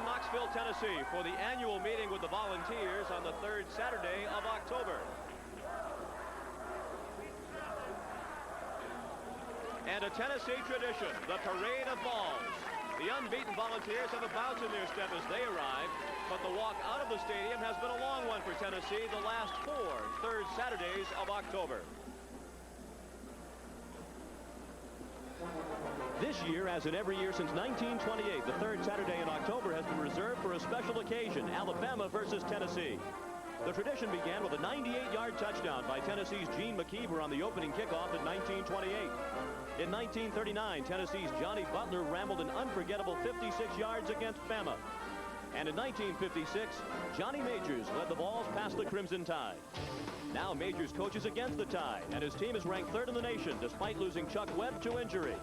in Knoxville, Tennessee for the annual meeting with the Volunteers on the third Saturday of October. And a Tennessee tradition, the parade of balls. The unbeaten Volunteers have a bounce in their step as they arrive, but the walk out of the stadium has been a long one for Tennessee the last 4 third Saturdays of October. This year, as in every year since 1928, the third Saturday in October has been reserved for a special occasion, Alabama versus Tennessee. The tradition began with a 98-yard touchdown by Tennessee's Gene McKeever on the opening kickoff in 1928. In 1939, Tennessee's Johnny Butler rambled an unforgettable 56 yards against Bama. And in 1956, Johnny Majors led the Vols past the Crimson Tide. Now Majors coaches against the Tide, and his team is ranked 3rd in the nation despite losing Chuck Webb to injury.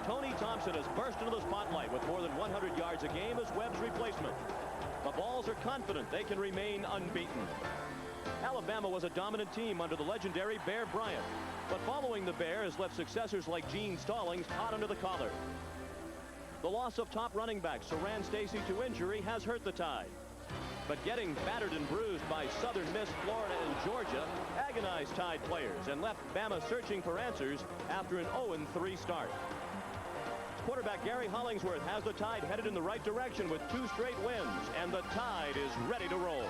Tony Thompson has burst into the spotlight with more than 100 yards a game as Webb's replacement. The Vols are confident they can remain unbeaten. Alabama was a dominant team under the legendary Bear Bryant, but following the Bear has left successors like Gene Stallings hot under the collar. The loss of top running back Saran Stacy to injury has hurt the Tide. But getting battered and bruised by Southern Miss, Florida, and Georgia agonized Tide players and left Bama searching for answers after an 0-3 start. Quarterback Gary Hollingsworth has the Tide headed in the right direction with 2 straight wins, and the Tide is ready to roll.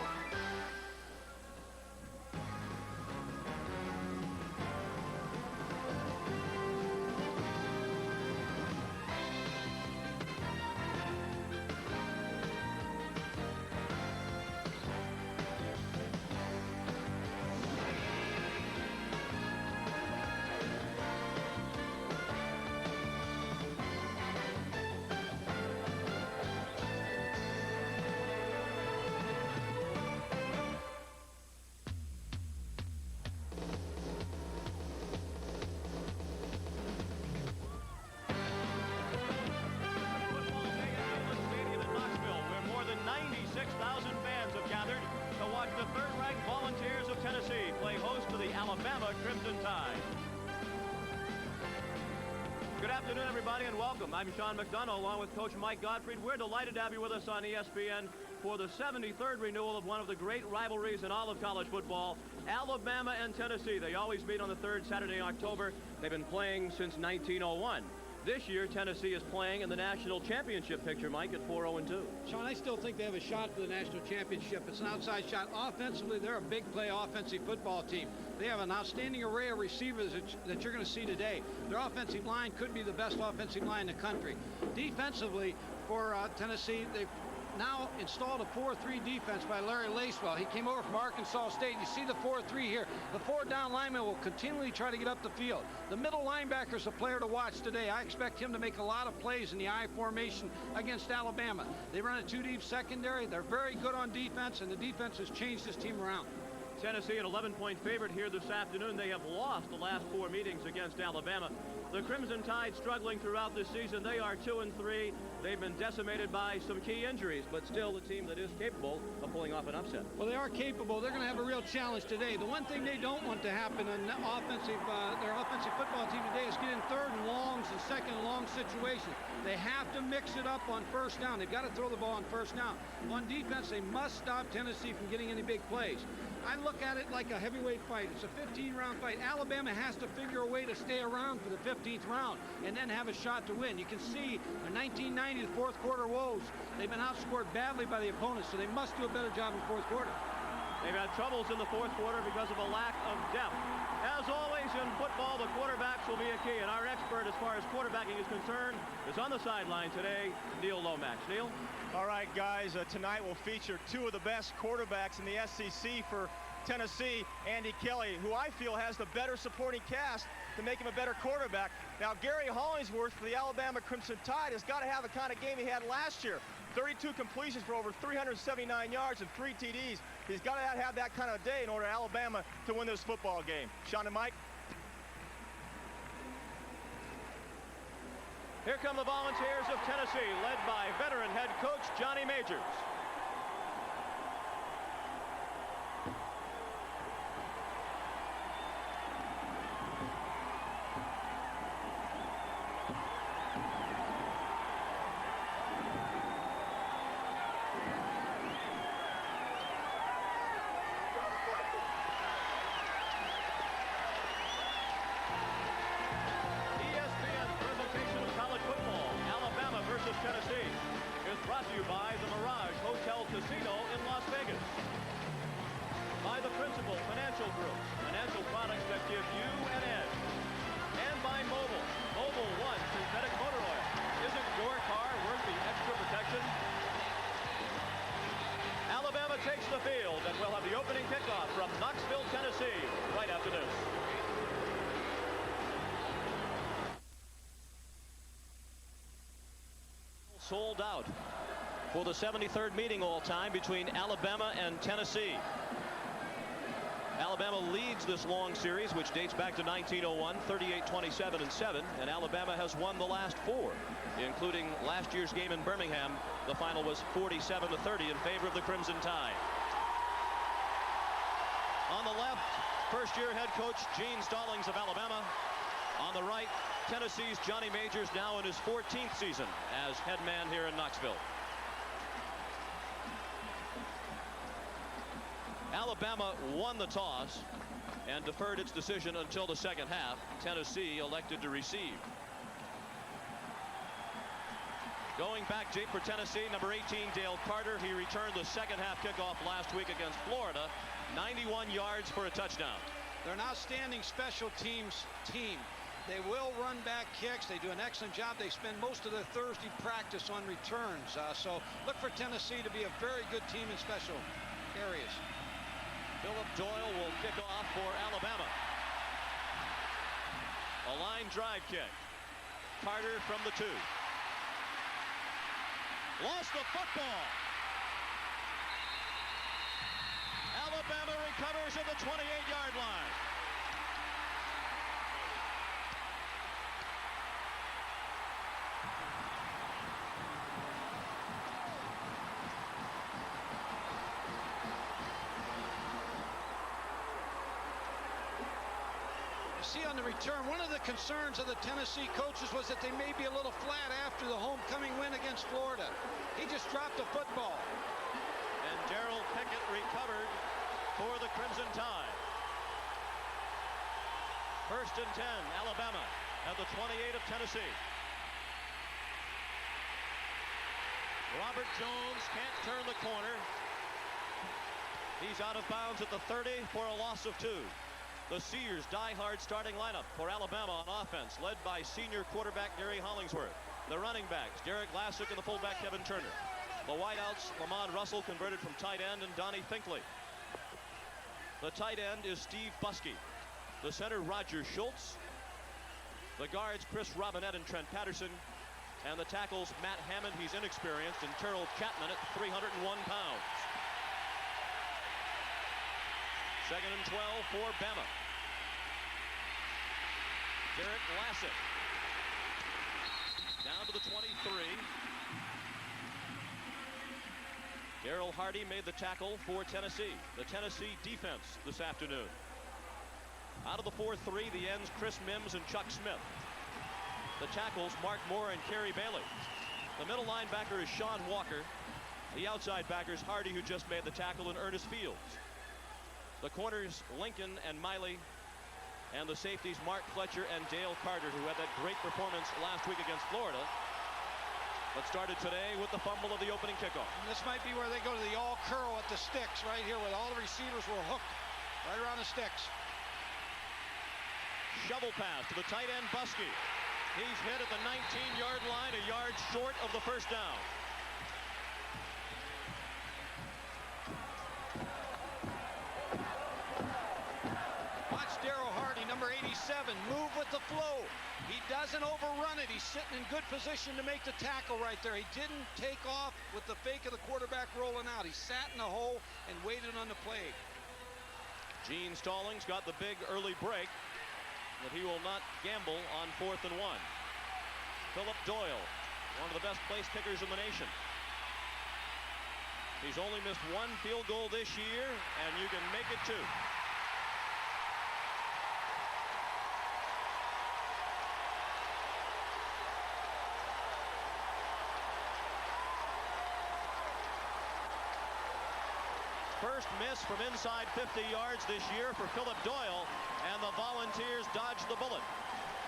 Alabama Crimson Tide. Good afternoon, everybody, and welcome. I'm Sean McDonough, along with Coach Mike Gottfried. We're delighted to have you with us on ESPN for the 73rd renewal of one of the great rivalries in all of college football, Alabama and Tennessee. They always meet on the third Saturday in October. They've been playing since 1901. This year, Tennessee is playing in the national championship picture, Mike, at 4-0-2. Sean, I still think they have a shot for the national championship. It's an outside shot. Offensively, they're a big play offensive football team. They have an outstanding array of receivers that you're going to see today. Their offensive line could be the best offensive line in the country. Defensively, for Tennessee, they've now installed a 4-3 defense by Larry Lacewell. He came over from Arkansas State. You see the 4-3 here. The 4 down linemen will continually try to get up the field. The middle linebacker is a player to watch today. I expect him to make a lot of plays in the I formation against Alabama. They run a 2-deep secondary. They're very good on defense, and the defense has changed this team around. Tennessee an 11-point favorite here this afternoon. They have lost the last 4 meetings against Alabama. The Crimson Tide struggling throughout this season. They are 2-3. They've been decimated by some key injuries, but still the team that is capable of pulling off an upset. Well, they are capable. They're going to have a real challenge today. The one thing they don't want to happen in their offensive football team today is get in 3rd and longs and 2nd and long situations. They have to mix it up on 1st down. They've got to throw the ball on 1st down. On defense, they must stop Tennessee from getting any big plays. I look at it like a heavyweight fight. It's a 15-round fight. Alabama has to figure a way to stay around for the 15th round and then have a shot to win. You can see in 1990, the 4th quarter woes. They've been outscored badly by the opponents, so they must do a better job in the 4th quarter. They've had troubles in the 4th quarter because of a lack of depth. As always in football, the quarterbacks will be a key, and our expert as far as quarterbacking is concerned is on the sideline today, Neil Lomax. Neil? All right, guys, tonight we'll feature 2 of the best quarterbacks in the SEC for Tennessee, Andy Kelly, who I feel has the better supporting cast to make him a better quarterback. Now, Gary Hollingsworth for the Alabama Crimson Tide has got to have the kind of game he had last year. 32 completions for over 379 yards and 3 TDs. He's got to have that kind of day in order for Alabama to win this football game. Sean and Mike. Here come the Volunteers of Tennessee, led by veteran head coach Johnny Majors. to you by the Mirage Hotel Casino in Las Vegas. By the Principal Financial Group, financial products that give you an edge. And by Mobil. Mobil 1 synthetic motor oil. Isn't your car worth the extra protection? Alabama takes the field, and we'll have the opening kickoff from Knoxville, Tennessee, right after this. Sold out for the 73rd meeting all time between Alabama and Tennessee. Alabama leads this long series, which dates back to 1901, 38-27-7, and Alabama has won the last 4, including last year's game in Birmingham. The final was 47-30 in favor of the Crimson Tide. On the left, first-year head coach Gene Stallings of Alabama. On the right, Tennessee's Johnny Majors, now in his 14th season as head man here in Knoxville. Alabama won the toss and deferred its decision until the second half. Tennessee elected to receive. Going back deep for Tennessee, number 18, Dale Carter. He returned the second half kickoff last week against Florida. 91 yards for a touchdown. They're an outstanding special teams team. They will run back kicks. They do an excellent job. They spend most of their Thursday practice on returns. So look for Tennessee to be a very good team in special areas. Philip Doyle will kick off for Alabama. A line drive kick. Carter from the 2. Lost the football. Alabama recovers at the 28-yard line. See on the return, one of the concerns of the Tennessee coaches was that they may be a little flat after the homecoming win against Florida. He just dropped the football. And Darrell Pickett recovered for the Crimson Tide. 1st and 10, Alabama at the 28 of Tennessee. Robert Jones can't turn the corner. He's out of bounds at the 30 for a loss of 2. The Sears die-hard starting lineup for Alabama on offense, led by senior quarterback Gary Hollingsworth. The running backs, Derek Lassick and the fullback Kevin Turner. The wideouts, Lamont Russell, converted from tight end, and Donnie Finkley. The tight end is Steve Buskey. The center, Roger Schultz. The guards, Chris Robinette and Trent Patterson. And the tackles, Matt Hammond, he's inexperienced, and Terrell Chapman at 301 pounds. 2nd and 12 for Bama. Derek Lassick down to the 23. Darrell Hardy made the tackle for Tennessee. The Tennessee defense this afternoon. Out of the 4-3, the ends Chris Mims and Chuck Smith. The tackles, Mark Moore and Kerry Bailey. The middle linebacker is Sean Walker. The outside backers, Hardy, who just made the tackle, and Ernest Fields. The corners, Lincoln and Miley. And the safeties, Mark Fletcher and Dale Carter, who had that great performance last week against Florida. But started today with the fumble of the opening kickoff. And this might be where they go to the all curl at the sticks right here, where all the receivers were hooked right around the sticks. Shovel pass to the tight end, Buskey. He's hit at the 19-yard line, a yard short of the first down. Number 87, move with the flow. He doesn't overrun it. He's sitting in good position to make the tackle right there. He didn't take off with the fake of the quarterback rolling out. He sat in the hole and waited on the play. Gene Stallings got the big early break, but he will not gamble on 4th and 1. Philip Doyle, one of the best place kickers in the nation. He's only missed 1 field goal this year, and you can make it 2. First miss from inside 50 yards this year for Philip Doyle, and the Volunteers dodged the bullet.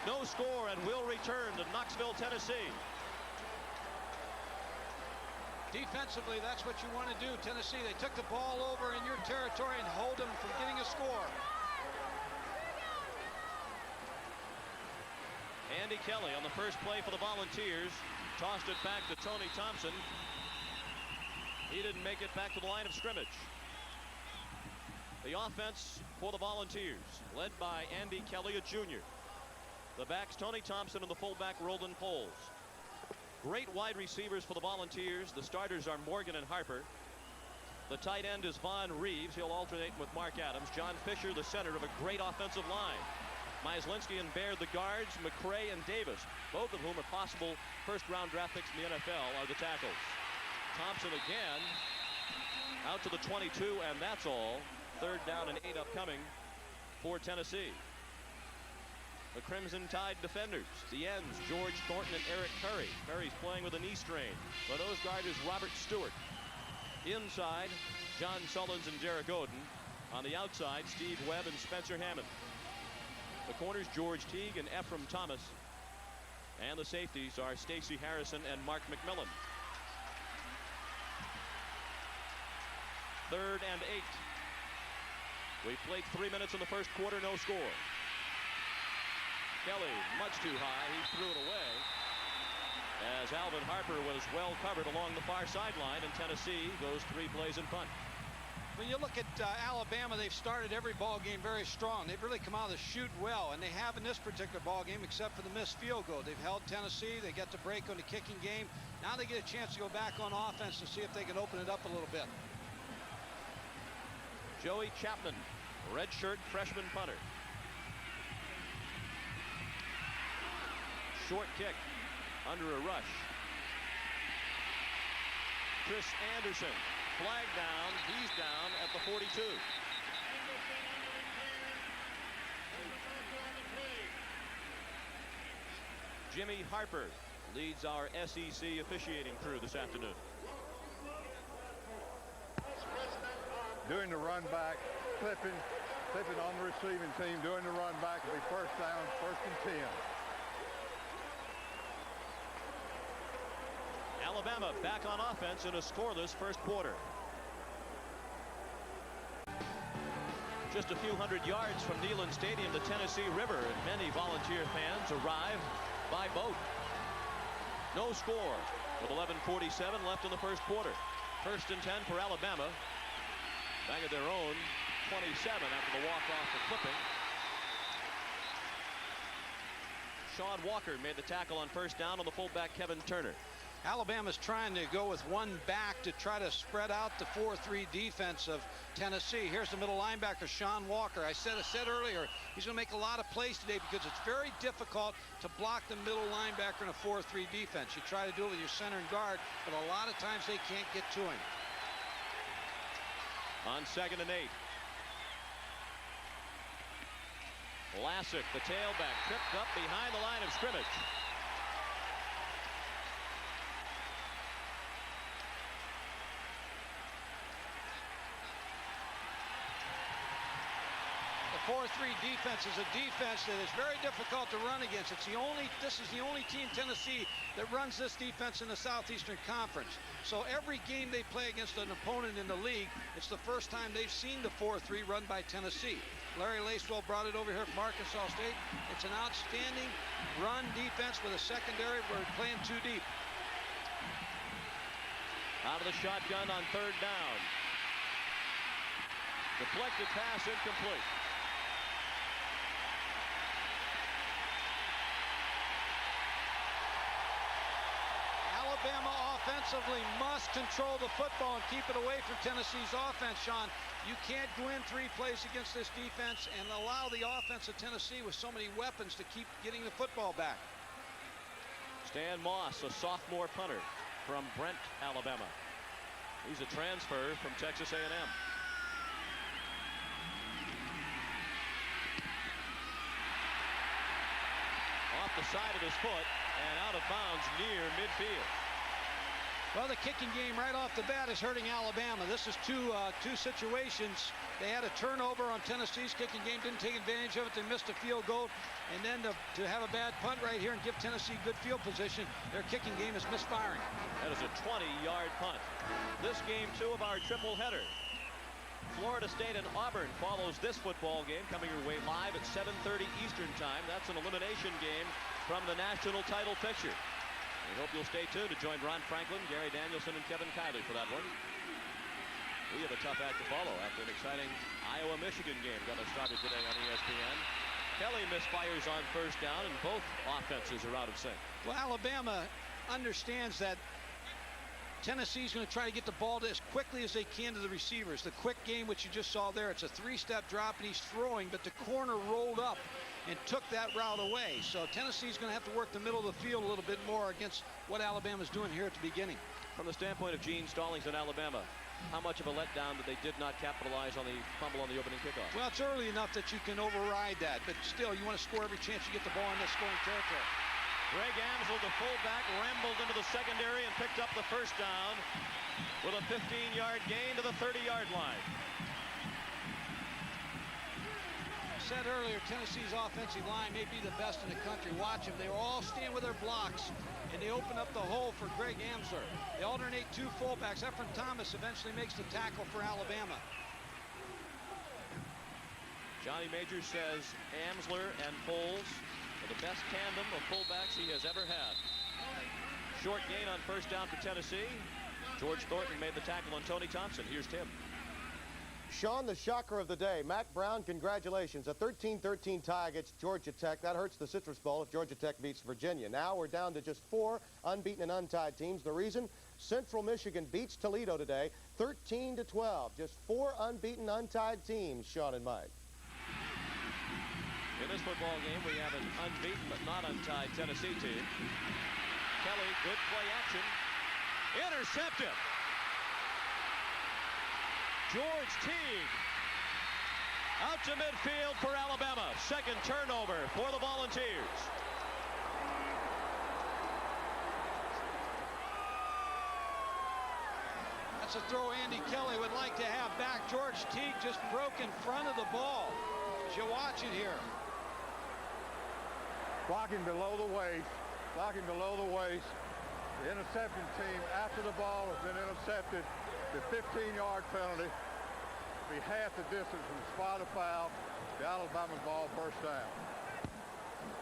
No score, and will return to Knoxville, Tennessee. Defensively, that's what you want to do, Tennessee. They took the ball over in your territory and hold them from getting a score. Andy Kelly on the first play for the Volunteers. Tossed it back to Tony Thompson. He didn't make it back to the line of scrimmage. The offense for the Volunteers, led by Andy Kelly, a junior. The backs, Tony Thompson, and the fullback, Roland Poles. Great wide receivers for the Volunteers. The starters are Morgan and Harper. The tight end is Vaughn Reeves. He'll alternate with Mark Adams. John Fisher, the center of a great offensive line. Myslinski and Baird, the guards. McCray and Davis, both of whom are possible first-round draft picks in the NFL, are the tackles. Thompson again out to the 22, and that's all. 3rd down and 8 upcoming for Tennessee. The Crimson Tide defenders, the ends, George Thornton and Eric Curry. Curry's playing with a knee strain. The nose guard is Robert Stewart. Inside, John Sullins and Derek Oden. On the outside, Steve Webb and Spencer Hammond. The corners, George Teague and Ephraim Thomas. And the safeties are Stacey Harrison and Mark McMillan. 3rd and 8. We played 3 minutes in the first quarter, no score. Kelly, much too high. He threw it away as Alvin Harper was well covered along the far sideline, and Tennessee goes 3 plays in punt. When you look at Alabama, they've started every ball game very strong. They've really come out of the chute well, and they have in this particular ball game, except for the missed field goal. They've held Tennessee. They get the break on the kicking game. Now they get a chance to go back on offense to see if they can open it up a little bit. Joey Chapman, redshirt freshman punter. Short kick under a rush. Chris Anderson, flag down. He's down at the 42. Jimmy Harper leads our SEC officiating crew this afternoon. Doing the run back, clipping on the receiving team, doing the run back will be 1st down, 1st and 10. Alabama back on offense in a scoreless first quarter. Just a few hundred yards from Neyland Stadium, the Tennessee River, and many Volunteer fans arrive by boat. No score with 11:47 left in the first quarter. 1st and 10 for Alabama. Back at their own 27 after the walk-off for clipping. Sean Walker made the tackle on 1st down on the fullback Kevin Turner. Alabama's trying to go with one back to try to spread out the 4-3 defense of Tennessee. Here's the middle linebacker, Sean Walker. I said earlier, he's going to make a lot of plays today because it's very difficult to block the middle linebacker in a 4-3 defense. You try to do it with your center and guard, but a lot of times they can't get to him. On 2nd and 8. Lassick, the tailback, tripped up behind the line of scrimmage. The 4-3 defense is a defense that is very difficult to run against. This is the only team, Tennessee, that runs this defense in the Southeastern Conference. So every game they play against an opponent in the league, it's the first time they've seen the 4-3 run by Tennessee. Larry Lacewell brought it over here from Arkansas State. It's an outstanding run defense with a secondary where we're playing too deep. Out of the shotgun on 3rd down. Deflected pass incomplete. Alabama offensively must control the football and keep it away from Tennessee's offense, Sean. You can't go in 3 plays against this defense and allow the offense of Tennessee with so many weapons to keep getting the football back. Stan Moss, a sophomore punter from Brent, Alabama. He's a transfer from Texas A&M. Off the side of his foot and out of bounds near midfield. Well, the kicking game right off the bat is hurting Alabama. This is two situations. They had a turnover on Tennessee's kicking game, didn't take advantage of it. They missed a field goal. And then to have a bad punt right here and give Tennessee good field position, their kicking game is misfiring. That is a 20-yard punt. This game, 2 of our triple header. Florida State and Auburn follows this football game, coming your way live at 7:30 Eastern Time. That's an elimination game from the national title picture. We hope you'll stay tuned to join Ron Franklin, Gary Danielson, and Kevin Kiley for that one. We have a tough act to follow after an exciting Iowa-Michigan game got us started today on ESPN. Kelly misfires on first down, and both offenses are out of sync. Well, Alabama understands that Tennessee's going to try to get the ball as quickly as they can to the receivers. The quick game, which you just saw there, it's a 3-step drop, and he's throwing, but the corner rolled up and took that route away. So Tennessee's going to have to work the middle of the field a little bit more against what Alabama's doing here at the beginning. From the standpoint of Gene Stallings in Alabama, how much of a letdown that they did not capitalize on the fumble on the opening kickoff? Well, it's early enough that you can override that, but still, you want to score every chance you get the ball in that scoring territory. Greg Amsel, the fullback, rambled into the secondary and picked up the first down with a 15-yard gain to the 30-yard line. Said earlier, Tennessee's offensive line may be the best in the country. Watch them. They will all stand with their blocks, and they open up the hole for Greg Amsler. They alternate 2 fullbacks. Efren Thomas eventually makes the tackle for Alabama. Johnny Majors says Amsler and Foles are the best tandem of fullbacks he has ever had. Short gain on first down for Tennessee. George Thornton made the tackle on Tony Thompson. Here's Tim. Sean, the shocker of the day. Mack Brown, congratulations. A 13-13 tie against Georgia Tech. That hurts the Citrus Bowl if Georgia Tech beats Virginia. Now we're down to just 4 unbeaten and untied teams. The reason? Central Michigan beats Toledo today, 13-12. Just 4 unbeaten, untied teams, Sean and Mike. In this football game, we have an unbeaten but not untied Tennessee team. Kelly, good play action. Intercepted. George Teague out to midfield for Alabama. Second turnover for the Volunteers. That's a throw Andy Kelly would like to have back. George Teague just broke in front of the ball. As you watch it here. Blocking below the waist. Blocking below the waist. The interception team, after the ball has been intercepted, the 15-yard penalty be half the distance from spot of foul. The Alabama ball first down.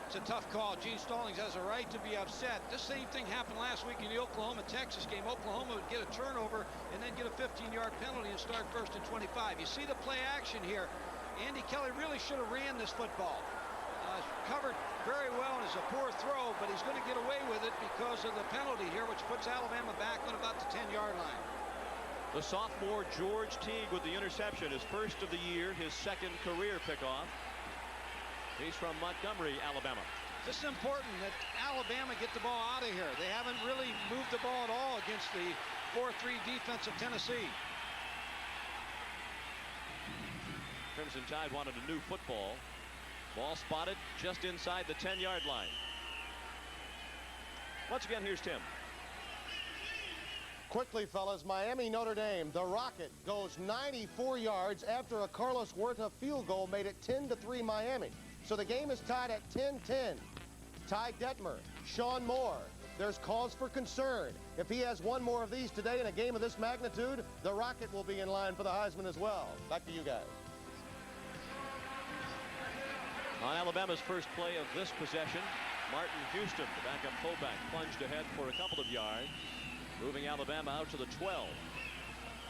It's a tough call. Gene Stallings has a right to be upset. This same thing happened last week in the Oklahoma-Texas game. Oklahoma would get a turnover and then get a 15-yard penalty and start first and 25. You see the play action here. Andy Kelly really should have ran this football. Covered very well, and it's a poor throw, but he's going to get away with it because of the penalty here, which puts Alabama back on about the 10-yard line. The sophomore George Teague with the interception, his first of the year, his second career pickoff. He's from Montgomery, Alabama. This is important that Alabama get the ball out of here. They haven't really moved the ball at all against the 4-3 defense of Tennessee. Crimson Tide wanted a new football. Ball spotted just inside the 10-yard line. Once again, here's Tim. Quickly, fellas, Miami, Notre Dame. The Rocket goes 94 yards after a Carlos Huerta field goal made it 10-3 Miami. So the game is tied at 10-10. Ty Detmer, Sean Moore. There's cause for concern. If he has one more of these today in a game of this magnitude, the Rocket will be in line for the Heisman as well. Back to you guys. On Alabama's first play of this possession, Martin Houston, the backup fullback, plunged ahead for a couple of yards, moving Alabama out to the 12.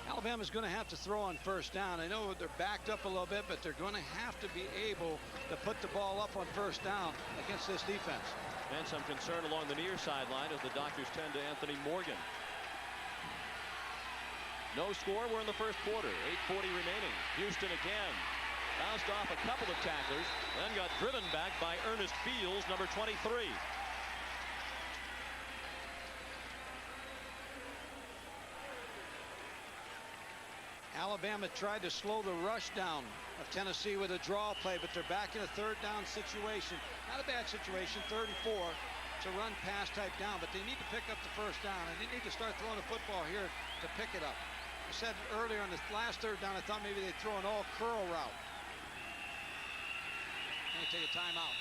Alabama's going to have to throw on first down. I know they're backed up a little bit, but they're going to have to be able to put the ball up on first down against this defense. And some concern along the near sideline as the doctors tend to Anthony Morgan. No score. We're in the first quarter. 8:40 remaining. Houston again. Bounced off a couple of tacklers, then got driven back by Ernest Fields, number 23. Alabama tried to slow the rush down of Tennessee with a draw play, but they're back in a third down situation. Not a bad situation, 3rd and 4. It's a run-pass type down, but they need to pick up the first down, and they need to start throwing the football here to pick it up. I said earlier on this last third down, I thought maybe they'd throw an all-curl route. They take a timeout.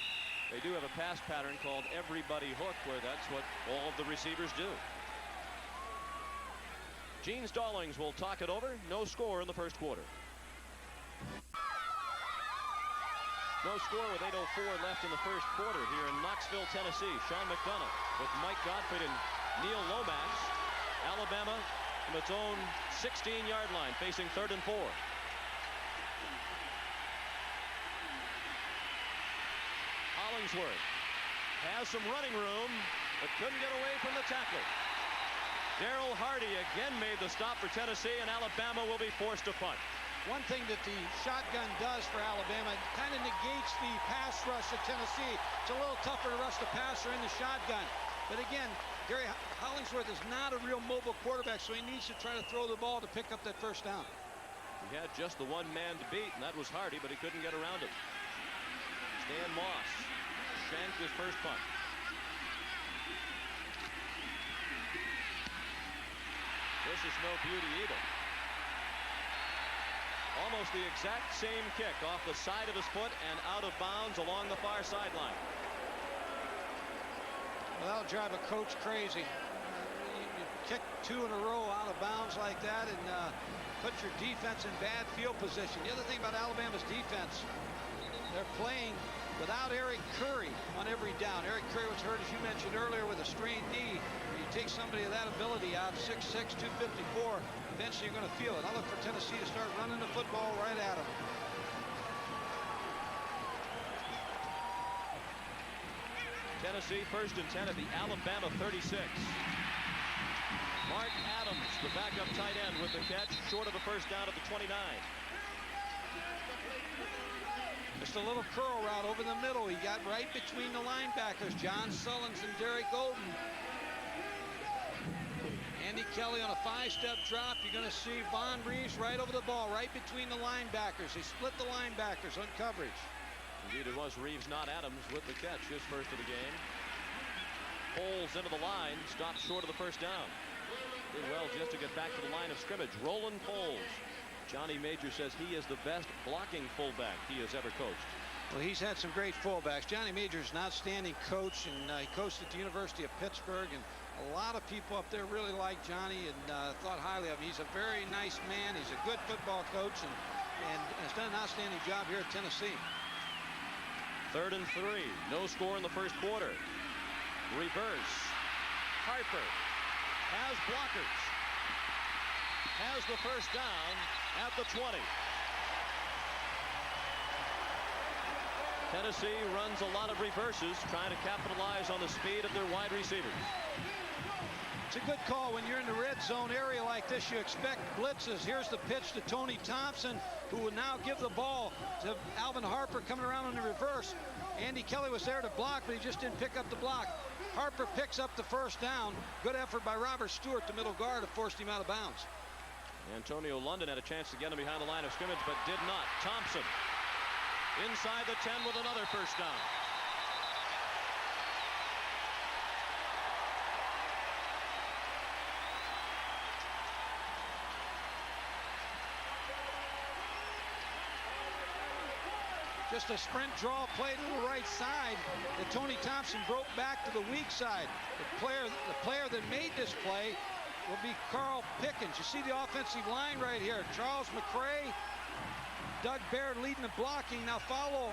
They do have a pass pattern called everybody hook, where that's what all of the receivers do. Gene Stallings will talk it over. No score in the first quarter. No score with 8:04 left in the first quarter here in Knoxville, Tennessee. Sean McDonough with Mike Gottfried and Neil Lomax. Alabama from its own 16-yard line, facing 3rd and 4. Hollingsworth has some running room, but couldn't get away from the tackler. Darrell Hardy again made the stop for Tennessee, and Alabama will be forced to punt. One thing that the shotgun does for Alabama, it kind of negates the pass rush of Tennessee. It's a little tougher to rush the passer in the shotgun. But again, Gary Hollingsworth is not a real mobile quarterback, so he needs to try to throw the ball to pick up that first down. He had just the one man to beat, and that was Hardy, but he couldn't get around him. Stan Moss shanked his first punt. This is no beauty either. Almost the exact same kick off the side of his foot and out of bounds along the far sideline. Well, that'll drive a coach crazy. You kick 2 in a row out of bounds like that and put your defense in bad field position. The other thing about Alabama's defense, they're playing without Eric Curry on every down. Eric Curry was hurt, as you mentioned earlier, with a strained knee. You take somebody of that ability out, 6'6", 254, eventually you're going to feel it. I look for Tennessee to start running the football right at them. Tennessee 1st and 10 at the Alabama 36. Mark Adams, the backup tight end, with the catch, short of a first down at the 29. Just a little curl route over the middle. He got right between the linebackers, John Sullins and Derek Golden. Andy Kelly on a 5-step drop. You're going to see Von Reeves right over the ball, right between the linebackers. They split the linebackers on coverage. Indeed, it was Reeves, not Adams, with the catch, his first of the game. Poles into the line, stopped short of the first down. Did well just to get back to the line of scrimmage. Roland Poles. Johnny Major says he is the best blocking fullback he has ever coached. Well, he's had some great fullbacks. Johnny Major is an outstanding coach, and he coached at the University of Pittsburgh, and a lot of people up there really like Johnny and thought highly of him. He's a very nice man. He's a good football coach, and has done an outstanding job here at Tennessee. 3rd and 3. No score in the first quarter. Reverse. Harper has blockers. Has the first down at the 20. Tennessee runs a lot of reverses, trying to capitalize on the speed of their wide receivers. It's a good call. When you're in the red zone area like this, you expect blitzes. Here's the pitch to Tony Thompson, who will now give the ball to Alvin Harper coming around on the reverse. Andy Kelly was there to block, but he just didn't pick up the block. Harper picks up the first down. Good effort by Robert Stewart, the middle guard, to force him out of bounds. Antonio London had a chance to get him behind the line of scrimmage, but did not. Thompson inside the 10 with another first down. Just a sprint draw play to the right side that Tony Thompson broke back to the weak side. The player that made this play will be Carl Pickens. You see the offensive line right here. Charles McCray, Doug Baird leading the blocking. Now follow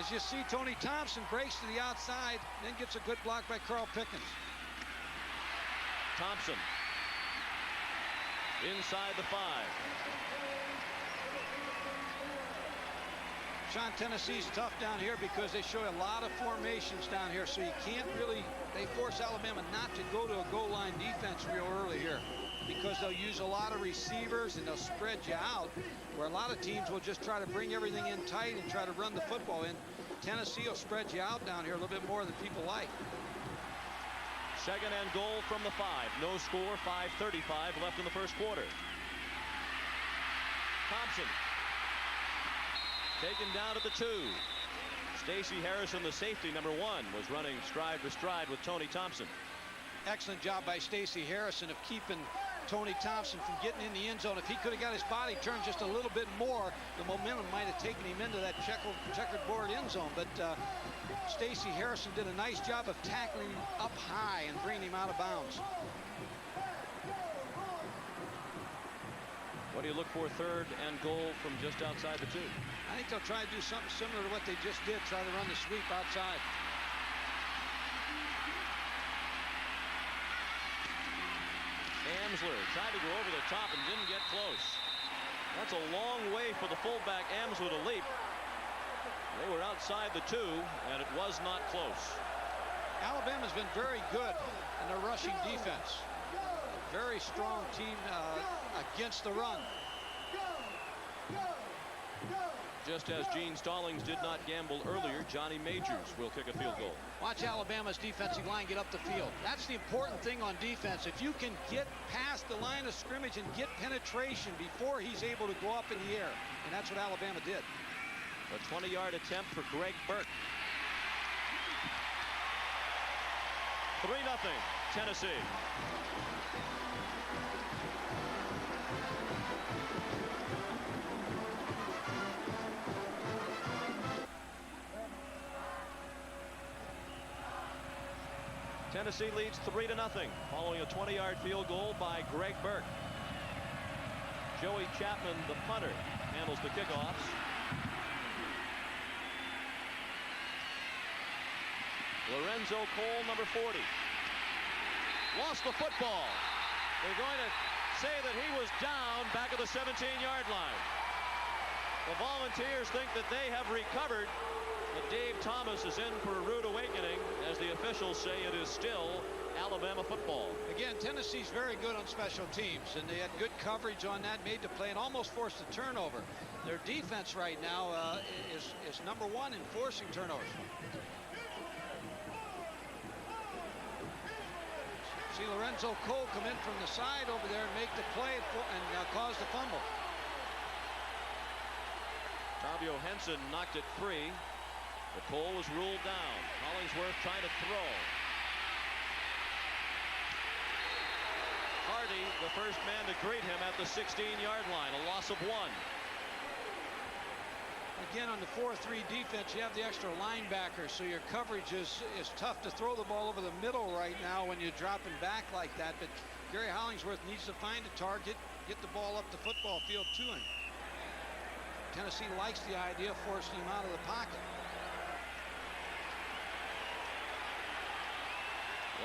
as you see Tony Thompson breaks to the outside, then gets a good block by Carl Pickens. Thompson inside the 5. Sean, Tennessee's tough down here because they show a lot of formations down here, so you can't really, they force Alabama not to go to a goal line defense real early here because they'll use a lot of receivers and they'll spread you out, where a lot of teams will just try to bring everything in tight and try to run the football in. Tennessee will spread you out down here a little bit more than people like. 2nd and goal from the 5. No score, 5:35 left in the first quarter. Thompson taken down at the 2. Stacey Harrison, the safety, number 1, was running stride for stride with Tony Thompson. Excellent job by Stacey Harrison of keeping Tony Thompson from getting in the end zone. If he could have got his body turned just a little bit more, the momentum might have taken him into that checkered board end zone. But Stacey Harrison did a nice job of tackling him up high and bringing him out of bounds. What do you look for 3rd and goal from just outside the 2? I think they'll try to do something similar to what they just did, try to run the sweep outside. Amsler tried to go over the top and didn't get close. That's a long way for the fullback Amsler to leap. They were outside the 2, and it was not close. Alabama's been very good in their rushing defense. A very strong team against the run. Just as Gene Stallings did not gamble earlier, Johnny Majors will kick a field goal. Watch Alabama's defensive line get up the field. That's the important thing on defense. If you can get past the line of scrimmage and get penetration before he's able to go up in the air. And that's what Alabama did. A 20-yard attempt for Greg Burke. 3-0 Tennessee. Tennessee leads 3-0 following a 20-yard field goal by Greg Burke. Joey Chapman, the punter, handles the kickoffs. Lorenzo Cole, number 40, lost the football. They're going to say that he was down back at the 17-yard line. The Volunteers think that they have recovered, but Dave Thomas is in for a rude awakening as the officials say it is still Alabama football. Again, Tennessee's very good on special teams, and they had good coverage on that, made the play, and almost forced a turnover. Their defense right now is number 1 in forcing turnovers. See Lorenzo Cole come in from the side over there and make the play and cause the fumble. Tavio Henson knocked it free, but Cole was ruled down. Hollingsworth trying to throw. Hardy, the first man to greet him at the 16-yard line, a loss of 1. Again, on the 4-3 defense, you have the extra linebacker, so your coverage is tough to throw the ball over the middle right now when you're dropping back like that. But Gary Hollingsworth needs to find a target, get the ball up the football field to him. Tennessee likes the idea of forcing him out of the pocket.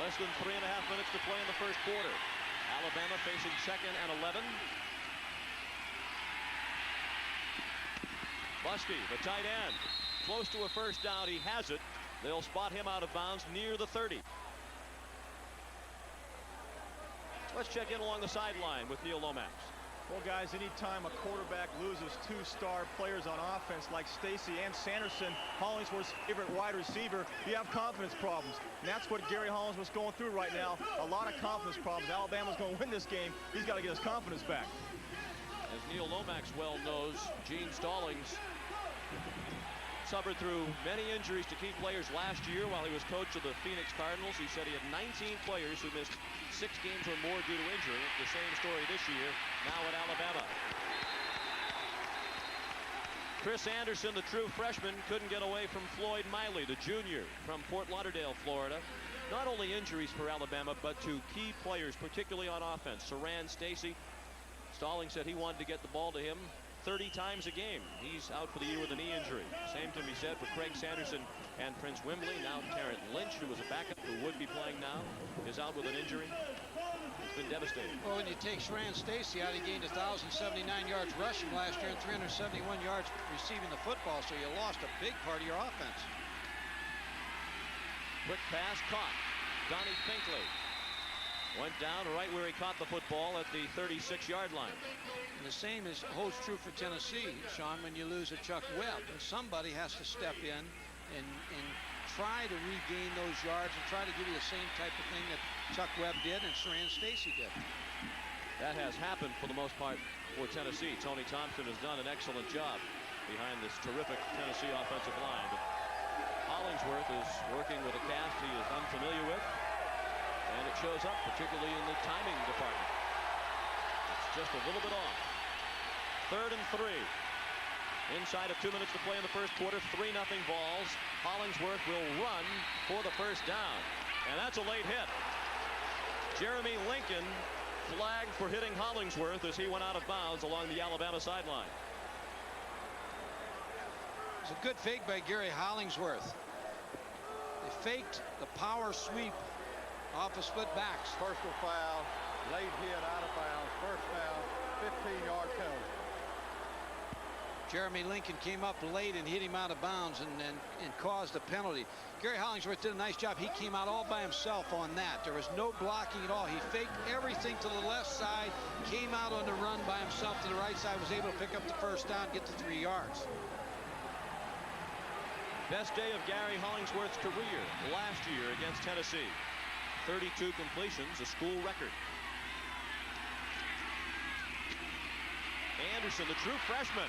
Less than 3.5 minutes to play in the first quarter. Alabama facing 2nd and 11. Busty, the tight end, close to a first down. He has it. They'll spot him out of bounds near the 30. Let's check in along the sideline with Neil Lomax. Well, guys, anytime a quarterback loses 2 star players on offense like Stacey and Sanderson, Hollingsworth's favorite wide receiver, you have confidence problems. And that's what Gary Hollingsworth's going through right now. A lot of confidence problems. Alabama's going to win this game. He's got to get his confidence back. As Neil Lomax well knows, Gene Stallings suffered through many injuries to key players last year while he was coach of the Phoenix Cardinals. He said he had 19 players who missed 6 games or more due to injury. The same story this year, now at Alabama. Chris Anderson, the true freshman, couldn't get away from Floyd Miley, the junior from Fort Lauderdale, Florida. Not only injuries for Alabama, but to key players, particularly on offense. Saran Stacey, Stallings said he wanted to get the ball to him 30 times a game. He's out for the year with a knee injury. Same can be said for Craig Sanderson and Prince Wimbley. Now Terrence Lynch, who was a backup who would be playing now, is out with an injury. It's been devastating. Well, when you take Saran Stacey out, he gained 1,079 yards rushing last year and 371 yards receiving the football, so you lost a big part of your offense. Quick pass caught. Donnie Finkley went down right where he caught the football at the 36-yard line. And the same holds true for Tennessee, Sean, when you lose a Chuck Webb. And somebody has to step in and try to regain those yards and try to give you the same type of thing that Chuck Webb did and Saran Stacey did. That has happened for the most part for Tennessee. Tony Thompson has done an excellent job behind this terrific Tennessee offensive line. But Hollingsworth is working with a cast he is unfamiliar with, and it shows up particularly in the timing department. It's just a little bit off. 3rd and 3. Inside of 2 minutes to play in the first quarter. 3-0 Vols. Hollingsworth will run for the first down, and that's a late hit. Jeremy Lincoln flagged for hitting Hollingsworth as he went out of bounds along the Alabama sideline. It's a good fake by Gary Hollingsworth. They faked the power sweep off of split backs. Personal foul, late hit out of bounds, first down, 15-yard penalty. Jeremy Lincoln came up late and hit him out of bounds and caused a penalty. Gary Hollingsworth did a nice job. He came out all by himself on that. There was no blocking at all. He faked everything to the left side, came out on the run by himself to the right side, was able to pick up the first down, get to 3 yards. Best day of Gary Hollingsworth's career last year against Tennessee. 32 completions, a school record. Anderson, the true freshman,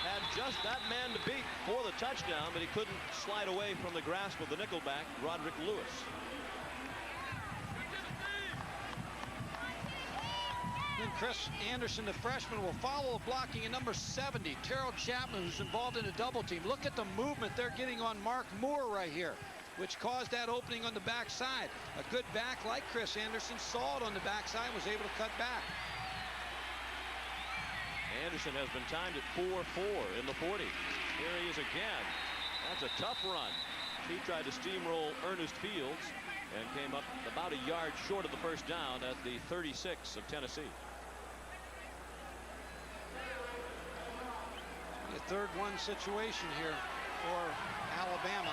had just that man to beat for the touchdown, but he couldn't slide away from the grasp of the nickelback, Roderick Lewis. Then Chris Anderson, the freshman, will follow the blocking at number 70, Terrell Chapman, who's involved in a double team. Look at the movement they're getting on Mark Moore right here, which caused that opening on the backside. A good back like Chris Anderson saw it on the backside, was able to cut back. Anderson has been timed at 4-4 in the 40. Here he is again. That's a tough run. He tried to steamroll Ernest Fields and came up about a yard short of the first down at the 36 of Tennessee. A 3rd-1 situation here for Alabama.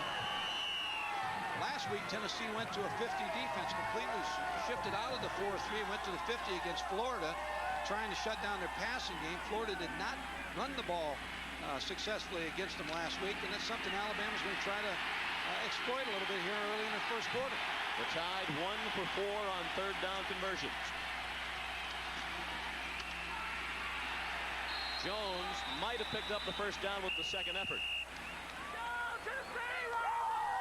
Last week, Tennessee went to a 50 defense, completely shifted out of the 4-3, went to the 50 against Florida, trying to shut down their passing game. Florida did not run the ball successfully against them last week, and that's something Alabama's going to try to exploit a little bit here early in the first quarter. The Tide 1 for 4 on 3rd down conversions. Jones might have picked up the first down with the second effort.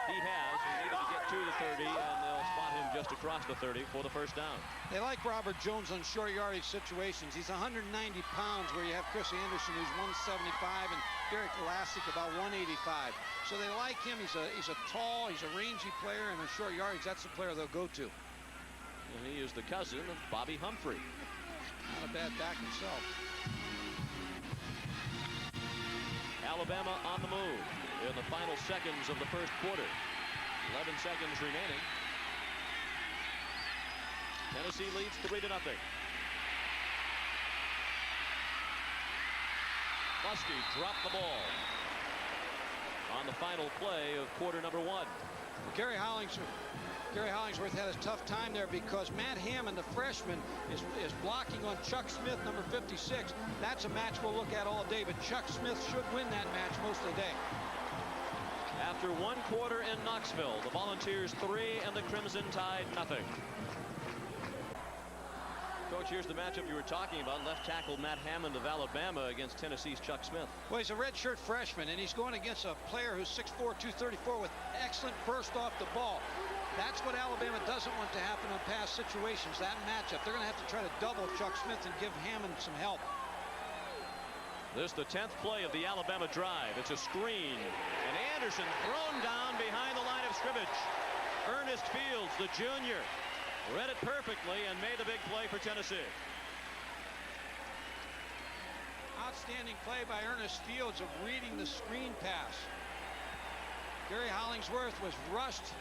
He has. He needed to get to the 30, and they'll spot him just across the 30 for the first down. They like Robert Jones on short yardage situations. He's 190 pounds, where you have Chris Anderson, who's 175, and Derek Vlasic about 185. So they like him. He's a tall, he's a rangy player, and on short yardage, that's the player they'll go to. And he is the cousin of Bobby Humphrey. Not a bad back himself. Alabama on the move in the final seconds of the first quarter. 11 seconds remaining. Tennessee leads 3-0. Buskey dropped the ball on the final play of quarter number 1. Gary Hollingsworth had a tough time there because Matt Hammond, the freshman, is blocking on Chuck Smith, number 56. That's a match we'll look at all day, but Chuck Smith should win that match most of the day. After 1 quarter in Knoxville, the Volunteers 3 and the Crimson Tide nothing. Coach, here's the matchup you were talking about. Left tackle Matt Hammond of Alabama against Tennessee's Chuck Smith. Well, he's a redshirt freshman, and he's going against a player who's 6'4", 234 with excellent burst off the ball. That's what Alabama doesn't want to happen in past situations, that matchup. They're going to have to try to double Chuck Smith and give Hammond some help. This is the 10th play of the Alabama drive. It's a screen, and Anderson thrown down behind the line of scrimmage. Ernest Fields, the junior, read it perfectly and made the big play for Tennessee. Outstanding play by Ernest Fields of reading the screen pass. Gary Hollingsworth was rushed.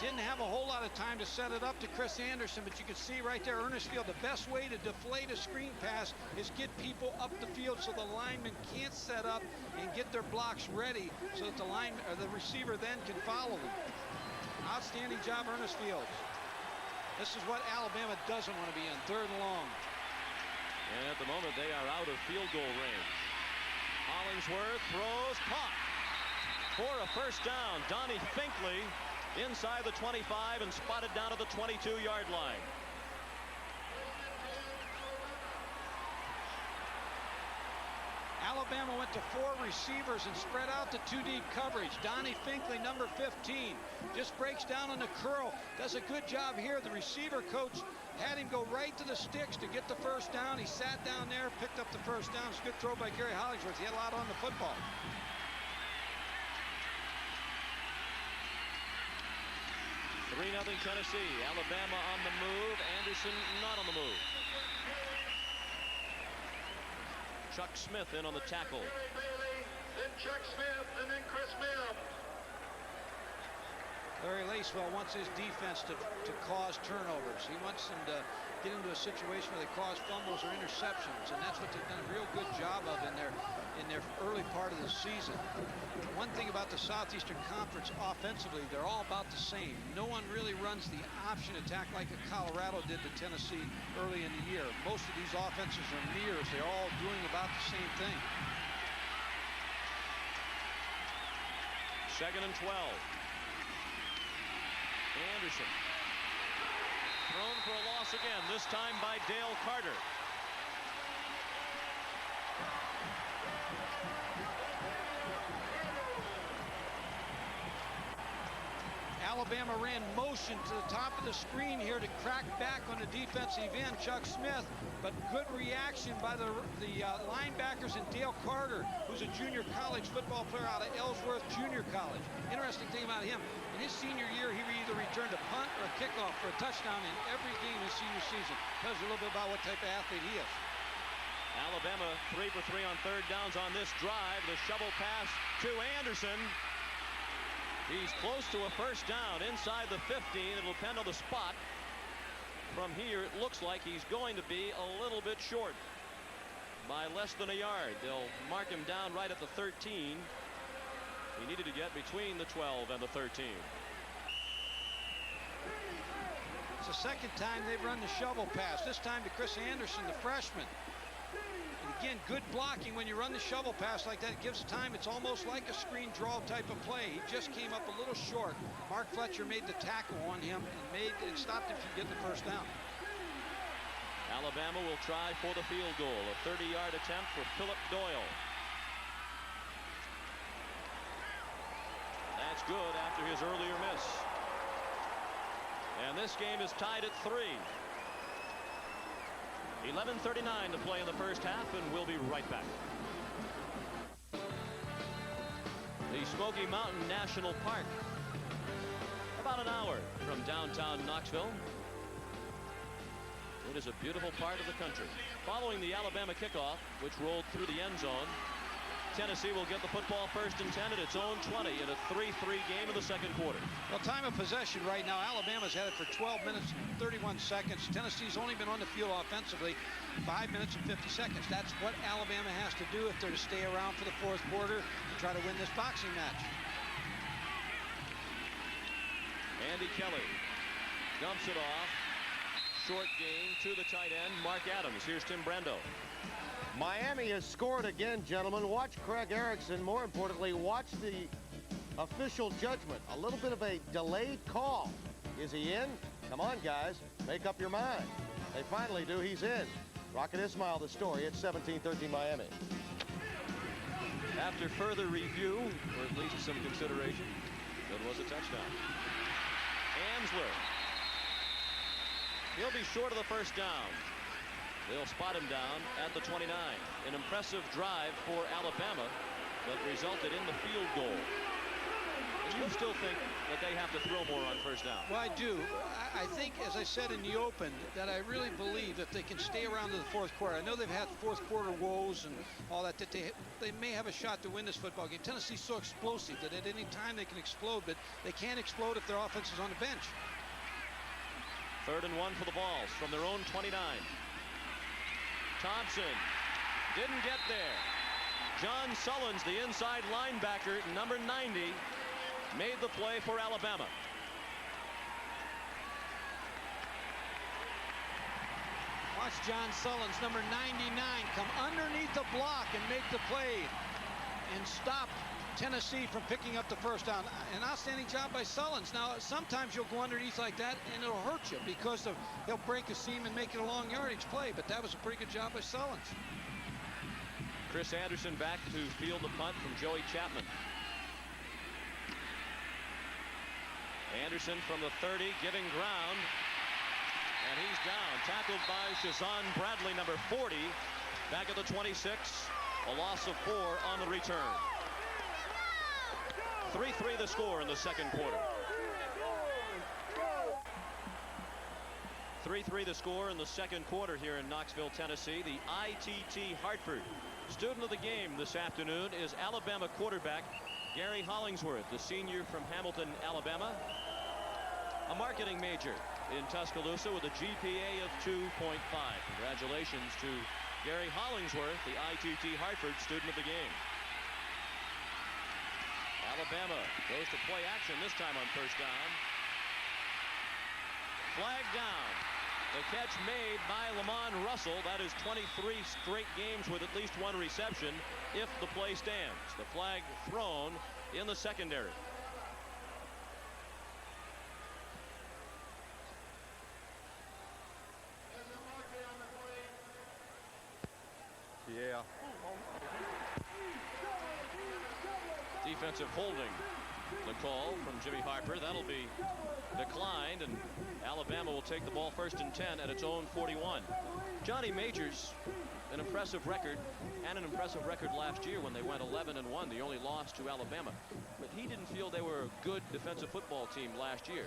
Didn't have a whole lot of time to set it up to Chris Anderson, but you can see right there, Ernest Field, the best way to deflate a screen pass is get people up the field so the lineman can't set up and get their blocks ready so that the lineman or the receiver then can follow them. Outstanding job, Ernest Fields. This is what Alabama doesn't want to be in, 3rd and long. And at the moment, they are out of field goal range. Hollingsworth throws, caught for a first down. Donnie Finkley inside the 25 and spotted down to the 22-yard line. Alabama went to 4 receivers and spread out the 2 deep coverage. Donnie Finkley, number 15, just breaks down on the curl. Does a good job here. The receiver coach had him go right to the sticks to get the first down. He sat down there, picked up the first down. It's a good throw by Gary Hollingsworth. He had a lot on the football. Three 0 Tennessee. Alabama on the move. Anderson not on the move. Chuck Smith in on the tackle. Then Chuck Smith, and then Chris Mims. Larry Lacewell wants his defense to cause turnovers. He wants them to get into a situation where they cause fumbles or interceptions, and that's what they've done a real good job of in their early part of the season. One thing about the Southeastern Conference offensively, they're all about the same. No one really runs the option attack like Colorado did to Tennessee early in the year. Most of these offenses are mirrors. They're all doing about the same thing. 2nd and 12. Anderson. Thrown for a loss again, this time by Dale Carter. Alabama ran motion to the top of the screen here to crack back on the defensive end, Chuck Smith, but good reaction by the linebackers and Dale Carter, who's a junior college football player out of Ellsworth Junior College. Interesting thing about him, in his senior year, he either returned a punt or a kickoff for a touchdown in every game his senior season. Tells you a little bit about what type of athlete he is. Alabama 3 for 3 on 3rd downs on this drive. The shovel pass to Anderson. He's close to a first down inside the 15. It'll depend on the spot. From here, it looks like he's going to be a little bit short by less than a yard. They'll mark him down right at the 13. He needed to get between the 12 and the 13. It's the second time they've run the shovel pass, this time to Chris Anderson, the freshman. Again, good blocking when you run the shovel pass like that. It gives time. It's almost like a screen draw type of play. He just came up a little short. Mark Fletcher made the tackle on him and stopped him from getting the first down. Alabama will try for the field goal. A 30-yard attempt for Philip Doyle. That's good after his earlier miss. And this game is tied at 3. 11:39 to play in the first half, and we'll be right back. The Smoky Mountain National Park, about an hour from downtown Knoxville. It is a beautiful part of the country. Following the Alabama kickoff, which rolled through the end zone, Tennessee will get the football 1st and 10 at its own 20 in a 3-3 game in the second quarter. Well, time of possession right now, Alabama's had it for 12 minutes and 31 seconds. Tennessee's only been on the field offensively 5 minutes and 50 seconds. That's what Alabama has to do if they're to stay around for the 4th quarter and try to win this boxing match. Andy Kelly dumps it off. Short game to the tight end, Mark Adams. Here's Tim Brando. Miami has scored again, gentlemen. Watch Craig Erickson. More importantly, watch the official judgment. A little bit of a delayed call. Is he in? Come on, guys. Make up your mind. They finally do. He's in. Rocket Ismail, the story. It's 17-13 Miami. After further review, or at least some consideration, that was a touchdown. Ansler. He'll be short of the first down. They'll spot him down at the 29. An impressive drive for Alabama that resulted in the field goal. You still think that they have to throw more on first down? Well, I do. I think, as I said in the open, that I really believe that they can stay around to the 4th quarter. I know they've had 4th quarter woes and all that they may have a shot to win this football game. Tennessee's so explosive that at any time they can explode, but they can't explode if their offense is on the bench. 3rd and 1 for the Vols from their own 29. Thompson didn't get there. John Sullins, the inside linebacker, number 90, made the play for Alabama. Watch John Sullins, number 99, come underneath the block and make the play and stop Tennessee from picking up the first down. An outstanding job by Sullins. Now, sometimes you'll go underneath like that and it'll hurt you because he'll break a seam and make it a long yardage play, but that was a pretty good job by Sullins. Chris Anderson back to field the punt from Joey Chapman. Anderson from the 30 giving ground. And he's down. Tackled by Shazan Bradley, number 40. Back at the 26. A loss of 4 on the return. 3-3 the score in the second quarter. 3-3 the score in the second quarter here in Knoxville, Tennessee. The ITT Hartford student of the game this afternoon is Alabama quarterback Gary Hollingsworth, the senior from Hamilton, Alabama. A marketing major in Tuscaloosa with a GPA of 2.5. Congratulations to Gary Hollingsworth, the ITT Hartford student of the game. Alabama goes to play action this time on first down. Flag down. The catch made by Lamont Russell. That is 23 straight games with at least 1 reception if the play stands. The flag thrown in the secondary. Yeah. Defensive holding, the call from Jimmy Harper. That'll be declined, and Alabama will take the ball first and 10 at its own 41. Johnny Majors, an impressive record, and an impressive record last year when they went 11-1, the only loss to Alabama. But he didn't feel they were a good defensive football team last year.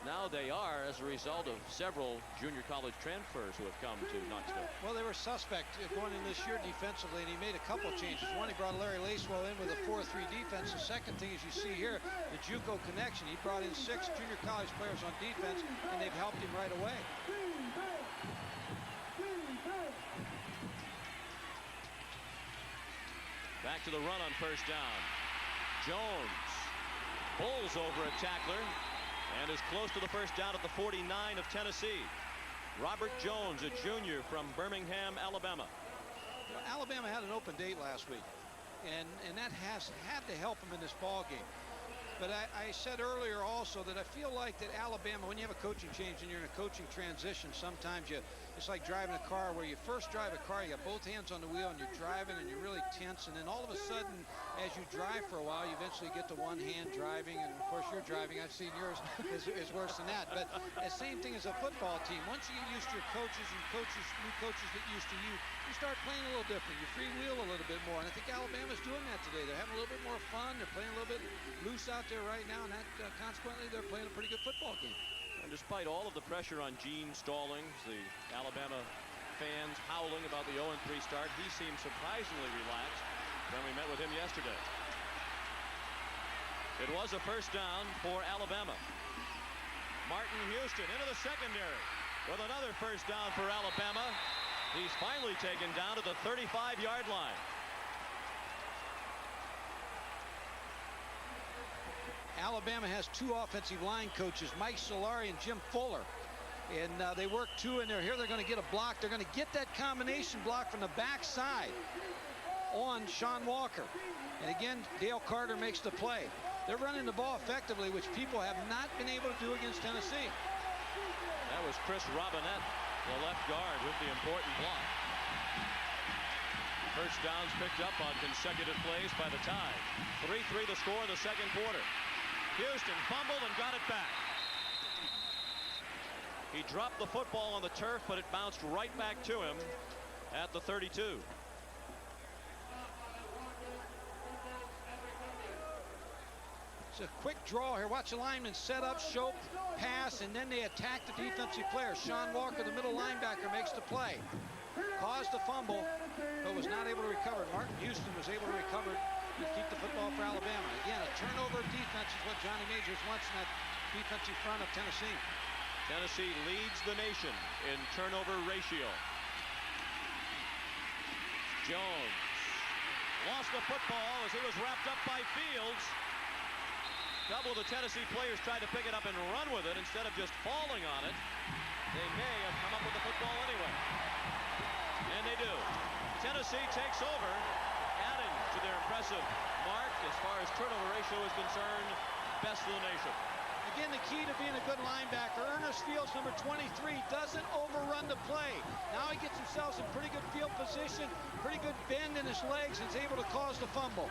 Now they are, as a result of several junior college transfers who have come to Knoxville. Well, they were suspect going in this year defensively, and he made a couple changes. One, he brought Larry Lacewell in with a 4-3 defense. The second thing, as you see here, the JUCO connection. He brought in 6 junior college players on defense, and they've helped him right away. Back to the run on first down. Jones pulls over a tackler and is close to the first down at the 49 of Tennessee. Robert Jones, a junior from Birmingham, Alabama. You know, Alabama had an open date last week, and that has had to help them in this ball game. But I said earlier also that I feel like that Alabama, when you have a coaching change and you're in a coaching transition, sometimes it's like driving a car where you first drive a car, you got both hands on the wheel and you're driving and you're really tense, and then all of a sudden, as you drive for a while, you eventually get to one hand driving, and of course you're driving. I've seen yours is worse than that. But the same thing as a football team. Once you get used to your coaches and new coaches get used to you, you start playing a little different. You freewheel a little bit more, and I think Alabama's doing that today. They're having a little bit more fun. They're playing a little bit loose out there right now, and that consequently they're playing a pretty good football game. And despite all of the pressure on Gene Stallings, the Alabama fans howling about the 0-3 start, he seemed surprisingly relaxed when we met with him yesterday. It was a first down for Alabama. Martin Houston into the secondary with another first down for Alabama. He's finally taken down to the 35-yard line. Alabama has 2 offensive line coaches, Mike Solari and Jim Fuller. And they work 2 in there. Here they're going to get a block. They're going to get that combination block from the backside on Sean Walker. And again, Dale Carter makes the play. They're running the ball effectively, which people have not been able to do against Tennessee. That was Chris Robinette, the left guard, with the important block. First downs picked up on consecutive plays by the Tide. 3-3 the score in the second quarter. Houston fumbled and got it back. He dropped the football on the turf, but it bounced right back to him at the 32. It's a quick draw here. Watch the lineman set up, show, pass, and then they attack the defensive player. Sean Walker, the middle linebacker, makes the play. Caused a fumble, but was not able to recover. Martin Houston was able to recover and keep the football for Alabama. Again, a turnover defense is what Johnny Majors wants in that defensive front of Tennessee. Tennessee leads the nation in turnover ratio. Jones lost the football as it was wrapped up by Fields. Double the Tennessee players tried to pick it up and run with it instead of just falling on it. They may have come up with the football anyway. And they do. Tennessee takes over, adding to their impressive mark as far as turnover ratio is concerned, best in the nation. again, the key to being a good linebacker. Ernest Fields, number 23, doesn't overrun the play. Now he gets himself in pretty good field position, pretty good bend in his legs, and is able to cause the fumble.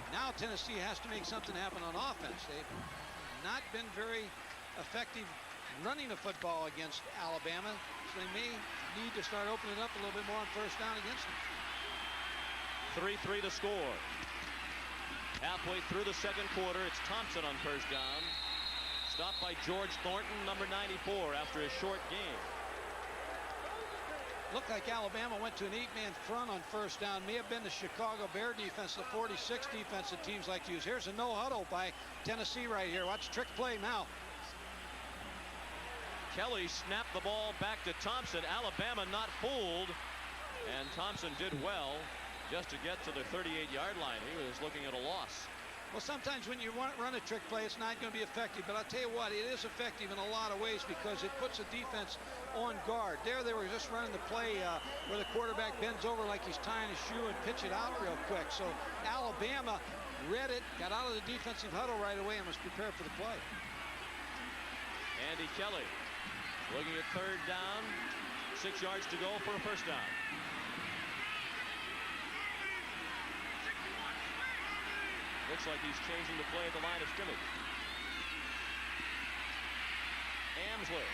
Now Tennessee has to make something happen on offense. They've not been very effective running the football against Alabama, so they may need to start opening up a little bit more on first down against them. 3-3 to score. Halfway through the second quarter, it's Thompson on first down. Stopped by George Thornton, number 94, after a short game. Looked like Alabama went to an 8-man front on first down. May have been the Chicago Bear defense, the 46 defense that teams like to use. Here's a no huddle by Tennessee right here. Watch trick play now. Kelly snapped the ball back to Thompson. Alabama not fooled, and Thompson did well just to get to the 38-yard line. He was looking at a loss. Well, sometimes when you run a trick play, it's not going to be effective. But I'll tell you what, it is effective in a lot of ways because it puts the defense on guard. There they were just running the play where the quarterback bends over like he's tying his shoe and pitch it out real quick. So Alabama read it, got out of the defensive huddle right away, and was prepared for the play. Andy Kelly looking at third down, 6 yards to go for a first down. Looks like he's changing the play at the line of scrimmage. Amsler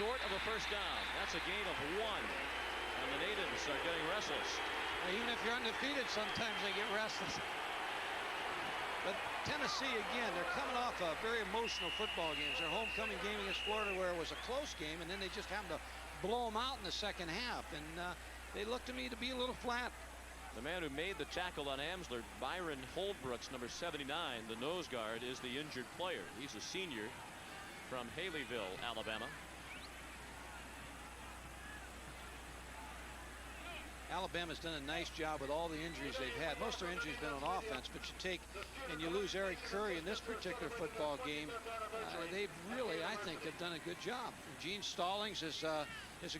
short of a first down. That's a gain of 1, and the natives are getting restless. Well, even if you're undefeated, sometimes they get restless. But Tennessee, again, they're coming off a very emotional football games. Their homecoming game against Florida where it was a close game, and then they just happened to blow them out in the second half. And they look to me to be a little flat. The man who made the tackle on Amsler, Byron Holdbrooks, number 79, the nose guard, is the injured player. He's a senior from Haleyville, Alabama. Alabama's done a nice job with all the injuries they've had. Most of their injuries have been on offense, but you take and you lose Eric Curry in this particular football game. They've really, I think, have done a good job. Gene Stallings is a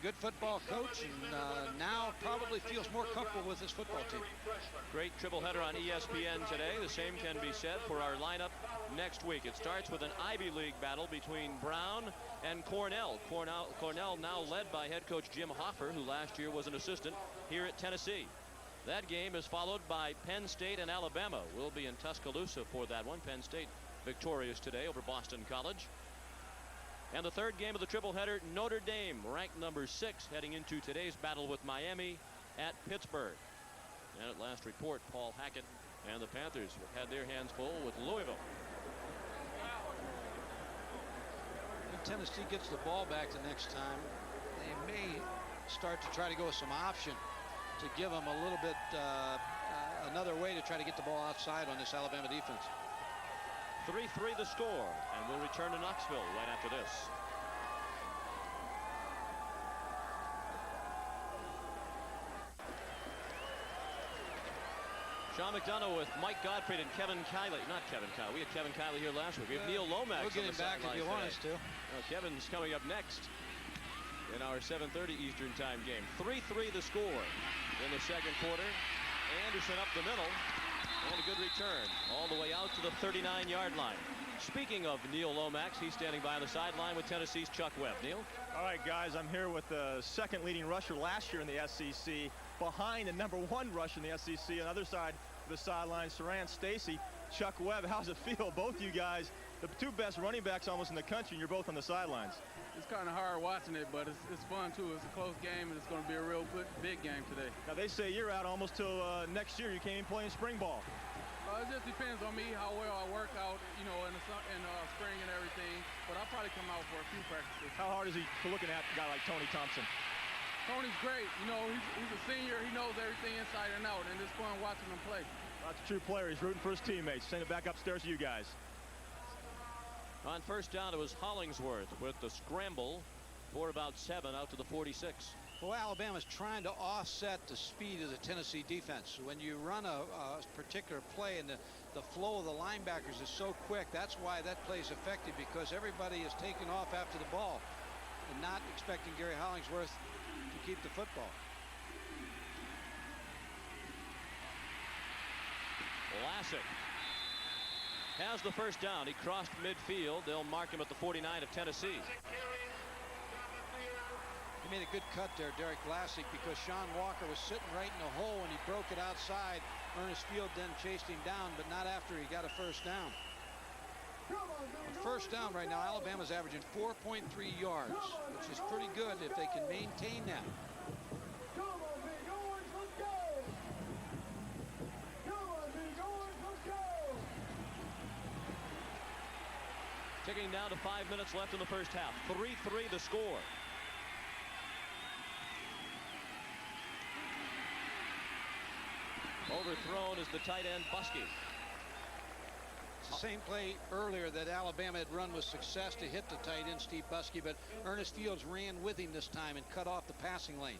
good football coach, and now probably feels more comfortable with his football team. Great triple header on ESPN today. The same can be said for our lineup next week. It starts with an Ivy League battle between Brown and Cornell. Cornell now led by head coach Jim Hoffer, who last year was an assistant here at Tennessee. That game is followed by Penn State and Alabama. We'll be in Tuscaloosa for that one. Penn State victorious today over Boston College. And the third game of the triple header, Notre Dame, ranked number 6, heading into today's battle with Miami at Pittsburgh. And at last report, Paul Hackett and the Panthers had their hands full with Louisville. When Tennessee gets the ball back the next time, they may start to try to go with some option to give them a little bit another way to try to get the ball outside on this Alabama defense. 3-3 the score, and we'll return to Knoxville right after this. Sean McDonough with Mike Gottfried and Kevin Kiley. Not Kevin Kiley. We had Kevin Kiley here last week. We have Neil Lomax. We'll get him back if you want us to. Kevin's coming up next in our 7:30 Eastern Time game. 3-3 the score in the second quarter. Anderson up the middle. And a good return all the way out to the 39-yard line. Speaking of Neil Lomax, he's standing by on the sideline with Tennessee's Chuck Webb. Neil? All right, guys, I'm here with the second leading rusher last year in the SEC, behind the number 1 rusher in the SEC. On the other side of the sideline, Saran Stacy, Chuck Webb. How's it feel? Both you guys, the 2 best running backs almost in the country, and you're both on the sidelines. It's kind of hard watching it, but it's fun too. It's a close game, and it's going to be a real big game today. Now they say you're out almost till next year. You can't even play in spring ball. It just depends on me how well I work out, you know, in spring and everything. But I'll probably come out for a few practices. How hard is he looking at a guy like Tony Thompson? Tony's great. You know, he's a senior. He knows everything inside and out, and it's fun watching him play. That's a true player. He's rooting for his teammates. Send it back upstairs to you guys. On first down, it was Hollingsworth with the scramble for about 7 out to the 46. Well, Alabama's trying to offset the speed of the Tennessee defense. When you run a particular play and the flow of the linebackers is so quick, that's why that play is effective, because everybody is taking off after the ball and not expecting Gary Hollingsworth to keep the football. Vlasic has the first down. He crossed midfield. They'll mark him at the 49 of Tennessee. He made a good cut there, Derek Vlasic, because Sean Walker was sitting right in the hole and he broke it outside. Ernest Field then chased him down, but not after he got a first down. First down right now, Alabama's averaging 4.3 yards, which is pretty good if they can maintain that. Ticking down to 5 minutes left in the first half. 3-3 the score. Overthrown is the tight end Buskey. It's the same play earlier that Alabama had run with success to hit the tight end Steve Buskey, but Ernest Fields ran with him this time and cut off the passing lane.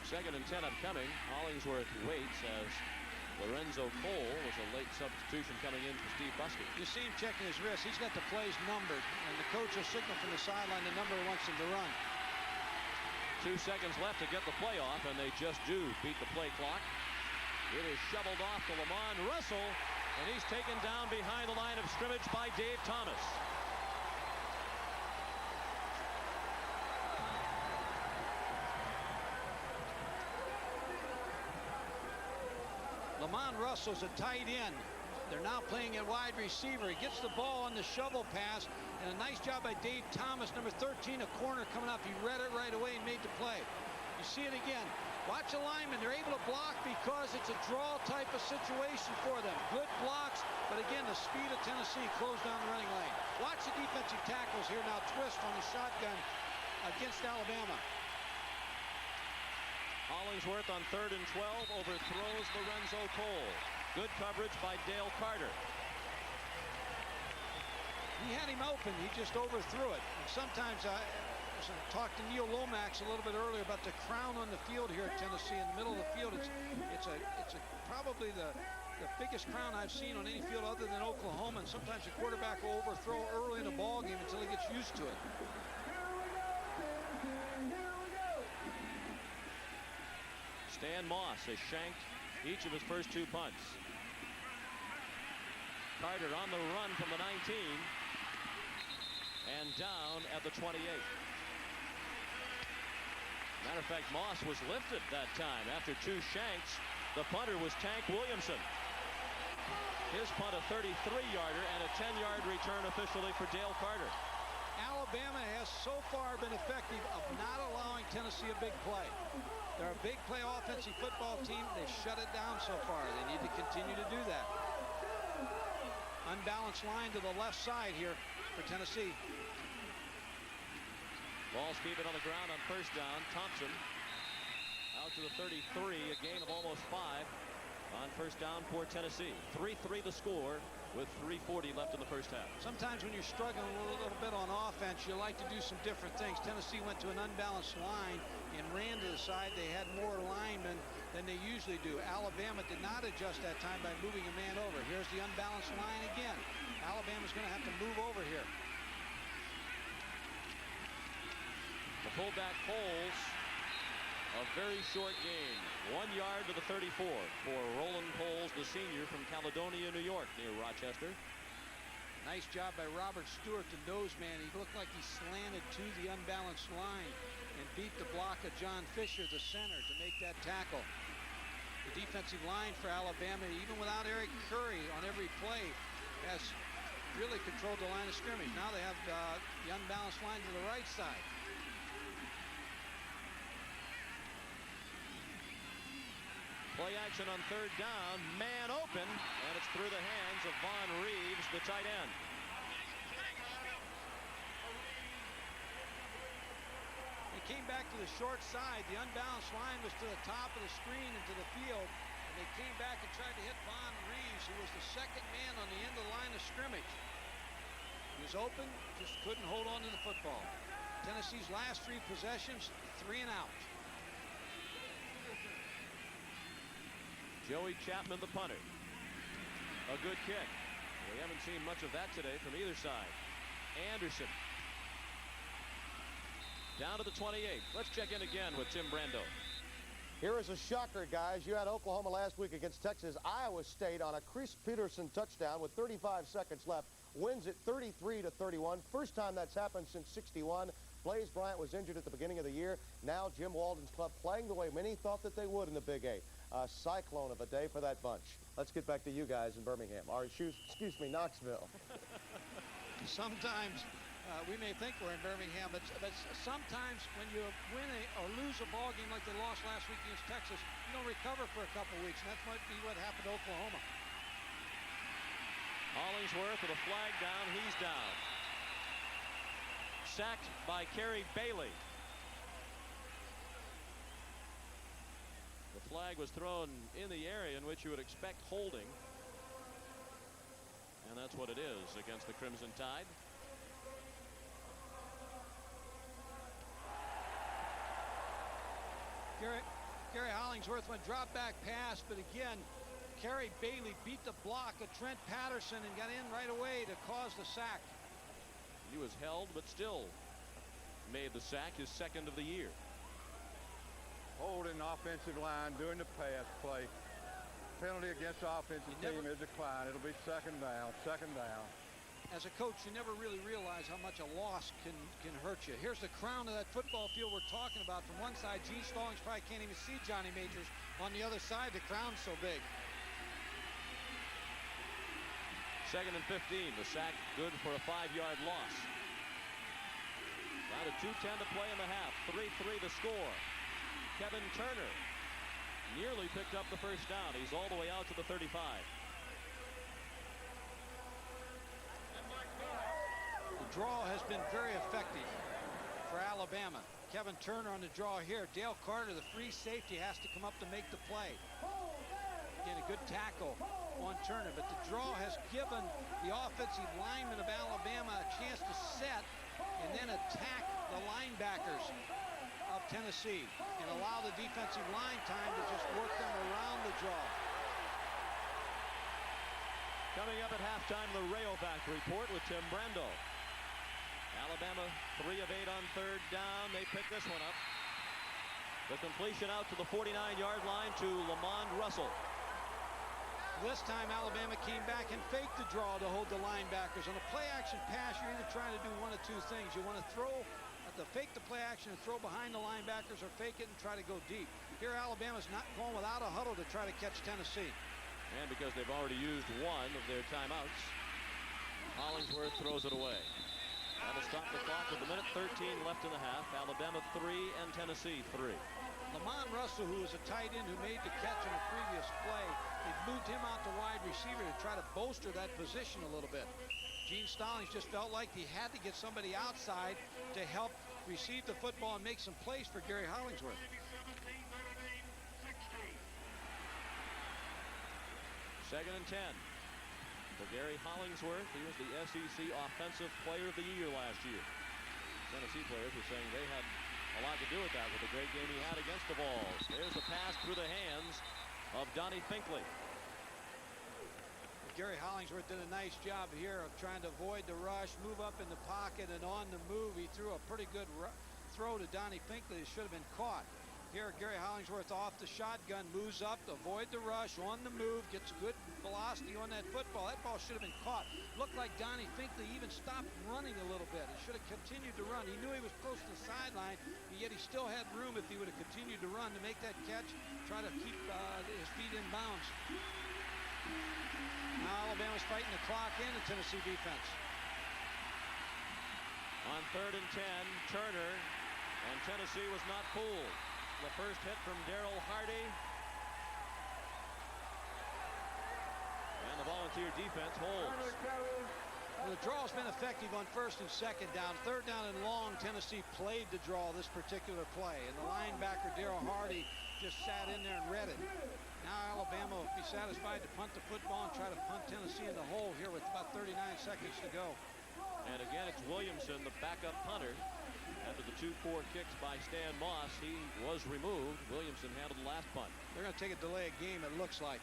Second and 10 upcoming. Hollingsworth waits as Lorenzo Cole was a late substitution coming in for Steve Buskey. You see him checking his wrist. He's got the plays numbered, and the coach will signal from the sideline the number he wants him to run. 2 seconds left to get the play off, and they just do beat the play clock. It is shoveled off to Lamont Russell, and he's taken down behind the line of scrimmage by Dave Thomas. Lamont Russell's a tight end. They're now playing at wide receiver. He gets the ball on the shovel pass, and a nice job by Dave Thomas, number 13, a corner coming up. He read it right away and made the play. You see it again. Watch the linemen. They're able to block because it's a draw type of situation for them. Good blocks, but again, the speed of Tennessee closed down the running lane. Watch the defensive tackles here now twist on the shotgun against Alabama. Hollingsworth on 3rd and 12 overthrows Lorenzo Cole. Good coverage by Dale Carter. He had him open. He just overthrew it. And sometimes I talked to Neil Lomax a little bit earlier about the crown on the field here at Tennessee. In the middle of the field, it's probably the biggest crown I've seen on any field other than Oklahoma. And sometimes the quarterback will overthrow early in a ball game until he gets used to it. Stan Moss has shanked each of his first 2 punts. Carter on the run from the 19 and down at the 28. Matter of fact, Moss was lifted that time after 2 shanks. The punter was Tank Williamson. His punt a 33-yarder and a 10-yard return officially for Dale Carter. Alabama has so far been effective of not allowing Tennessee a big play. They're a big play offensive football team. They've shut it down so far. They need to continue to do that. Unbalanced line to the left side here for Tennessee. Ball's keeping on the ground on first down. Thompson out to the 33, a gain of almost 5 on first down for Tennessee. 3-3 the score with 3:40 left in the first half. Sometimes when you're struggling a little bit on offense, you like to do some different things. Tennessee went to an unbalanced line and ran to the side. They had more linemen than they usually do. Alabama did not adjust that time by moving a man over. Here's the unbalanced line again. Alabama's going to have to move over here. The fullback Poles, a very short gain. 1 yard to the 34 for Roland Poles, the senior from Caledonia, New York, near Rochester. Nice job by Robert Stewart, the nose man. He looked like he slanted to the unbalanced line and beat the block of John Fisher, the center, to make that tackle. The defensive line for Alabama, even without Eric Curry on every play, has really controlled the line of scrimmage. Now they have the unbalanced line to the right side. Play action on 3rd down, man open, and it's through the hands of Vaughn Reeves, the tight end. They came back to the short side. The unbalanced line was to the top of the screen and to the field. And they came back and tried to hit Vaughn Reeves, who was the second man on the end of the line of scrimmage. He was open, just couldn't hold on to the football. Tennessee's last 3 possessions, 3 and out. Joey Chapman, the punter. A good kick. We haven't seen much of that today from either side. Anderson down to the 28. Let's check in again with Tim Brando. Here is a shocker, guys. You had Oklahoma last week against Texas. Iowa State on a Chris Peterson touchdown with 35 seconds left wins it 33-31. First time that's happened since '61. Blaze Bryant was injured at the beginning of the year. Now Jim Walden's club playing the way many thought that they would in the Big 8. A cyclone of a day for that bunch. Let's get back to you guys in Birmingham. Or excuse me, Knoxville. Sometimes we may think we're in Birmingham, but sometimes when you win or lose a ball game like they lost last week against Texas, you don't recover for a couple weeks, and that might be what happened to Oklahoma. Hollingsworth with a flag down. He's down. Sacked by Kerry Bailey. The flag was thrown in the area in which you would expect holding. And that's what it is against the Crimson Tide. Gary Hollingsworth went drop back pass, but again, Kerry Bailey beat the block of Trent Patterson and got in right away to cause the sack. He was held, but still made the sack, his second of the year. Holding offensive line during the pass play. Penalty against the offensive team is declined. It'll be second down. As a coach, you never really realize how much a loss can hurt you. Here's the crown of that football field we're talking about. From one side, Gene Stallings probably can't even see Johnny Majors. On the other side, the crown's so big. Second and 15. The sack good for a 5-yard loss. Down to 2:10 to play in the half. 3-3 the score. Kevin Turner nearly picked up the first down. He's all the way out to the 35. The draw has been very effective for Alabama. Kevin Turner on the draw here. Dale Carter, the free safety, has to come up to make the play. Again, a good tackle on Turner, but the draw has given the offensive linemen of Alabama a chance to set and then attack the linebackers of Tennessee and allow the defensive line time to just work them around the draw. Coming up at halftime, the Rayovac report with Tim Brando. Alabama 3 of 8 on third down. They pick this one up. The completion out to the 49-yard line to Lamond Russell. This time Alabama came back and faked the draw to hold the linebackers. On a play-action pass, you're either trying to do one of two things. You want to fake the play action and throw behind the linebackers, or fake it and try to go deep. Here Alabama's not going without a huddle to try to catch Tennessee. And because they've already used one of their timeouts, Hollingsworth throws it away. That'll stop the clock with a minute 13 left in the half. Alabama 3 and Tennessee 3. Lamond Russell, who was a tight end who made the catch on the previous play, they've moved him out to wide receiver to try to bolster that position a little bit. Gene Stallings just felt like he had to get somebody outside to help receive the football and make some plays for Gary Hollingsworth. Second and 10 for Gary Hollingsworth. He was the SEC Offensive Player of the Year last year. Tennessee players were saying they had a lot to do with that, with the great game he had against the Vols. There's a pass through the hands of Donnie Finkley. Gary Hollingsworth did a nice job here of trying to avoid the rush, move up in the pocket, and on the move, he threw a pretty good throw to Donnie Finkley that should have been caught. Here, Gary Hollingsworth off the shotgun, moves up to avoid the rush, on the move, gets good velocity on that football. That ball should have been caught. Looked like Donnie Finkley even stopped running a little bit. He should have continued to run. He knew he was close to the sideline, but yet he still had room if he would have continued to run to make that catch, try to keep his feet in bounds. Now Alabama's fighting the clock and the Tennessee defense. On third and 10, Turner, and Tennessee was not fooled. The first hit from Darryl Hardy. And the Volunteer defense holds. Well, the draw's been effective on first and second down. Third down and long, Tennessee played the draw this particular play. And the linebacker, Darryl Hardy, just sat in there and read it. Now Alabama will be satisfied to punt the football and try to punt Tennessee in the hole here with about 39 seconds to go. And again, it's Williamson, the backup punter. After the 2 poor kicks by Stan Moss, he was removed. Williamson handled the last punt. They're going to take a delay of game, it looks like.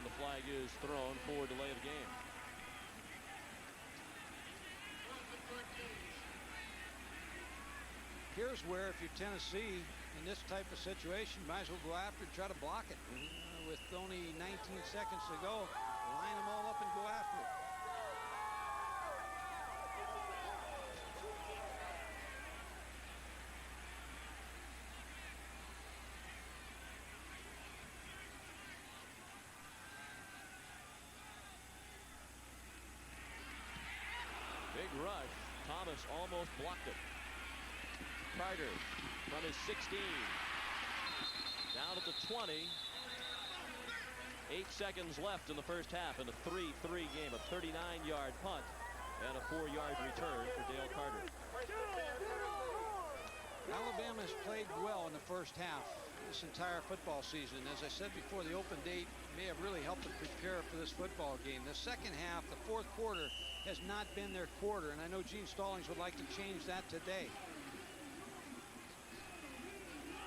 And the flag is thrown for delay of the game. Here's where, if you're Tennessee in this type of situation, you might as well go after it, try to block it. With only 19 seconds to go, line them all up and go after it. Big rush. Thomas almost blocked it. Carter from his 16. Down at the 20. 8 seconds left in the first half in a 3-3 game. A 39-yard punt and a 4-yard return for Dale Carter. Alabama has played well in the first half this entire football season. As I said before, the open date may have really helped them prepare for this football game. The second half, the fourth quarter, has not been their quarter, and I know Gene Stallings would like to change that today.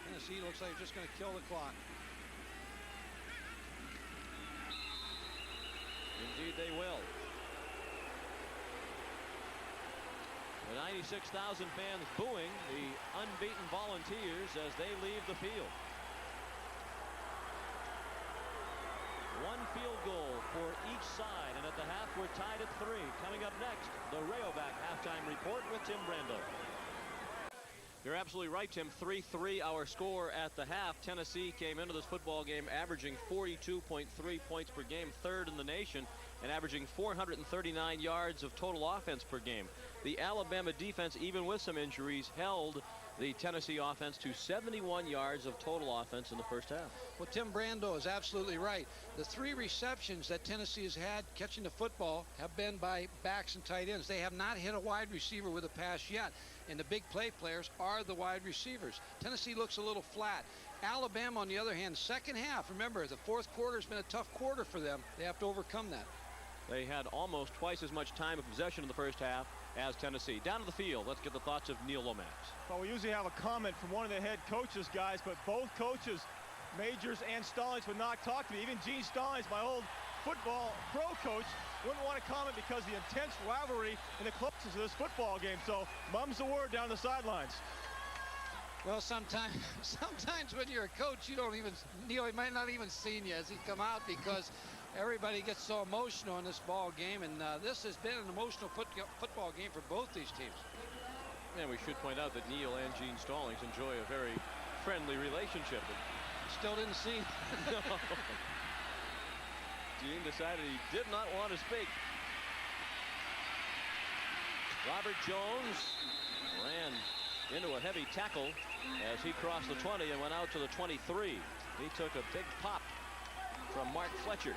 Tennessee looks like they're just going to kill the clock. Indeed they will. The 96,000 fans booing the unbeaten Volunteers as they leave the field. One field goal for each side, and at the half we're tied at 3. Coming up next, the Rayovac halftime report with Tim Brando. You're absolutely right, Tim. 3-3 our score at the half. Tennessee came into this football game averaging 42.3 points per game, third in the nation, and averaging 439 yards of total offense per game. The Alabama defense, even with some injuries, held the Tennessee offense to 71 yards of total offense in the first half. Well, Tim Brando is absolutely right. The 3 receptions that Tennessee has had catching the football have been by backs and tight ends. They have not hit a wide receiver with a pass yet, and the big play players are the wide receivers. Tennessee looks a little flat. Alabama, on the other hand, second half, remember, the fourth quarter has been a tough quarter for them. They have to overcome that. They had almost twice as much time of possession in the first half as Tennessee. Down to the field, let's get the thoughts of Neil Lomax. Well, we usually have a comment from one of the head coaches, guys, but both coaches, Majors and Stallings, would not talk to me. Even Gene Stallings, my old football pro coach, wouldn't want to comment because of the intense rivalry and the closeness of this football game. So mum's the word down the sidelines. Well, sometimes when you're a coach, you don't even, Neil, he might not even seen you as he come out because everybody gets so emotional in this ball game, and this has been an emotional football game for both these teams. And we should point out that Neil and Gene Stallings enjoy a very friendly relationship. Still didn't see. No. Gene decided he did not want to speak. Robert Jones ran into a heavy tackle as he crossed the 20 and went out to the 23. He took a big pop from Mark Fletcher.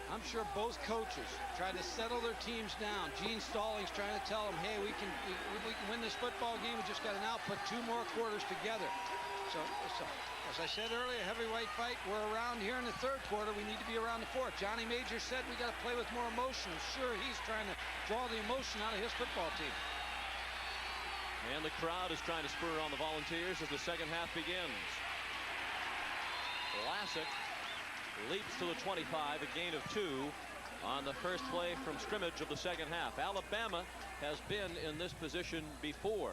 I'm sure both coaches try to settle their teams down. Gene Stallings trying to tell them, hey, we can win this football game. We just got to now put 2 more quarters together. So as I said earlier, heavyweight fight. We're around here in the third quarter. We need to be around the fourth. Johnny Major said we got to play with more emotion. I'm sure he's trying to draw the emotion out of his football team. And the crowd is trying to spur on the Volunteers as the second half begins. Vlasic leaps to the 25, a gain of 2 on the first play from scrimmage of the second half. Alabama has been in this position before.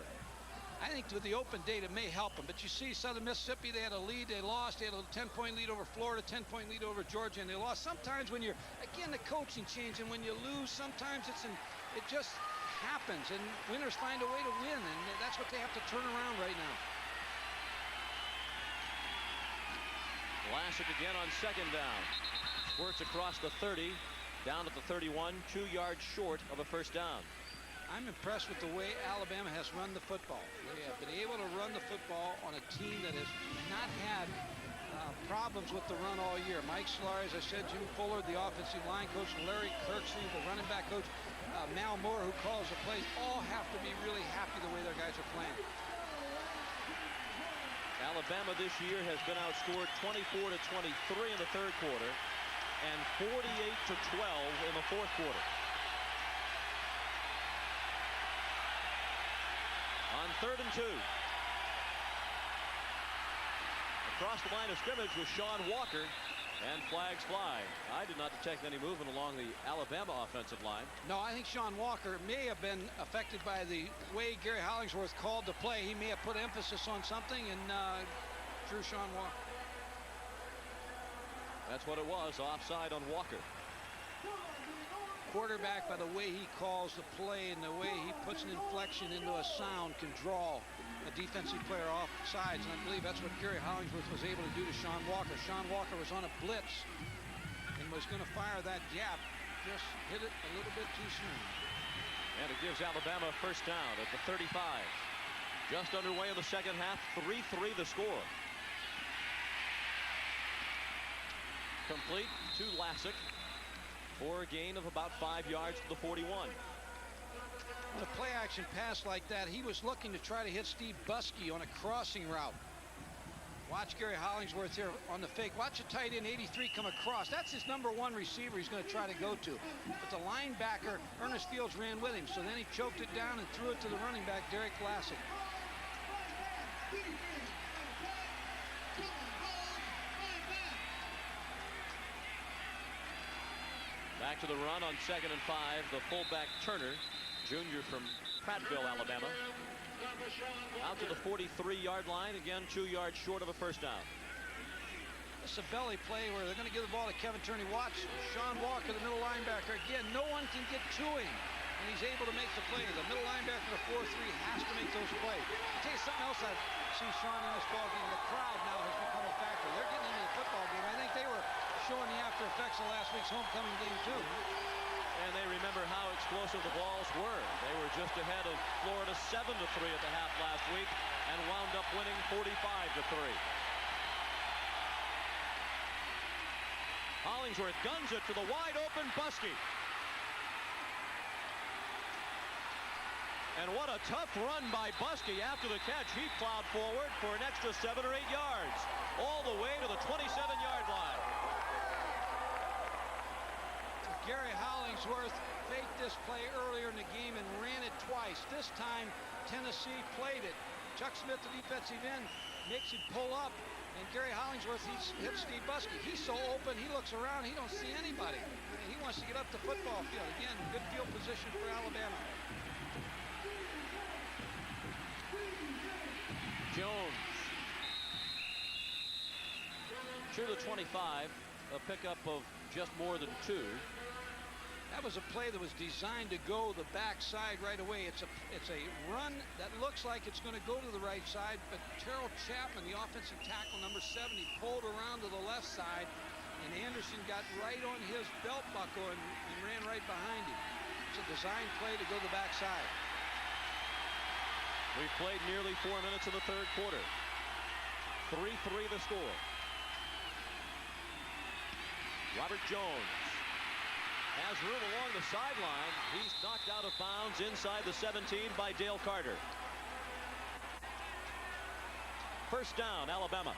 I think with the open date, it may help them. But you see, Southern Mississippi, they had a lead, they lost. They had a 10-point lead over Florida, 10-point lead over Georgia, and they lost. Sometimes when you're, again, the coaching change, and when you lose, sometimes it just happens, and winners find a way to win, and that's what they have to turn around right now. Vlasic again on second down. Squirts across the 30, down at the 31, 2 yards short of a first down. I'm impressed with the way Alabama has run the football. They have been able to run the football on a team that has not had problems with the run all year. Mike Solari, as I said, Jim Fuller, the offensive line coach, Larry Kirksey, the running back coach, Mal Moore, who calls the plays, all have to be really happy the way their guys are playing. Alabama this year has been outscored 24-23 in the third quarter and 48-12 in the fourth quarter. On 3rd and 2. Across the line of scrimmage was Sean Walker. And flags fly. I did not detect any movement along the Alabama offensive line. No, I think Sean Walker may have been affected by the way Gary Hollingsworth called the play. He may have put emphasis on something and drew Sean Walker. That's what it was, offside on Walker. Quarterback, by the way he calls the play and the way he puts an inflection into a sound, can draw a defensive player off sides, and I believe that's what Gary Hollingsworth was able to do to Sean Walker. Sean Walker was on a blitz and was going to fire that gap, just hit it a little bit too soon. And it gives Alabama a first down at the 35. Just underway in the second half, 3-3 the score. Complete to Lassick for a gain of about 5 yards to the 41. On a play action pass like that, he was looking to try to hit Steve Buskey on a crossing route. Watch Gary Hollingsworth here on the fake. Watch a tight end 83 come across. That's his #1 receiver he's going to try to go to. But the linebacker, Ernest Fields, ran with him. So then he choked it down and threw it to the running back, Derek Lassick. Back to the run on 2nd and 5. The fullback Turner, junior from Prattville, Alabama. Out to the 43-yard line. Again, 2 yards short of a first down. It's a belly play where they're going to give the ball to Kevin Turney. Watch Sean Walker, the middle linebacker. Again, no one can get to him, and he's able to make the play. The middle linebacker, the 4-3, has to make those plays. I'll tell you something else I see Sean in this ball game. The crowd now has become a factor. They're getting into the football game. I think they were showing the after effects of last week's homecoming game, too. And they remember how explosive the balls were. They were just ahead of Florida 7-3 at the half last week and wound up winning 45-3. Hollingsworth guns it to the wide open Buskey. And what a tough run by Buskey after the catch. He plowed forward for an extra 7 or 8 yards, all the way to the 27-yard line. Gary Hollingsworth faked this play earlier in the game and ran it twice. This time, Tennessee played it. Chuck Smith, the defensive end, makes him pull up, and Gary Hollingsworth, he's hit Steve Buskey. He's so open, he looks around, he don't see anybody. And he wants to get up the football field. Again, good field position for Alabama. Jones to the 25, a pickup of just more than 2. That was a play that was designed to go the backside right away. It's a run that looks like it's going to go to the right side, but Terrell Chapman, the offensive tackle, number 70, pulled around to the left side, and Anderson got right on his belt buckle and ran right behind him. It's a design play to go the backside. We've played nearly 4 minutes of the third quarter. 3-3 the score. Robert Jones has room along the sideline. He's knocked out of bounds inside the 17 by Dale Carter. First down, Alabama.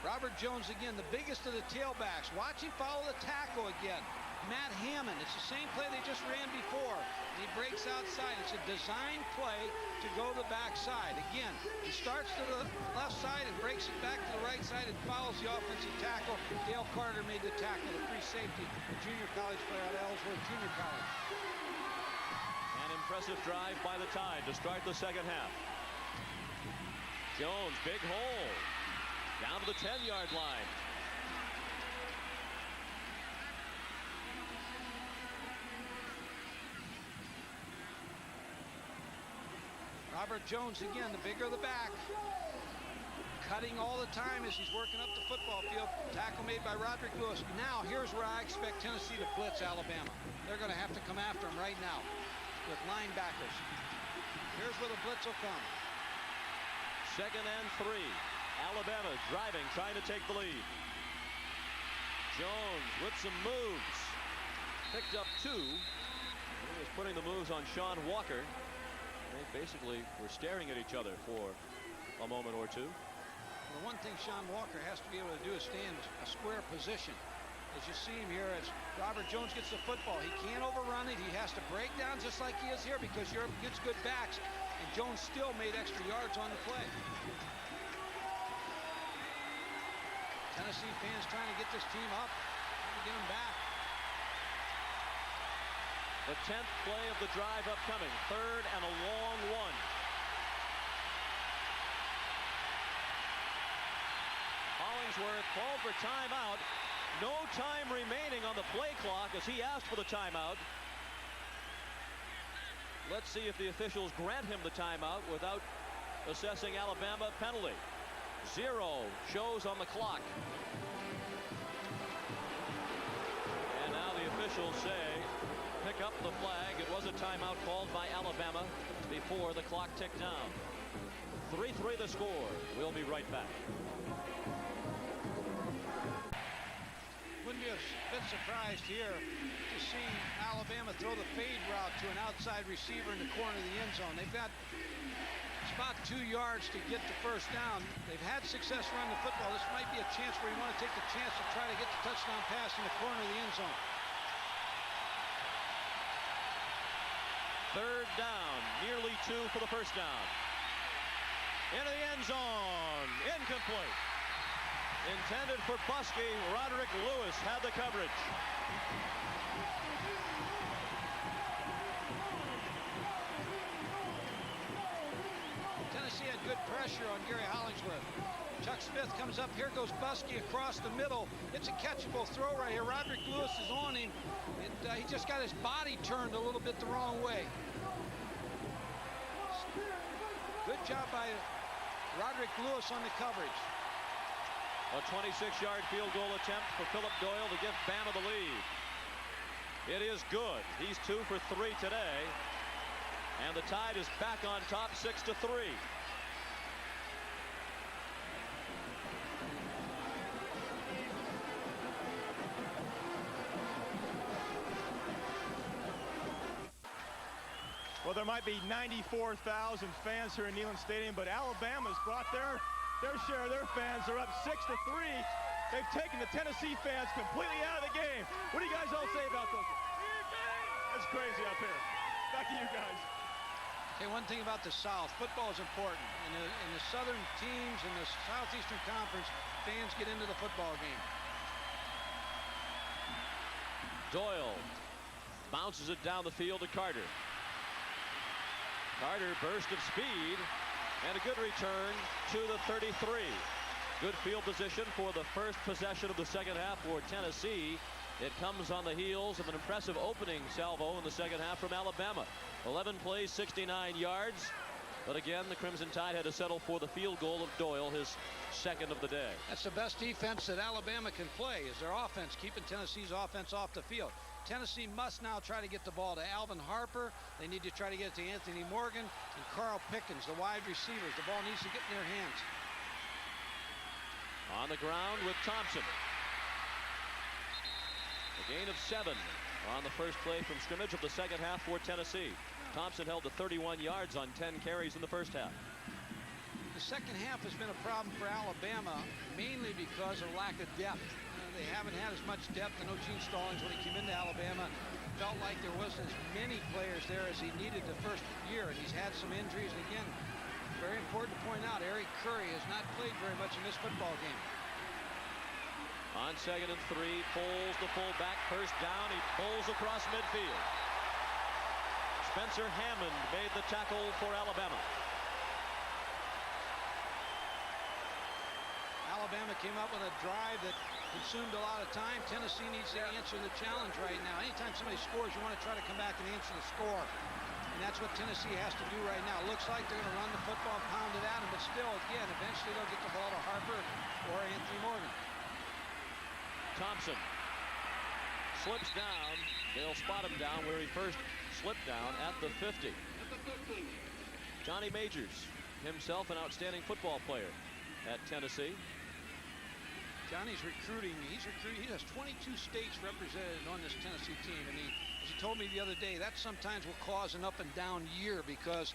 Robert Jones again, the biggest of the tailbacks. Watch him follow the tackle again. Matt Hammond, it's the same play they just ran before. And he breaks outside. It's a design play to go the backside. Again, he starts to the left side and breaks it back to the right side and follows the offensive tackle. Dale Carter made the tackle, the free safety, the junior college player out of Ellsworth Junior College. An impressive drive by the Tide to start the second half. Jones, big hole. Down to the 10-yard line. Robert Jones again, the bigger the back. Cutting all the time as he's working up the football field. Tackle made by Roderick Lewis. Now here's where I expect Tennessee to blitz Alabama. They're going to have to come after him right now with linebackers. Here's where the blitz will come. 2nd and 3. Alabama driving, trying to take the lead. Jones with some moves. Picked up 2. He was putting the moves on Sean Walker. They basically were staring at each other for a moment or two. The one thing Sean Walker has to be able to do is stay in a square position. As you see him here, as Robert Jones gets the football, he can't overrun it. He has to break down just like he is here because you're up against good backs. And Jones still made extra yards on the play. Tennessee fans trying to get this team up, trying to get them back. The 10th play of the drive upcoming. 3rd and a long one. Hollingsworth called for timeout. No time remaining on the play clock as he asked for the timeout. Let's see if the officials grant him the timeout without assessing Alabama penalty. 0 shows on the clock. And now the officials say, pick up the flag. It was a timeout called by Alabama before the clock ticked down. 3-3 the score. We'll be right back. Wouldn't be a bit surprised here to see Alabama throw the fade route to an outside receiver in the corner of the end zone. They've got it's about 2 yards to get the first down. They've had success running the football. This might be a chance where you want to take the chance to try to get the touchdown pass in the corner of the end zone. 3rd down, nearly 2 for the first down. Into the end zone, incomplete. Intended for Buskey. Roderick Lewis had the coverage. Tennessee had good pressure on Gary Hollingsworth. Chuck Smith comes up. Here goes Buskey across the middle. It's a catchable throw right here. Roderick Lewis is on him. He just got his body turned a little bit the wrong way. Good job by Roderick Lewis on the coverage. A 26-yard field goal attempt for Philip Doyle to give Bama the lead. It is good. He's 2 for 3 today. And the Tide is back on top 6-3. Well, there might be 94,000 fans here in Neyland Stadium, but Alabama's brought their share of their fans. They're up 6-3. They've taken the Tennessee fans completely out of the game. What do you guys all say about those? That's crazy up here. Back to you guys. Okay, one thing about the South, football is important. In the Southern teams, in the Southeastern Conference, fans get into the football game. Doyle bounces it down the field to Carter. Carter, burst of speed, and a good return to the 33. Good field position for the first possession of the second half for Tennessee. It comes on the heels of an impressive opening salvo in the second half from Alabama. 11 plays, 69 yards. But again, the Crimson Tide had to settle for the field goal of Doyle, his second of the day. That's the best defense that Alabama can play, is their offense, keeping Tennessee's offense off the field. Tennessee must now try to get the ball to Alvin Harper. They need to try to get it to Anthony Morgan and Carl Pickens, the wide receivers. The ball needs to get in their hands. On the ground with Thompson. A gain of 7 on the first play from scrimmage of the second half for Tennessee. Thompson held to 31 yards on 10 carries in the first half. The second half has been a problem for Alabama, mainly because of lack of depth. They haven't had as much depth. I know Gene Stallings, when he came into Alabama, felt like there wasn't as many players there as he needed the first year, and he's had some injuries. And again, very important to point out, Eric Curry has not played very much in this football game. On 2nd and 3, pulls the fullback, first down. He pulls across midfield. Spencer Hammond made the tackle for Alabama. Alabama came up with a drive that consumed a lot of time. Tennessee needs to answer the challenge right now. Anytime somebody scores, you want to try to come back and answer the score. And that's what Tennessee has to do right now. Looks like they're going to run the football and pound it at him, but still, again, eventually they'll get the ball to Harper or Anthony Morgan. Thompson slips down. They'll spot him down where he first slipped down at the 50. Johnny Majors, himself an outstanding football player at Tennessee. Johnny's recruiting. He has 22 states represented on this Tennessee team, and as he told me the other day, that sometimes will cause an up and down year because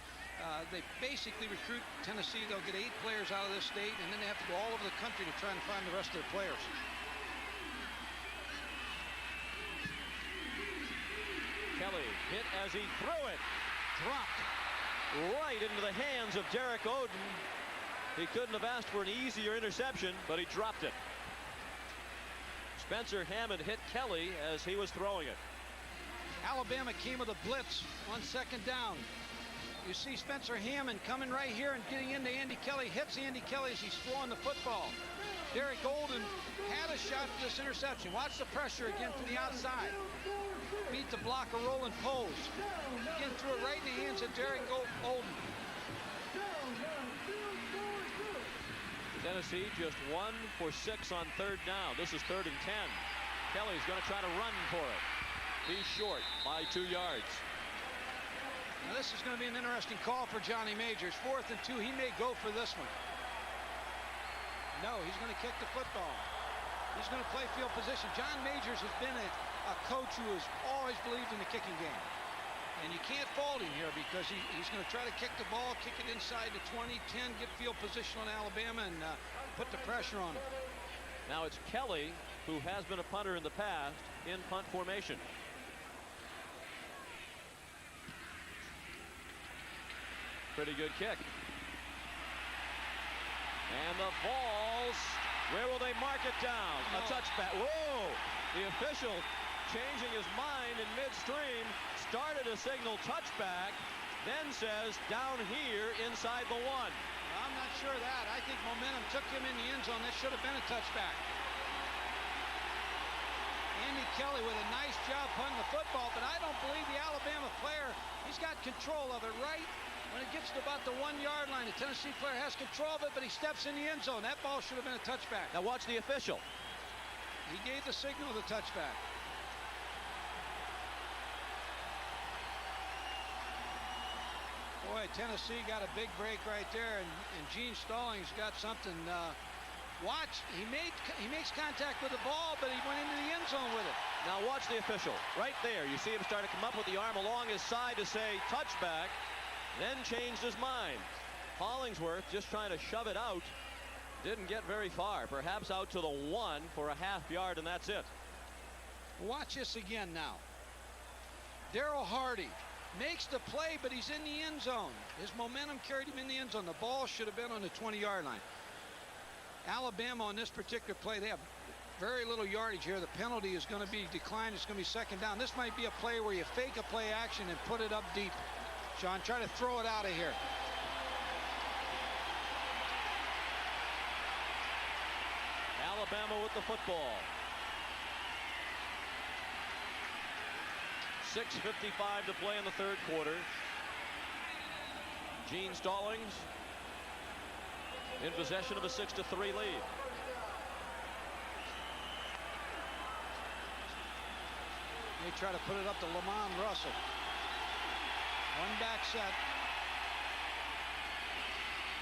they basically recruit Tennessee. They'll get 8 players out of this state, and then they have to go all over the country to try and find the rest of their players. Kelly hit as he threw it. Dropped right into the hands of Derek Oden. He couldn't have asked for an easier interception, but he dropped it. Spencer Hammond hit Kelly as he was throwing it. Alabama came with a blitz on 2nd down. You see Spencer Hammond coming right here and getting into Andy Kelly, hits Andy Kelly as he's throwing the football. Derek Golden had a shot for this interception. Watch the pressure again from the outside. Beat the block of Roland Pose. Again, threw it right in the hands of Derek Golden. Tennessee just 1 for 6 on 3rd down. This is 3rd and 10. Kelly's going to try to run for it. He's short by 2 yards. Now this is going to be an interesting call for Johnny Majors. 4th and 2. He may go for this one. No, he's going to kick the football. He's going to play field position. John Majors has been a coach who has always believed in the kicking game. And you can't fault him here because he's going to try to kick the ball, kick it inside the 20, 10, get field position on Alabama, and put the pressure on him. Now it's Kelly, who has been a punter in the past, in punt formation. Pretty good kick. And the balls. Where will they mark it down? A touchback. Whoa! The official changing his mind in midstream, started a signal touchback, then says down here inside the 1. I'm not sure of that. I think momentum took him in the end zone. This should have been a touchback. Andy Kelly with a nice job punting the football, but I don't believe the Alabama player, he's got control of it right when it gets to about the 1-yard line. The Tennessee player has control of it, but he steps in the end zone. That ball should have been a touchback. Now watch the official. He gave the signal of the touchback. Boy, Tennessee got a big break right there, and Gene Stallings got something. Watch, he makes contact with the ball, but he went into the end zone with it. Now watch the official. Right there, you see him start to come up with the arm along his side to say touchback, then changed his mind. Hollingsworth just trying to shove it out. Didn't get very far. Perhaps out to the 1 for a half yard, and that's it. Watch this again now. Darryl Hardy makes the play, but he's in the end zone. His momentum carried him in the end zone. The ball should have been on the 20-yard line. Alabama on this particular play, they have very little yardage here. The penalty is going to be declined. It's going to be 2nd down. This might be a play where you fake a play action and put it up deep. Sean, try to throw it out of here. Alabama with the football. 6:55 to play in the 3rd quarter. Gene Stallings in possession of a 6-3 lead. They try to put it up to Lamont Russell. 1 back set.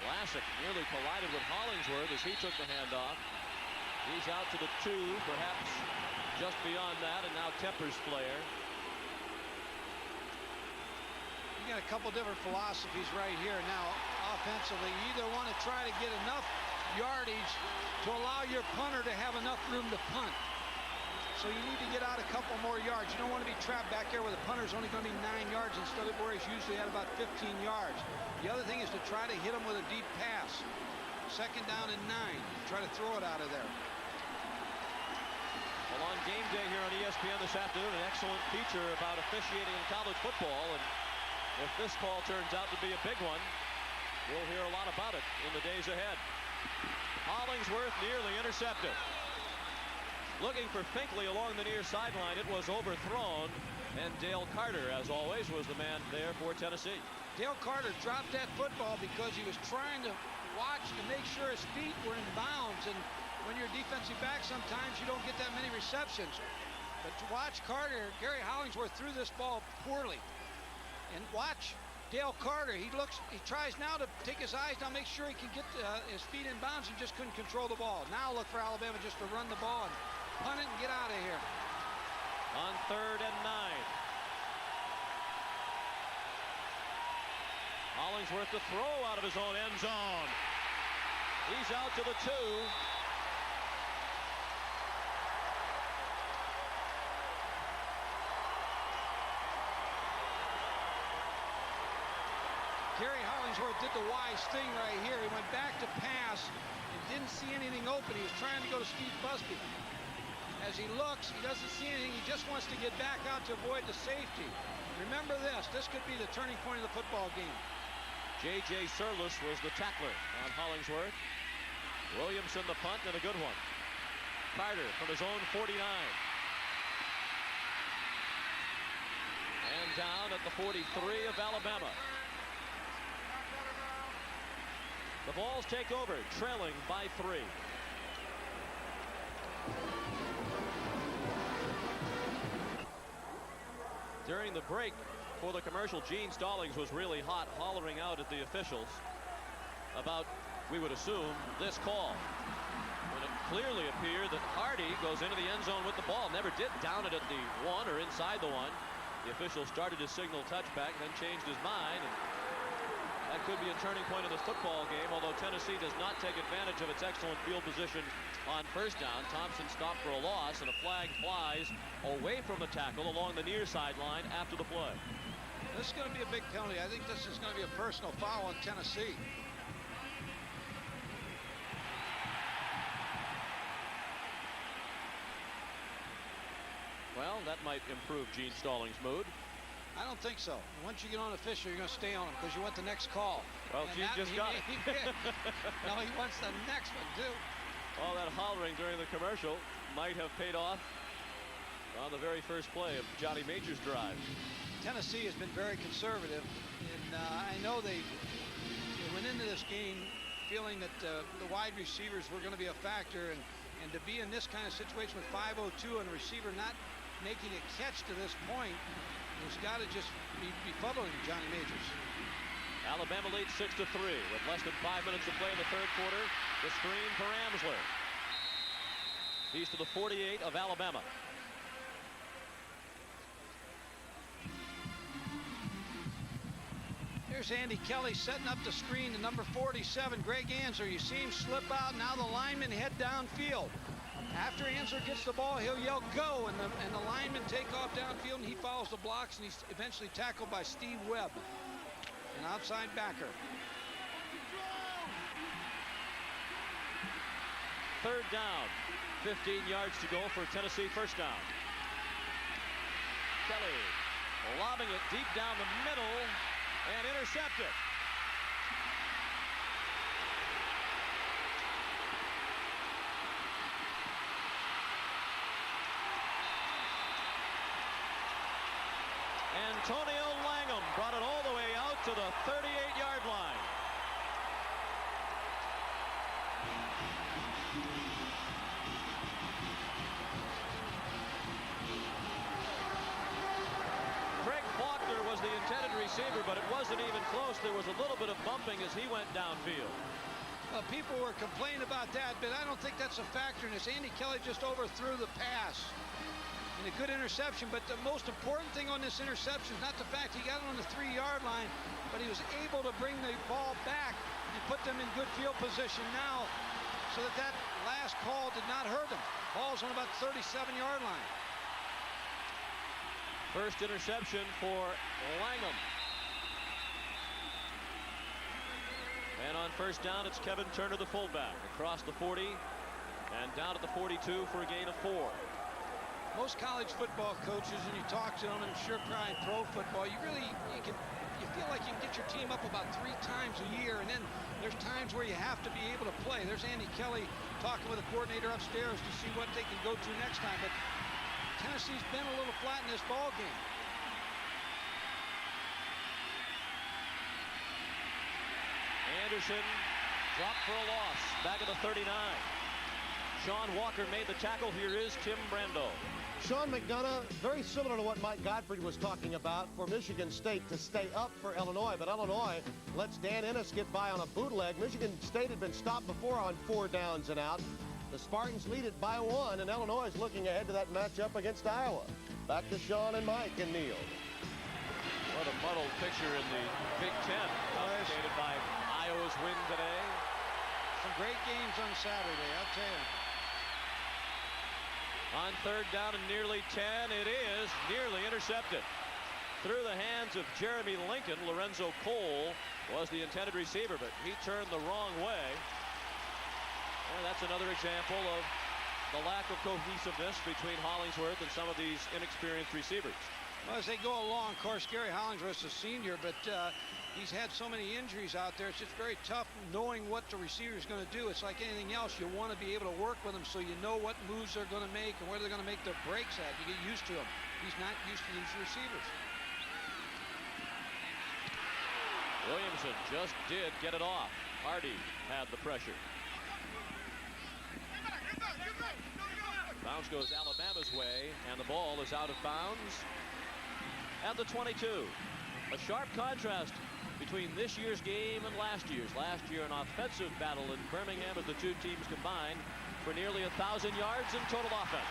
Vlasic nearly collided with Hollingsworth as he took the handoff. He's out to the 2, perhaps just beyond that, and now tempers Flair. You got a couple different philosophies right here now offensively. You either want to try to get enough yardage to allow your punter to have enough room to punt. So you need to get out a couple more yards. You don't want to be trapped back there where the punter's only going to be 9 yards instead of where he's usually at about 15 yards. The other thing is to try to hit him with a deep pass. 2nd down and 9. Try to throw it out of there. Well, on game day here on ESPN this afternoon, an excellent feature about officiating in college football. And if this call turns out to be a big one, we'll hear a lot about it in the days ahead. Hollingsworth nearly intercepted. Looking for Finkley along the near sideline. It was overthrown, and Dale Carter, as always, was the man there for Tennessee. Dale Carter dropped that football because he was trying to watch to make sure his feet were in bounds. And when you're a defensive back, sometimes you don't get that many receptions. But to watch Carter, Gary Hollingsworth threw this ball poorly. And watch Dale Carter. He tries now to take his eyes down, make sure he can get his feet in bounds, and just couldn't control the ball. Now look for Alabama just to run the ball and punt it and get out of here. On 3rd and 9. Hollingsworth to throw out of his own end zone. He's out to the 2. Gary Hollingsworth did the wise thing right here. He went back to pass and didn't see anything open. He was trying to go to Steve Busby. As he looks, he doesn't see anything. He just wants to get back out to avoid the safety. Remember this. This could be the turning point of the football game. J.J. Surlis was the tackler on Hollingsworth. Williamson the punt, and a good one. Carter from his own 49. And down at the 43 of Alabama. The Vols take over, trailing by 3. During the break for the commercial, Gene Stallings was really hot, hollering out at the officials about, we would assume, this call. When it clearly appeared that Hardy goes into the end zone with the ball. Never did down it at the 1 or inside the 1. The official started to signal touchback, then changed his mind. And that could be a turning point in this football game, although Tennessee does not take advantage of its excellent field position on first down. Thompson stopped for a loss, and a flag flies away from the tackle along the near sideline after the play. This is going to be a big penalty. I think this is going to be a personal foul on Tennessee. Well, that might improve Gene Stallings' mood. I don't think so. Once you get on official, you're going to stay on him because you want the next call. Well, Gene just got it. No, he wants the next one, too. All that hollering during the commercial might have paid off on the very first play of Johnny Major's drive. Tennessee has been very conservative, and I know they went into this game feeling that the wide receivers were going to be a factor, and to be in this kind of situation with 5:02 and a receiver not making a catch to this point, has got to just be befuddling Johnny Majors. Alabama leads 6-3 with less than 5 minutes to play in the third quarter. The screen for Amsler. He's to the 48 of Alabama. Here's Andy Kelly setting up the screen to number 47, Greg Ansler. You see him slip out. Now the linemen head downfield. After Ansler gets the ball, he'll yell go, and the linemen take off downfield, and he follows the blocks, and he's eventually tackled by Steve Webb, an outside backer. Third down, 15 yards to go for Tennessee first down. Kelly lobbing it deep down the middle and intercepted. Antonio Langham brought it all the way out to the 38-yard line. Craig Faulkner was the intended receiver, but it wasn't even close. There was a little bit of bumping as he went downfield. Well, people were complaining about that, but I don't think that's a factor in this. Andy Kelly just overthrew the pass. And a good interception, but the most important thing on this interception is not the fact he got it on the 3-yard line, but he was able to bring the ball back and put them in good field position now so that last call did not hurt them. Ball's on about the 37-yard line. First interception for Langham. And on first down, it's Kevin Turner, the fullback, across the 40 and down at the 42 for a gain of 4. Most college football coaches, and you talk to them, and I'm sure probably in pro football, you feel like you can get your team up about 3 times a year, and then there's times where you have to be able to play. There's Andy Kelly talking with the coordinator upstairs to see what they can go to next time, but Tennessee's been a little flat in this ball game. Anderson dropped for a loss back at the 39. Sean Walker made the tackle. Here is Tim Brando. Sean McDonough, very similar to what Mike Gottfried was talking about for Michigan State to stay up for Illinois, but Illinois lets Dan Ennis get by on a bootleg. Michigan State had been stopped before on 4 downs and out. The Spartans lead it by 1, and Illinois is looking ahead to that matchup against Iowa. Back to Sean and Mike and Neil. What a muddled picture in the Big Ten, dominated by Iowa's win today. Some great games on Saturday, I'll tell you. On third down and nearly 10, it is nearly intercepted. Through the hands of Jeremy Lincoln, Lorenzo Cole was the intended receiver, but he turned the wrong way. And that's another example of the lack of cohesiveness between Hollingsworth and some of these inexperienced receivers. Well, as they go along, of course, Gary Hollingsworth's a senior, but he's had so many injuries out there. It's just very tough knowing what the receiver is going to do. It's like anything else. You want to be able to work with them so you know what moves they're going to make and where they're going to make their breaks at. You get used to them. He's not used to these receivers. Williamson just did get it off. Hardy had the pressure. Bounce goes Alabama's way, and the ball is out of bounds at the 22. A sharp contrast between this year's game and last year's. Last year, an offensive battle in Birmingham as the two teams combined for nearly 1,000 yards in total offense.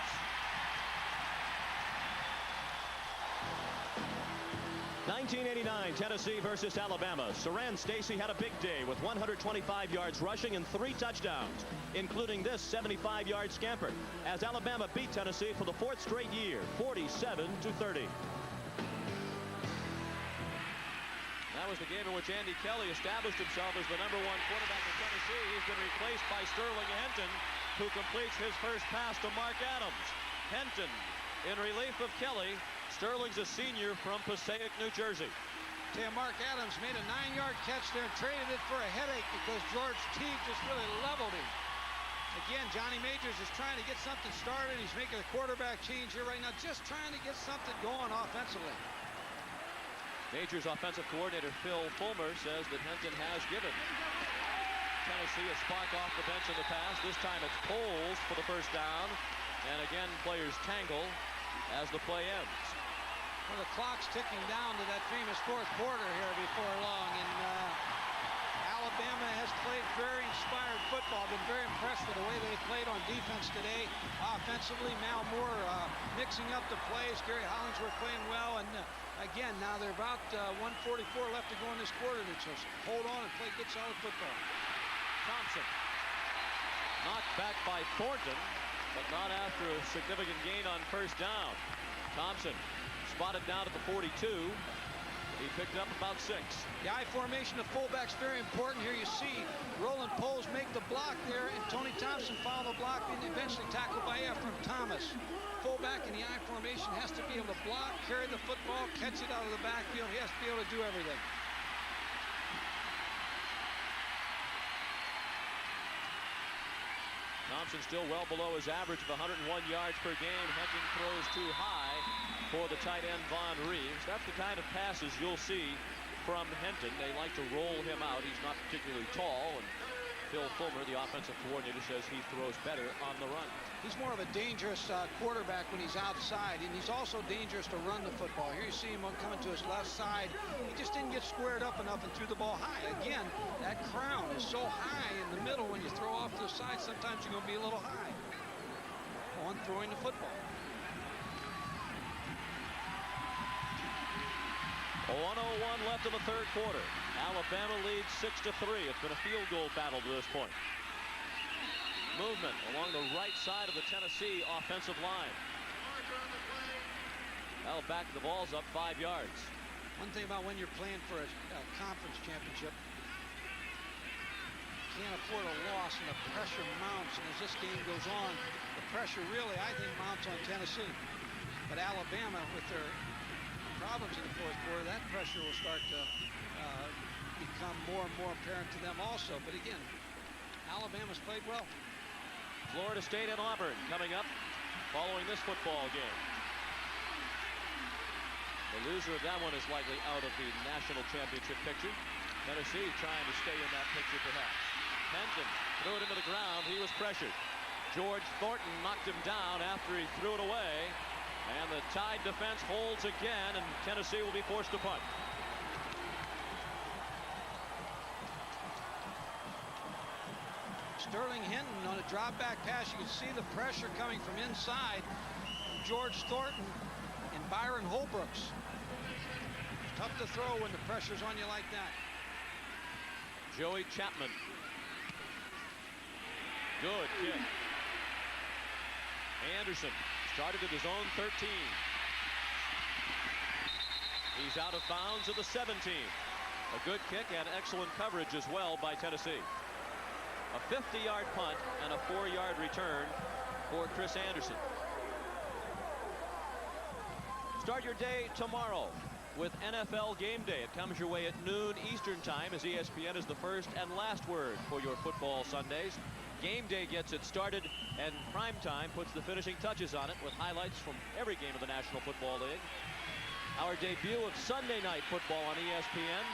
1989, Tennessee versus Alabama. Saran Stacy had a big day with 125 yards rushing and 3 touchdowns, including this 75-yard scamper, as Alabama beat Tennessee for the 4th straight year, 47-30. That was the game in which Andy Kelly established himself as the #1 quarterback of Tennessee. He's been replaced by Sterling Henton, who completes his first pass to Mark Adams. Henton in relief of Kelly. Sterling's a senior from Passaic, New Jersey. Mark Adams made a 9-yard catch there and traded it for a headache because George Teague just really leveled him. Again, Johnny Majors is trying to get something started. He's making a quarterback change here right now, just trying to get something going offensively. Majors offensive coordinator Phil Fulmer says that Henton has given Tennessee a spark off the bench in the past. This time it's Poles for the first down. And again, players tangle as the play ends. Well, the clock's ticking down to that famous 4th quarter here before long. And Alabama has played very inspired football. Been very impressed with the way they played on defense today. Offensively, Mal Moore mixing up the plays. Gary Hollingsworth playing well. And again, now they're about 1:44 left to go in this quarter. To just hold on and play good, solid football. Thompson knocked back by Thornton, but not after a significant gain on first down. Thompson spotted down at the 42. He picked up about 6. The I formation of fullbacks very important here. You see Roland Poles make the block there, and Tony Thompson follow the block and eventually tackled by Ephraim Thomas. Fullback in the I formation has to be able to block, carry the football, catch it out of the backfield. He has to be able to do everything. Thompson still well below his average of 101 yards per game. Henton throws too high for the tight end Vaughn Reeves. That's the kind of passes you'll see from Henton. They like to roll him out. He's not particularly tall, and Phil Fulmer, the offensive coordinator, says he throws better on the run. He's more of a dangerous quarterback when he's outside, and he's also dangerous to run the football. Here you see him coming to his left side. He just didn't get squared up enough and threw the ball high. Again, that crown is so high in the middle. When you throw off to the side, sometimes you're going to be a little high on throwing the football. 1:01 left in the 3rd quarter. Alabama leads 6-3. It's been a field goal battle to this point. Movement along the right side of the Tennessee offensive line. Well, back the ball's up 5 yards. One thing about when you're playing for a conference championship, you can't afford a loss, and the pressure mounts. And as this game goes on, the pressure really, I think, mounts on Tennessee. But Alabama, with their problems in the 4th quarter, that pressure will start to become more and more apparent to them also. But again, Alabama's played well. Florida State and Auburn coming up following this football game. The loser of that one is likely out of the national championship picture. Tennessee trying to stay in that picture perhaps. Henton threw it into the ground. He was pressured. George Thornton knocked him down after he threw it away. And the Tide defense holds again, and Tennessee will be forced to punt. Sterling Henton on a drop back pass. You can see the pressure coming from inside from George Thornton and Byron Holbrooks. It's tough to throw when the pressure's on you like that. Joey Chapman. Good kick. Anderson started at his own 13. He's out of bounds at the 17. A good kick and excellent coverage as well by Tennessee. A 50-yard punt and a 4-yard return for Chris Anderson. Start your day tomorrow with NFL Game Day. It comes your way at noon Eastern Time as ESPN is the first and last word for your football Sundays. Game Day gets it started, and Primetime puts the finishing touches on it with highlights from every game of the National Football League. Our debut of Sunday Night Football on ESPN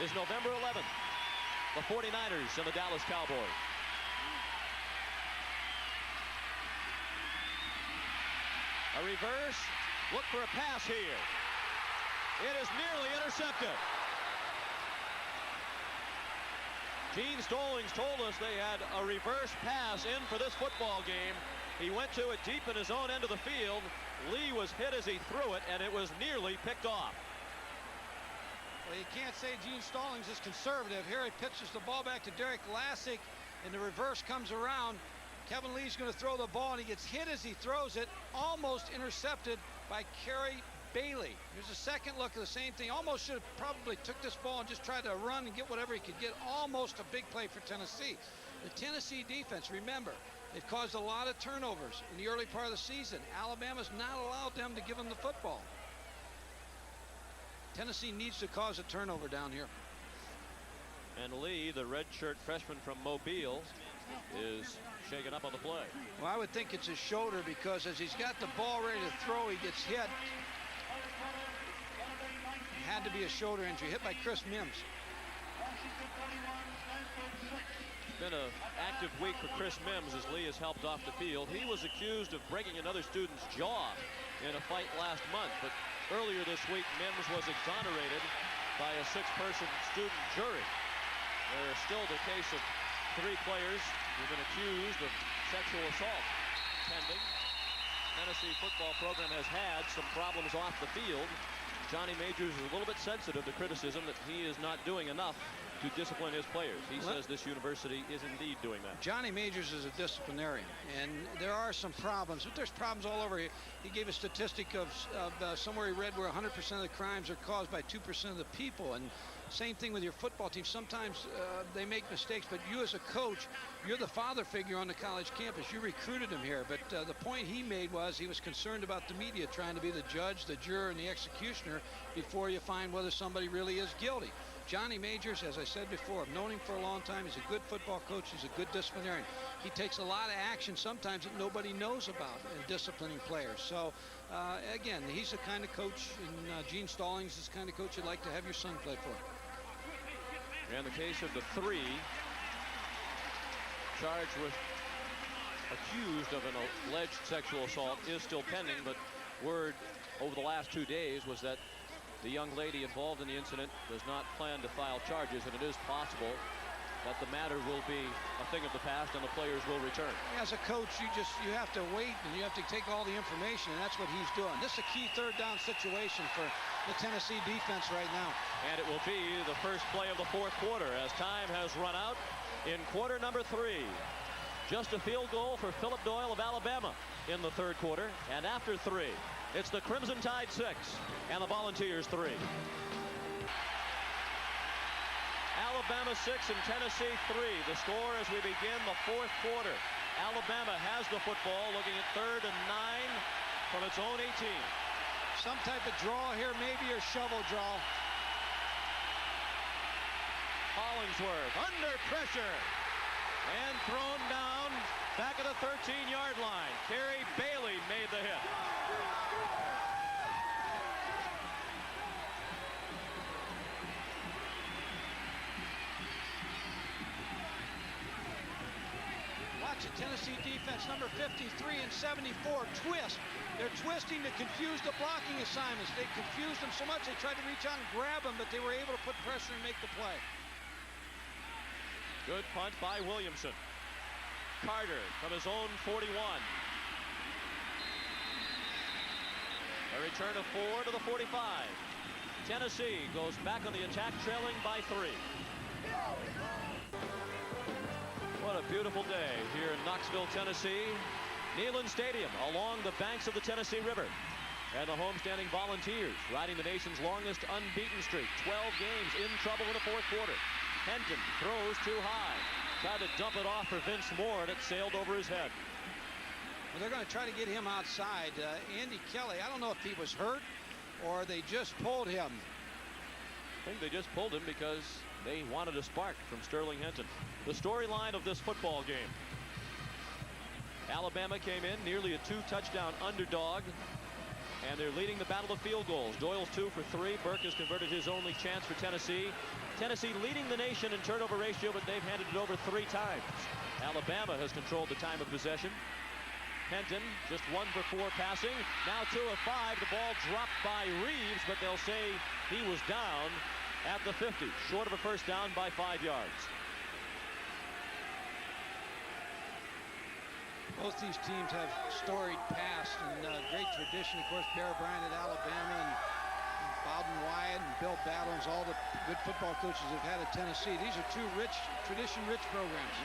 is November 11th. The 49ers and the Dallas Cowboys. A reverse. Look for a pass here. It is nearly intercepted. Gene Stallings told us they had a reverse pass in for this football game. He went to it deep in his own end of the field. Lee was hit as he threw it, and it was nearly picked off. Well, you can't say Gene Stallings is conservative. Here he pitches the ball back to Derek Lassick, and the reverse comes around. Kevin Lee's going to throw the ball, and he gets hit as he throws it, almost intercepted by Kerry Bailey. Here's a second look at the same thing. Almost should have probably took this ball and just tried to run and get whatever he could get. Almost a big play for Tennessee. The Tennessee defense, remember, it caused a lot of turnovers in the early part of the season. Alabama's not allowed them to give them the football. Tennessee needs to cause a turnover down here. And Lee, the redshirt freshman from Mobile, is shaken up on the play. Well, I would think it's his shoulder, because as he's got the ball ready to throw, he gets hit. It had to be a shoulder injury, hit by Chris Mims. It's been an active week for Chris Mims as Lee has helped off the field. He was accused of breaking another student's jaw in a fight last month, but earlier this week, Mims was exonerated by a 6-person student jury. There is still the case of 3 players who've been accused of sexual assault pending. Tennessee football program has had some problems off the field. Johnny Majors is a little bit sensitive to criticism that he is not doing enough to discipline his players. He says this university is indeed doing that. Johnny Majors is a disciplinarian, and there are some problems, but there's problems all over here. He gave a statistic of somewhere he read where 100% of the crimes are caused by 2% of the people, and same thing with your football team. Sometimes they make mistakes, but you as a coach, you're the father figure on the college campus. You recruited him here, but the point he made was he was concerned about the media trying to be the judge, the juror, and the executioner before you find whether somebody really is guilty. Johnny Majors, as I said before, I've known him for a long time. He's a good football coach. He's a good disciplinarian. He takes a lot of action sometimes that nobody knows about in disciplining players. So, again, he's the kind of coach, and Gene Stallings is the kind of coach you'd like to have your son play for. And the case of the 3 charged with, accused of an alleged sexual assault is still pending, but word over the last 2 days was that the young lady involved in the incident does not plan to file charges, and it is possible that the matter will be a thing of the past and the players will return. As a coach, you have to wait, and you have to take all the information, and that's what he's doing. This is a key 3rd down situation for the Tennessee defense right now. And it will be the first play of the 4th quarter as time has run out in quarter number 3. Just a field goal for Philip Doyle of Alabama in the 3rd quarter, and after 3, it's the Crimson Tide 6 and the Volunteers 3. Alabama 6 and Tennessee 3. The score as we begin the 4th quarter. Alabama has the football, looking at 3rd and 9 from its own 18. Some type of draw here, maybe a shovel draw. Hollingsworth under pressure and thrown down back of the 13-yard line. Kerry Bailey made the hit. Watch the Tennessee defense, number 53 and 74, twist. They're twisting to confuse the blocking assignments. They confused them so much they tried to reach out and grab them, but they were able to put pressure and make the play. Good punt by Williamson. Carter from his own 41. A return of 4 to the 45. Tennessee goes back on the attack, trailing by 3. What a beautiful day here in Knoxville, Tennessee. Neyland Stadium along the banks of the Tennessee River. And the homestanding Volunteers riding the nation's longest unbeaten streak. 12 games in trouble in the 4th quarter. Henton throws too high. Tried to dump it off for Vince Moore, and it sailed over his head. Well, they're going to try to get him outside. Andy Kelly, I don't know if he was hurt or they just pulled him. I think they just pulled him because they wanted a spark from Sterling Hinton. The storyline of this football game. Alabama came in nearly a 2-touchdown underdog, and they're leading the battle of field goals. Doyle's 2 for 3. Burke has converted his only chance for Tennessee. Tennessee leading the nation in turnover ratio, but they've handed it over 3 times. Alabama has controlled the time of possession. Hinton just 1 for 4 passing. Now 2 of 5. The ball dropped by Reeves, but they'll say he was down at the 50, short of a first down by 5 yards. Both these teams have storied past and great tradition. Of course, Bear Bryant at Alabama and Bowden Wyatt and Bill Battle, all the good football coaches have had at Tennessee. These are 2 rich, tradition-rich programs.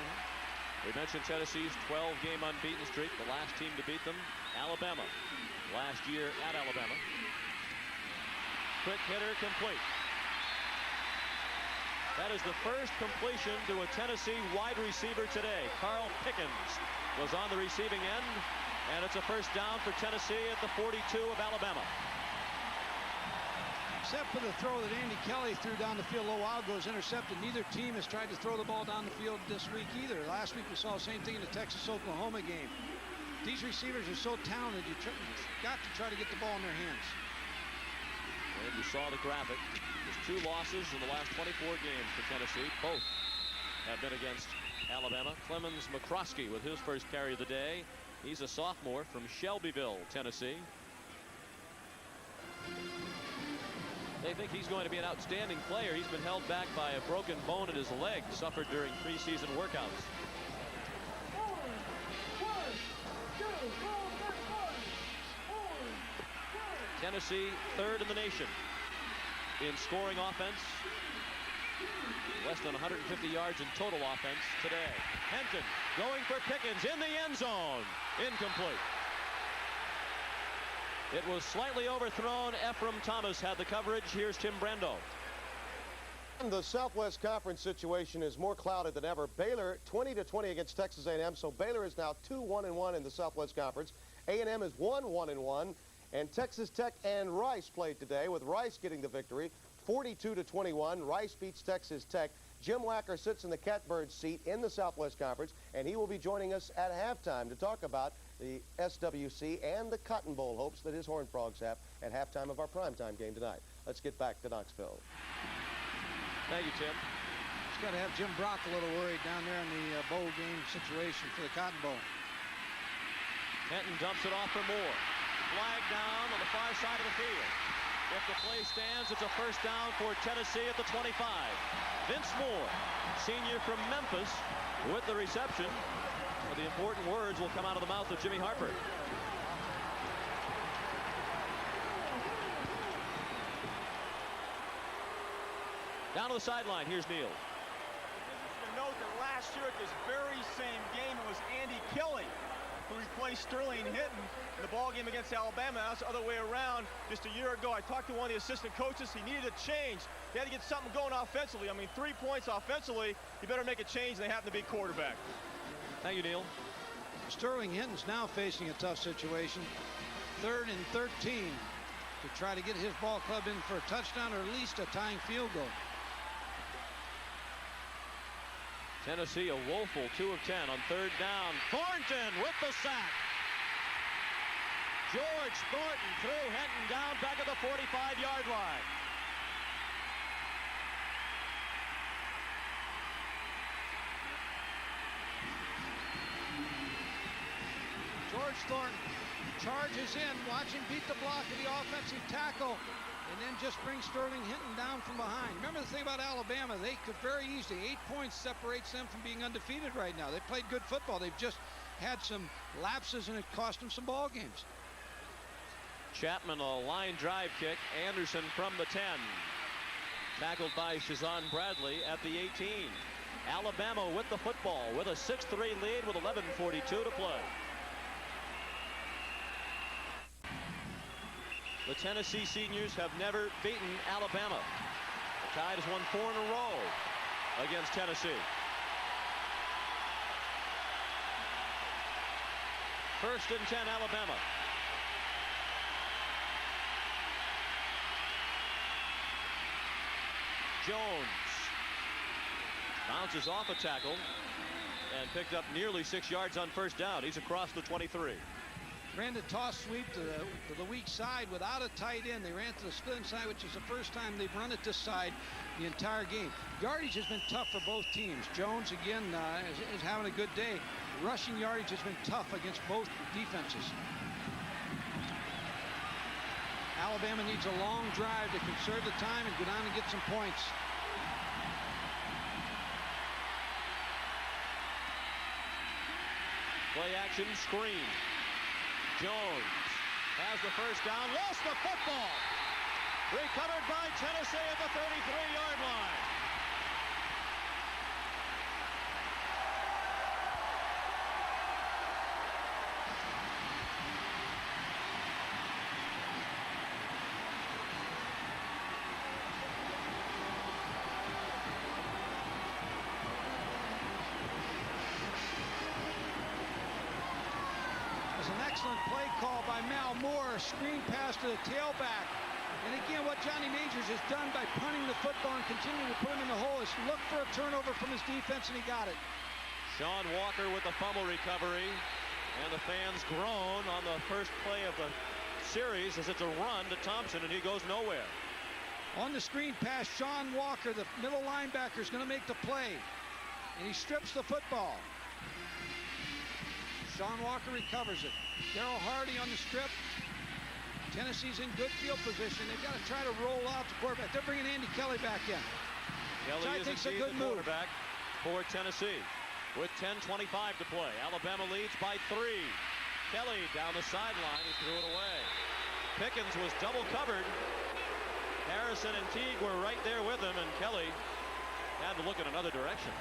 We mentioned Tennessee's 12-game unbeaten streak. The last team to beat them, Alabama, last year at Alabama. Quick hitter complete. That is the first completion to a Tennessee wide receiver today. Carl Pickens was on the receiving end, and it's a first down for Tennessee at the 42 of Alabama. Except for the throw that Andy Kelly threw down the field a little while ago is intercepted. Neither team has tried to throw the ball down the field this week either. Last week we saw the same thing in the Texas-Oklahoma game. These receivers are so talented, you've got to try to get the ball in their hands. And you saw the graphic. There's 2 losses in the last 24 games for Tennessee. Both have been against Alabama. Clemens McCroskey with his first carry of the day. He's a sophomore from Shelbyville, Tennessee. They think he's going to be an outstanding player. He's been held back by a broken bone in his leg suffered during preseason workouts. Tennessee 3rd in the nation in scoring offense. Less than 150 yards in total offense today. Hinton going for Pickens in the end zone. Incomplete. It was slightly overthrown. Ephraim Thomas had the coverage. Here's Tim Brando. The Southwest Conference situation is more clouded than ever. Baylor 20-20 against Texas A&M, so Baylor is now 2-1-1 in the Southwest Conference. A&M is 1-1-1, and Texas Tech and Rice played today, with Rice getting the victory 42-21. Rice beats Texas Tech. Jim Wacker sits in the catbird seat in the Southwest Conference, and he will be joining us at halftime to talk about the SWC and the Cotton Bowl hopes that his Horned Frogs have at halftime of our primetime game tonight. Let's get back to Knoxville. Thank you, Tim. Just got to have Jim Brock a little worried down there in the bowl game situation for the Cotton Bowl. Hinton dumps it off for Moore. Flag down on the far side of the field. If the play stands, it's a first down for Tennessee at the 25. Vince Moore, senior from Memphis, with the reception. The important words will come out of the mouth of Jimmy Harper. Down to the sideline, here's Neal. To note that last year at this very same game, it was Andy Kelly who replaced Sterling Hinton in the ball game against Alabama. That's the other way around. Just a year ago, I talked to one of the assistant coaches. He needed a change. He had to get something going offensively. I mean, 3 points offensively. You better make a change, and they happen to be quarterback. Thank you, Neal. Sterling Hinton's now facing a tough situation. 3rd and 13 to try to get his ball club in for a touchdown or at least a tying field goal. Tennessee a woeful 2 of 10 on 3rd down. Thornton with the sack. George Thornton threw Hinton down back at the 45-yard line. George Thornton charges in, watch him beat the block of the offensive tackle, and then just bring Sterling Hinton down from behind. Remember the thing about Alabama, they could very easily, 8 points separates them from being undefeated right now. They played good football. They've just had some lapses, and it cost them some ball games. Chapman, a line drive kick. Anderson from the 10. Tackled by Shazan Bradley at the 18. Alabama with the football with a 6-3 lead with 11:42 to play. The Tennessee seniors have never beaten Alabama. The Tide has won 4 in a row against Tennessee. First and 10, Alabama. Jones bounces off a tackle and picked up nearly 6 yards on first down. He's across the 23. Ran the toss sweep to the weak side without a tight end. They ran to the split side, which is the first time they've run it this side the entire game. Yardage has been tough for both teams. Jones, again, is having a good day. Rushing yardage has been tough against both defenses. Alabama needs a long drive to conserve the time and go down and get some points. Play action screen. Jones has the first down, lost the football. Recovered by Tennessee at the 33-yard line. Excellent play call by Mal Moore. Screen pass to the tailback. And again, what Johnny Majors has done by punting the football and continuing to put him in the hole is look for a turnover from his defense, and he got it. Sean Walker with the fumble recovery. And the fans groan on the first play of the series as it's a run to Thompson, and he goes nowhere. On the screen pass, Sean Walker, the middle linebacker, is going to make the play. And he strips the football. Sean Walker recovers it. Darryl Hardy on the strip. Tennessee's in good field position. They've got to try to roll out the quarterback. They're bringing Andy Kelly back in. Kelly is indeed the quarterback for Tennessee with 10:25 to play. Alabama leads by 3. Kelly down the sideline. He threw it away. Pickens was double covered. Harrison and Teague were right there with him, and Kelly had to look in another direction.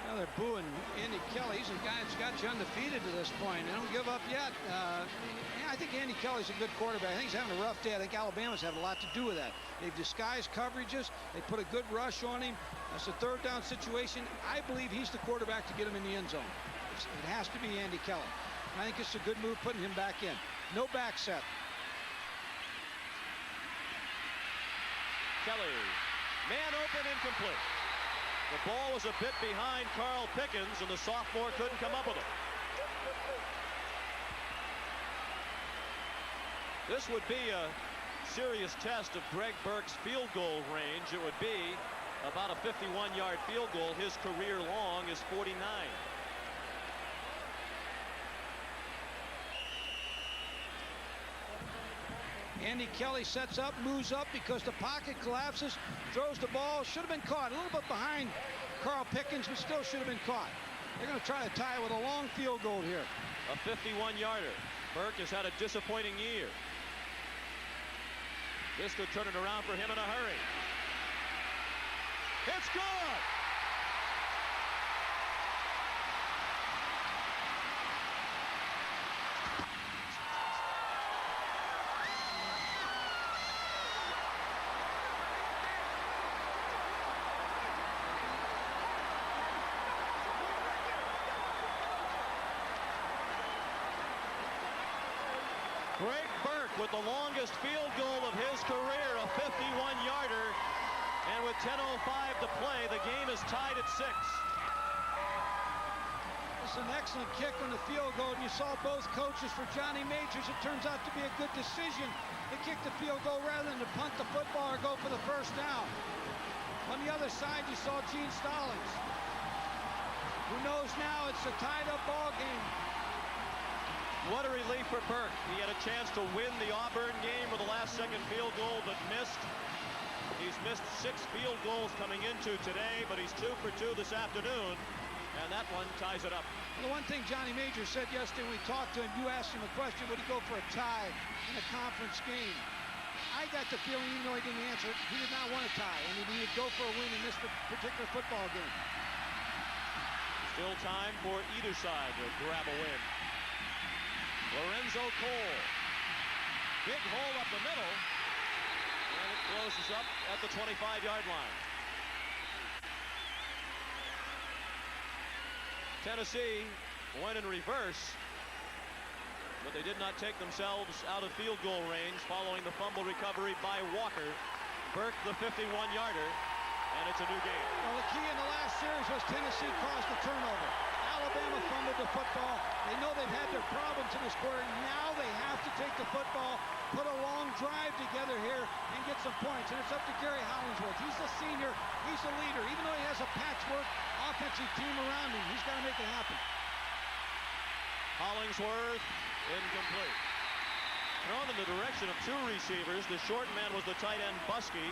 Now they're booing Andy Kelly. He's a guy that's got you undefeated to this point. They don't give up yet. I think Andy Kelly's a good quarterback. I think he's having a rough day. I think Alabama's had a lot to do with that. They've disguised coverages. They put a good rush on him. That's a third down situation. I believe he's the quarterback to get him in the end zone. It has to be Andy Kelly. I think it's a good move putting him back in. No back set. Kelly, man open, incomplete. The ball was a bit behind Carl Pickens, and the sophomore couldn't come up with it. This would be a serious test of Greg Burke's field goal range. It would be about a 51-yard field goal. His career long is 49. Andy Kelly sets up, moves up because the pocket collapses, throws the ball, should have been caught. A little bit behind Carl Pickens, but still should have been caught. They're going to try to tie it with a long field goal here. A 51-yarder. Burke has had a disappointing year. This could turn it around for him in a hurry. It's good! Greg Burke with the longest field goal of his career, a 51-yarder. And with 10:05 to play, the game is tied at 6. It's an excellent kick on the field goal, and you saw both coaches. For Johnny Majors, it turns out to be a good decision to kick the field goal rather than to punt the football or go for the first down. On the other side, you saw Gene Stallings. Who knows now it's a tied-up ball game. What a relief for Burke. He had a chance to win the Auburn game with a last-second field goal, but missed. He's missed 6 field goals coming into today, but he's 2 for 2 this afternoon, and that one ties it up. The one thing Johnny Majors said yesterday when we talked to him, you asked him a question, would he go for a tie in a conference game? I got the feeling, even though he didn't answer it, he did not want a tie, and he would go for a win in this particular football game. Still time for either side to grab a win. Lorenzo Cole. Big hole up the middle. And it closes up at the 25-yard line. Tennessee went in reverse. but they did not take themselves out of field goal range following the fumble recovery by Walker. Burke, the 51-yarder, and it's a new game. Well, the key in the last series was Tennessee caused the turnover. Alabama fumbled the football. They know they've had their problems in this quarter. Now they have to take the football, put a long drive together here, and get some points. And it's up to Gary Hollingsworth. He's a senior. He's a leader. Even though he has a patchwork offensive team around him, he's got to make it happen. Hollingsworth, incomplete. Thrown in the direction of two receivers. The short man was the tight end Buskey,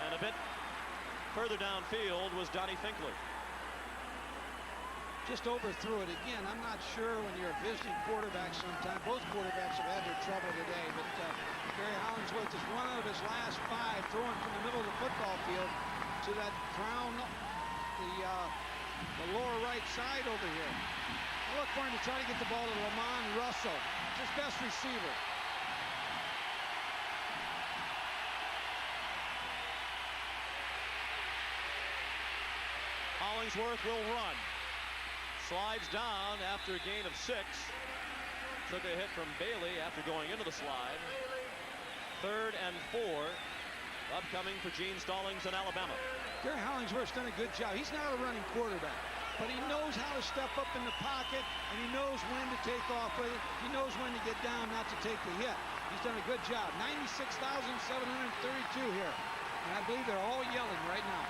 and a bit further downfield was Donnie Finkler. Just overthrew it again. I'm not sure when you're a visiting quarterback sometimes. Both quarterbacks have had their trouble today, but Gary Hollingsworth is one out of his last 5, throwing from the middle of the football field to that crown, the lower right side over here. I look for him to try to get the ball to Lamont Russell. It's his best receiver. Hollingsworth will run. Slides down after a gain of 6. Took a hit from Bailey after going into the slide. 3rd and 4. Upcoming for Gene Stallings in Alabama. Gary Hollingsworth's done a good job. He's not a running quarterback, but he knows how to step up in the pocket, and he knows when to take off with it. He knows when to get down, not to take the hit. He's done a good job. 96,732 here, and I believe they're all yelling right now.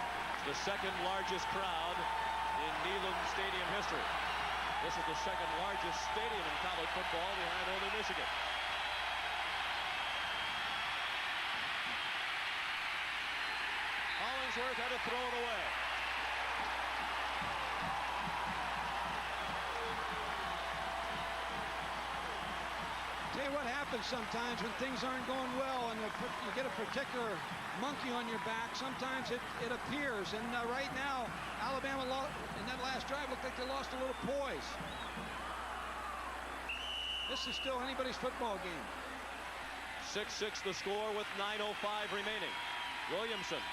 The second largest crowd in Neyland Stadium history. This is the second largest stadium in college football behind only Michigan. Hollingsworth had to throw it away. Tell you what happens sometimes when things aren't going well and you get a particular monkey on your back. Sometimes it appears, and right now Alabama in that last drive looked like they lost a little poise. This is still anybody's football game. 6-6 the score with 9:05 remaining. Williamson,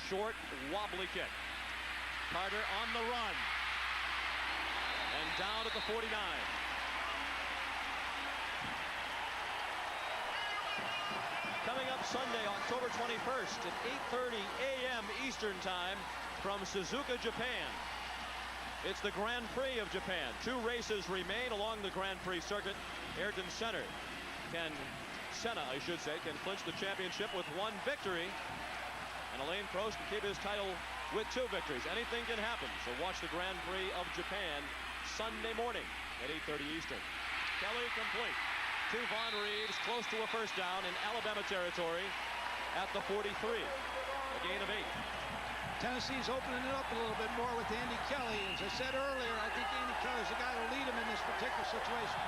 short wobbly kick. Carter on the run and down at the 49. Coming up Sunday, October 21st at 8:30 a.m. Eastern Time from Suzuka, Japan. It's the Grand Prix of Japan. 2 races remain along the Grand Prix circuit. Ayrton Senna can clinch the championship with 1 victory. And Alain Prost can keep his title with 2 victories. Anything can happen. So watch the Grand Prix of Japan Sunday morning at 8:30 Eastern. Kelly complete to Von Reeves, close to a first down in Alabama territory at the 43. A gain of 8. Tennessee's opening it up a little bit more with Andy Kelly. As I said earlier, I think Andy Kelly's the guy to lead him in this particular situation.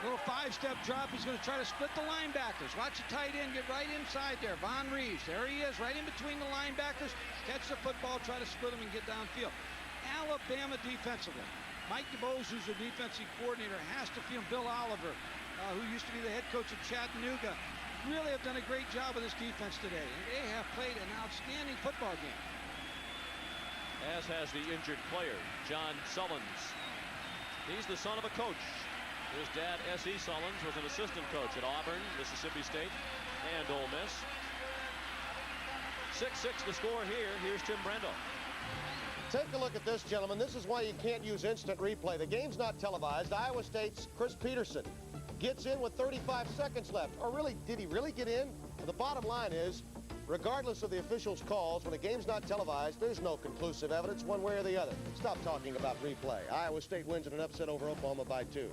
Little 5-step drop. He's going to try to split the linebackers. Watch the tight end get right inside there. Von Reeves, there he is, right in between the linebackers. Catch the football, try to split him and get downfield. Alabama defensively. Mike DuBose, who's the defensive coordinator, has to feel Bill Oliver, who used to be the head coach of Chattanooga, really have done a great job with this defense today. And they have played an outstanding football game. As has the injured player, John Sullins. He's the son of a coach. His dad, S.E. Sullins, was an assistant coach at Auburn, Mississippi State, and Ole Miss. 6-6 the score here. Here's Tim Brando. Take a look at this, gentlemen. This is why you can't use instant replay. The game's not televised. Iowa State's Chris Peterson gets in with 35 seconds left. Or really, did he really get in? Well, the bottom line is, regardless of the officials' calls, when a game's not televised, there's no conclusive evidence one way or the other. Stop talking about replay. Iowa State wins in an upset over Oklahoma by 2.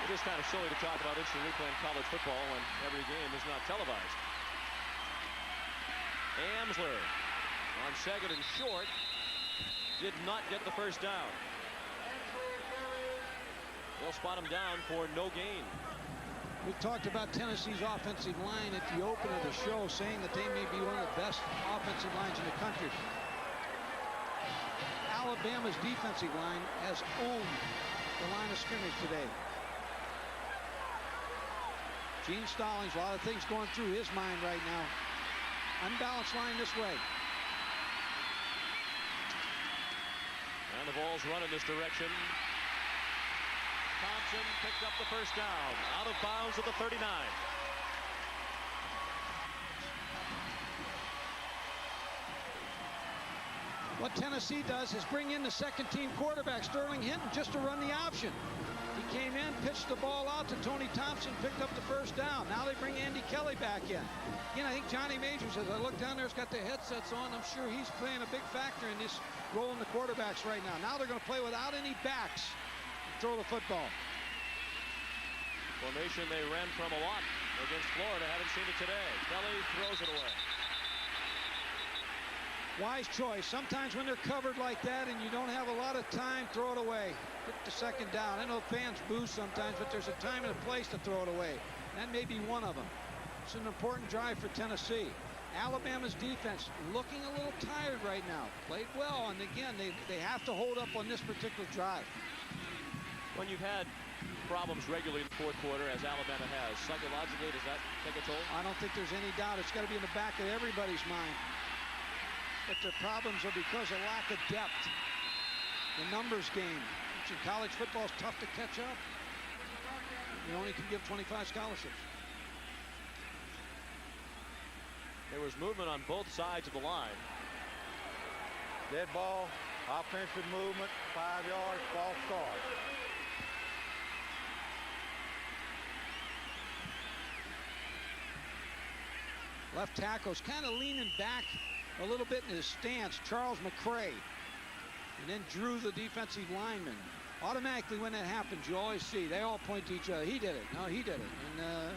It is kind of silly to talk about instant replay in college football when every game is not televised. Amsler on 2nd and short did not get the first down. They'll spot him down for no gain. We talked about Tennessee's offensive line at the open of the show, saying that they may be one of the best offensive lines in the country. Alabama's defensive line has owned the line of scrimmage today. Gene Stallings, a lot of things going through his mind right now. Unbalanced line this way. And And the Vols run in this direction. Thompson picked up the first down. Out of bounds at the 39. What Tennessee does is bring in the second-team quarterback, Sterling Hinton, just to run the option. He came in, pitched the ball out to Tony Thompson, picked up the first down. Now they bring Andy Kelly back in. Again, I think Johnny Majors, as I look down there, has got the headsets on. I'm sure he's playing a big factor in this role in the quarterbacks right now. Now they're going to play without any backs and throw the football. Formation they ran from a lot against Florida. Haven't seen it today. Kelly throws it away. Wise choice. Sometimes when they're covered like that and you don't have a lot of time, throw it away. Get the second down. I know fans boo sometimes, but there's a time and a place to throw it away. That may be one of them. It's an important drive for Tennessee. Alabama's defense looking a little tired right now. Played well, and again, they have to hold up on this particular drive. When you've had problems regularly in the fourth quarter, as Alabama has, psychologically, does that take a toll? I don't think there's any doubt. It's got to be in the back of everybody's mind. But their problems are because of lack of depth. The numbers game, which in college football is tough to catch up. You only can give 25 scholarships. There was movement on both sides of the line. Dead ball, offensive movement, 5 yards, false start. Left tackle's kind of leaning back a little bit in his stance, Charles McCray, and then drew the defensive lineman. Automatically when that happens, you always see they all point to each other. He did it. No, he did it. And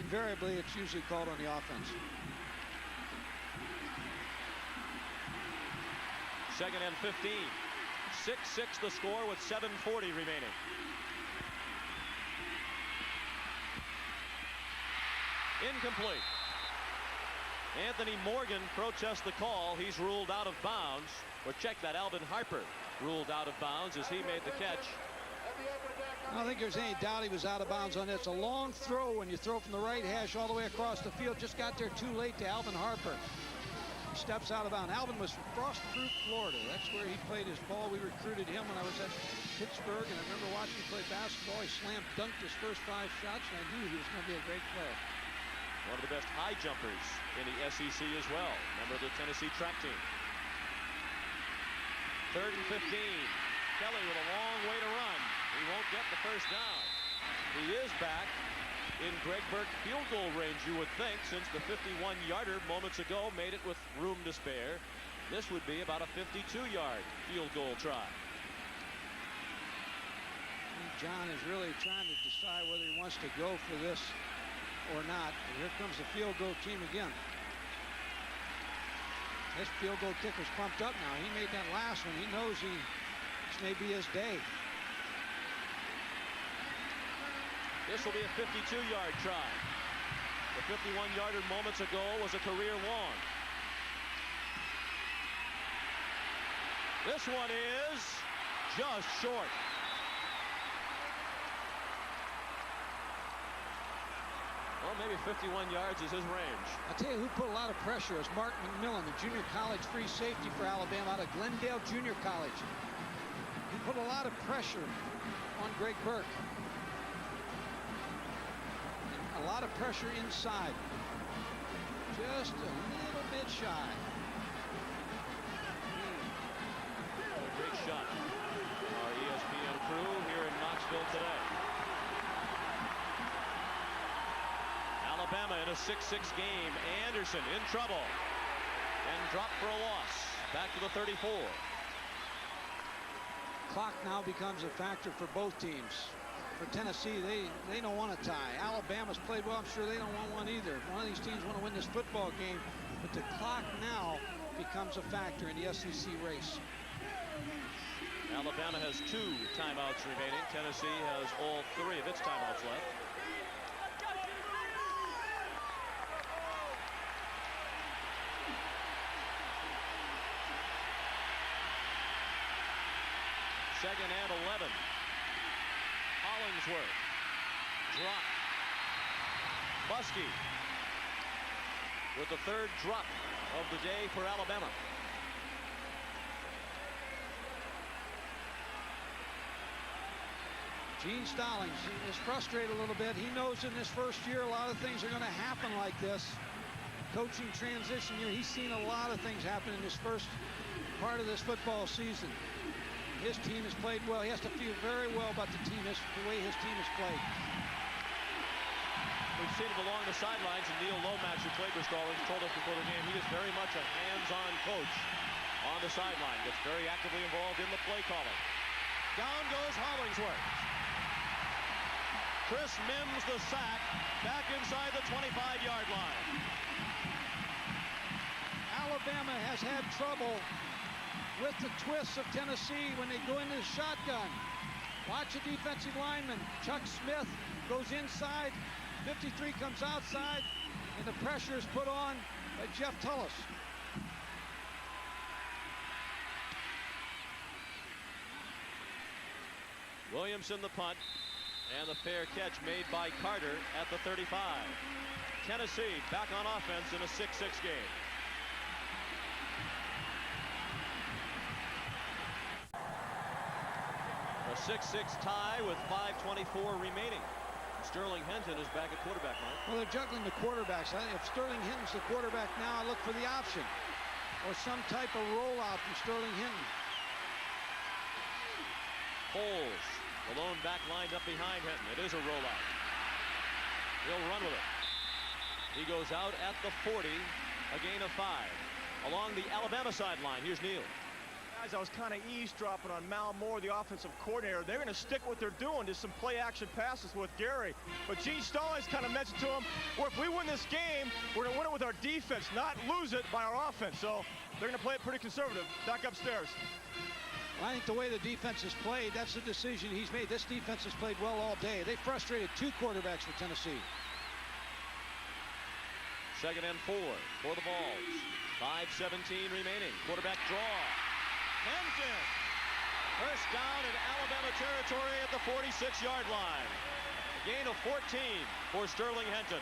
invariably it's usually called on the offense. Second and 15. 6-6 the score with 7:40 remaining. Incomplete. Anthony Morgan protests the call. He's ruled out of bounds. Or check that, Alvin Harper ruled out of bounds as he made the catch. I don't think there's any doubt he was out of bounds on this. A long throw when you throw from the right hash all the way across the field. Just got there too late to Alvin Harper. He steps out of bounds. Alvin was from Frostproof, Florida. That's where he played his ball. We recruited him when I was at Pittsburgh, and I remember watching him play basketball. He slam dunked his first 5 shots, and I knew he was going to be a great player. One of the best high jumpers in the SEC as well. Member of the Tennessee track team. 3rd and 15. Kelly with a long way to run. He won't get the first down. He is back in Greg Burke field goal range, you would think, since the 51-yarder moments ago made it with room to spare. This would be about a 52-yard field goal try. John is really trying to decide whether he wants to go for this or not. And here comes the field goal team again. This field goal kicker's pumped up now. He made that last one. He knows this may be his day. This will be a 52-yard try. The 51-yarder moments ago was a career long. This one is just short. Well, maybe 51 yards is his range. I'll tell you who put a lot of pressure is Mark McMillan, the junior college free safety for Alabama out of Glendale Junior College. He put a lot of pressure on Greg Burke. A lot of pressure inside. Just a little bit shy. What a great shot. Our ESPN crew here in Knoxville today. Alabama in a 6-6 game. Anderson in trouble and dropped for a loss. Back to the 34. Clock now becomes a factor for both teams. For Tennessee, they don't want a tie. Alabama's played well. I'm sure they don't want one either. One of these teams want to win this football game, but the clock now becomes a factor in the SEC race. Alabama has 2 timeouts remaining. Tennessee has all 3 of its timeouts left. Second and 11. Hollingsworth. Drop. Buskey with the 3rd drop of the day for Alabama. Gene Stallings is frustrated a little bit. He knows in this first year a lot of things are going to happen like this. Coaching transition year, he's seen a lot of things happen in this first part of this football season. His team has played well. He has to feel very well about the way his team has played. We've seen him along the sidelines, and Neil Lomax, who played with Stallings, told us before the game he is very much a hands-on coach on the sideline. Gets very actively involved in the play calling. Down goes Hollingsworth. Chris Mims the sack, back inside the 25-yard line. Alabama has had trouble with the twists of Tennessee when they go into the shotgun. Watch the defensive lineman. Chuck Smith goes inside. 53 comes outside, and the pressure is put on by Jeff Tullis. Williamson the punt, and the fair catch made by Carter at the 35. Tennessee back on offense in a 6-6 game. A 6-6 tie with 5:24 remaining. Sterling Hinton is back at quarterback, Mike. Well, they're juggling the quarterbacks. If Sterling Hinton's the quarterback now, I look for the option or some type of rollout from Sterling Hinton. Foles, the lone back lined up behind Hinton. It is a rollout. He'll run with it. He goes out at the 40, a gain of 5. Along the Alabama sideline, here's Neil. Guys, I was kind of eavesdropping on Mal Moore, the offensive coordinator. They're going to stick what they're doing, just some play-action passes with Gary. But Gene Stallings kind of mentioned to him, well, if we win this game, we're going to win it with our defense, not lose it by our offense. So they're going to play it pretty conservative. Back upstairs. I think the way the defense has played, that's the decision he's made. This defense has played well all day. They frustrated 2 quarterbacks for Tennessee. 2nd and 4 for the Vols. 5:17 remaining. Quarterback draw. Hinton. First down in Alabama territory at the 46-yard line. A gain of 14 for Sterling Hinton.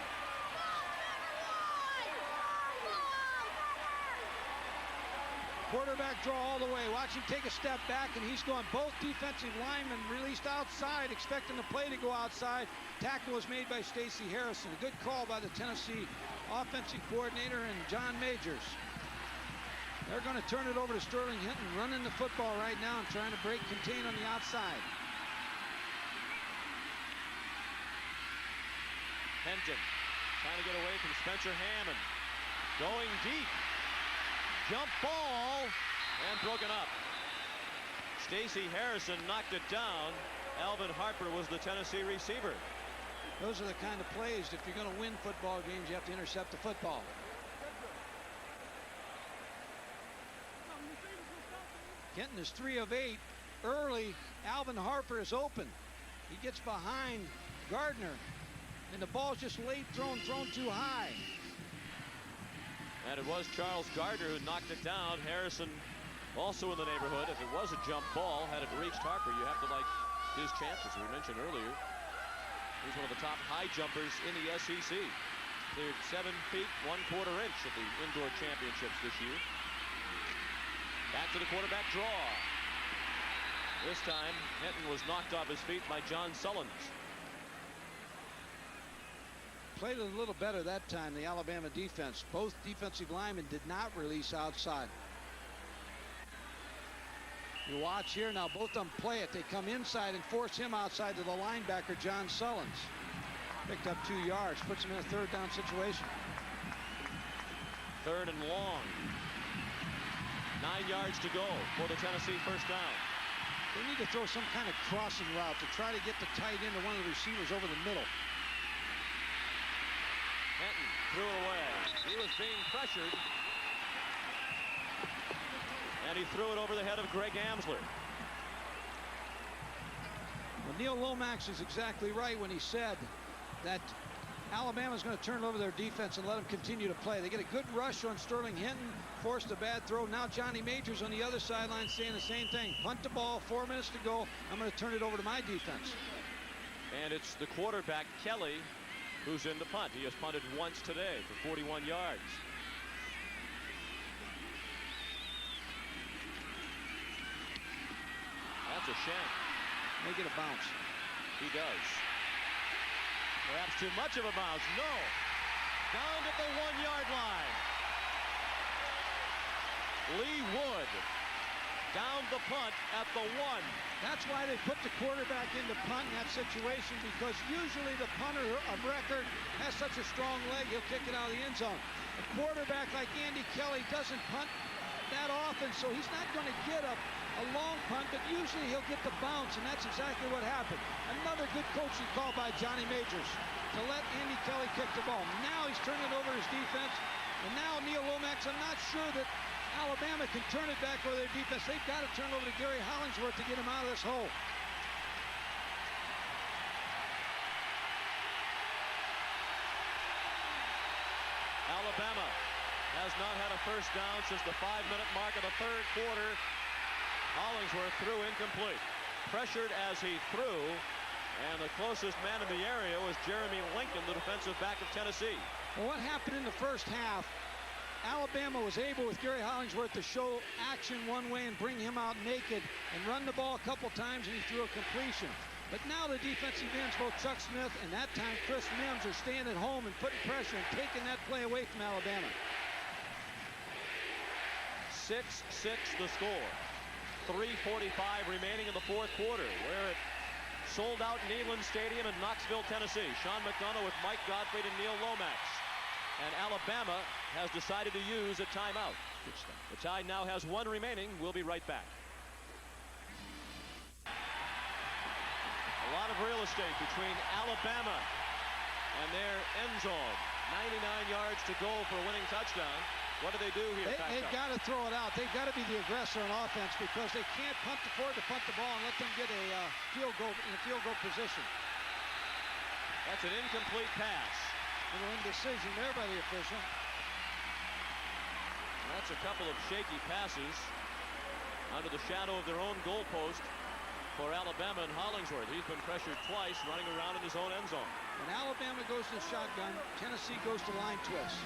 Quarterback draw all the way. Watch him take a step back, and he's going. Both defensive linemen released outside, expecting the play to go outside. Tackle was made by Stacey Harrison. A good call by the Tennessee offensive coordinator and John Majors. They're going to turn it over to Sterling Hinton, running the football right now and trying to break contain on the outside. Hinton trying to get away from Spencer Hammond. Going deep. Jump ball and broken up. Stacey Harrison knocked it down. Alvin Harper was the Tennessee receiver. Those are the kind of plays, if you're going to win football games, you have to intercept the football. Hinton is 3 of 8. Early, Alvin Harper is open. He gets behind Gardner, and the ball's just late thrown too high. And it was Charles Gardner who knocked it down. Harrison also in the neighborhood. If it was a jump ball, had it reached Harper, you have to like his chances, we mentioned earlier. He's one of the top high jumpers in the SEC. Cleared 7 feet 1/4 inch at the indoor championships this year. Back to the quarterback draw. This time, Hinton was knocked off his feet by John Sullins. Played it a little better that time, the Alabama defense. Both defensive linemen did not release outside. You watch here now, both of them play it. They come inside and force him outside to the linebacker, John Sullins. Picked up 2 yards, puts him in a 3rd down situation. 3rd and long. 9 yards to go for the Tennessee first down. They need to throw some kind of crossing route to try to get the tight end or one of the receivers over the middle. Hinton threw it away. He was being pressured. And he threw it over the head of Greg Amsler. Well, Neil Lomax is exactly right when he said that Alabama's going to turn over their defense and let them continue to play. They get a good rush on Sterling Hinton, forced a bad throw. Now Johnny Majors on the other sideline saying the same thing. Punt the ball, 4 minutes to go. I'm going to turn it over to my defense. And it's the quarterback, Kelly, who's in the punt. He has punted once today for 41 yards. That's a shank. Make it a bounce. He does. Perhaps too much of a bounce. No. Down at the 1-yard line. Lee Wood down the punt at the 1. That's why they put the quarterback in the punt in that situation, because usually the punter of record has such a strong leg, he'll kick it out of the end zone. A quarterback like Andy Kelly doesn't punt that often, so he's not going to get a long punt, but usually he'll get the bounce, and that's exactly what happened. Another good coaching call by Johnny Majors to let Andy Kelly kick the ball. Now he's turning over his defense, and now Neil Lomax, I'm not sure that Alabama can turn it back over their defense. They've got to turn over to Gary Hollingsworth to get him out of this hole. Alabama has not had a first down since the 5-minute mark of the third quarter. Hollingsworth threw incomplete. Pressured as he threw, and the closest man in the area was Jeremy Lincoln, the defensive back of Tennessee. Well, what happened in the first half, Alabama was able with Gary Hollingsworth to show action one way and bring him out naked and run the ball a couple times, and he threw a completion. But now the defensive ends, both Chuck Smith and that time Chris Mims, are staying at home and putting pressure and taking that play away from Alabama. 6-6 the score. 3:45 remaining in the fourth quarter. We're at sold-out Neyland Stadium in Knoxville, Tennessee. Sean McDonough with Mike Gottfried and Neil Lomax. And Alabama has decided to use a timeout. The Tide now has 1 remaining. We'll be right back. A lot of real estate between Alabama and their end zone. 99 yards to go for a winning touchdown. What do they do here? They've got to throw it out. They've got to be the aggressor on offense, because they can't afford to punt the ball and let them get a field goal in a field goal position. That's an incomplete pass. A little indecision there by the official. That's a couple of shaky passes under the shadow of their own goalpost for Alabama and Hollingsworth. He's been pressured twice, running around in his own end zone. When Alabama goes to the shotgun, Tennessee goes to line twist.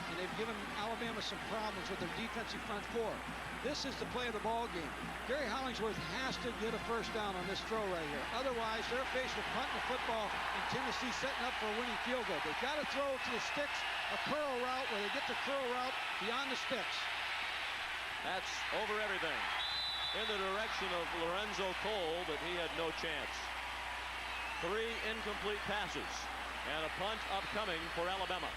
And they've given Alabama some problems with their defensive front four. This is the play of the ball game. Gary Hollingsworth has to get a first down on this throw right here. Otherwise, they're faced with punting the football and Tennessee setting up for a winning field goal. They've got to throw to the sticks, a curl route where they get the curl route beyond the sticks. That's over everything. In the direction of Lorenzo Cole, but he had no chance. 3 incomplete passes and a punt upcoming for Alabama.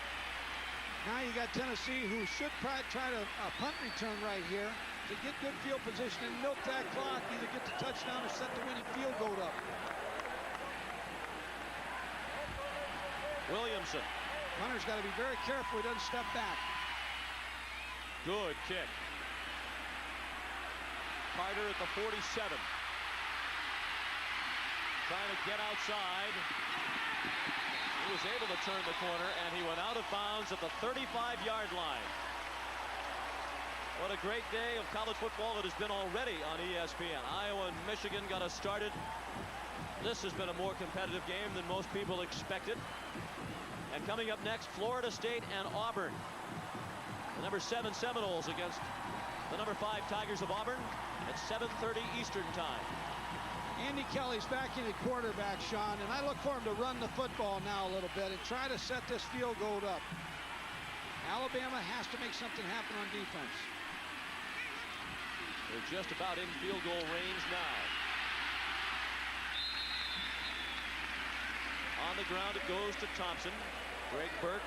Now you got Tennessee, who should probably try to punt return right here to get good field position and milk that clock, either get the touchdown or set the winning field goal up. Williamson. Hunter's got to be very careful he doesn't step back. Good kick. Carter at the 47. Trying to get outside. He was able to turn the corner, and he went out of bounds at the 35-yard line. What a great day of college football it has been already on ESPN. Iowa and Michigan got us started. This has been a more competitive game than most people expected. And coming up next, Florida State and Auburn. The number 7 Seminoles against the number 5 Tigers of Auburn at 7:30 Eastern time. Andy Kelly's back in at quarterback, Sean, and I look for him to run the football now a little bit and try to set this field goal up. Alabama has to make something happen on defense. They're just about in field goal range now. On the ground it goes to Thompson. Greg Burke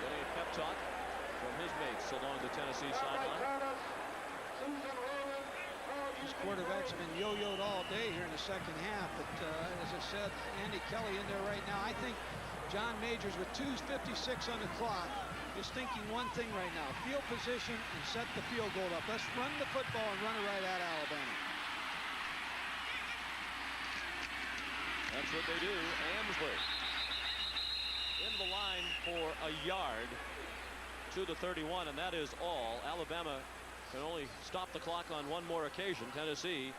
getting a pep talk from his mates along the Tennessee sideline. These quarterbacks have been yo-yoed all day here in the second half, but as I said, Andy Kelly in there right now. I think John Majors, with 2:56 on the clock, is thinking one thing right now: field position and set the field goal up. Let's run the football and run it right at Alabama. That's what they do. Amsler into the line for a yard to the 31, and that is all. Alabama can only stop the clock on one more occasion. Tennessee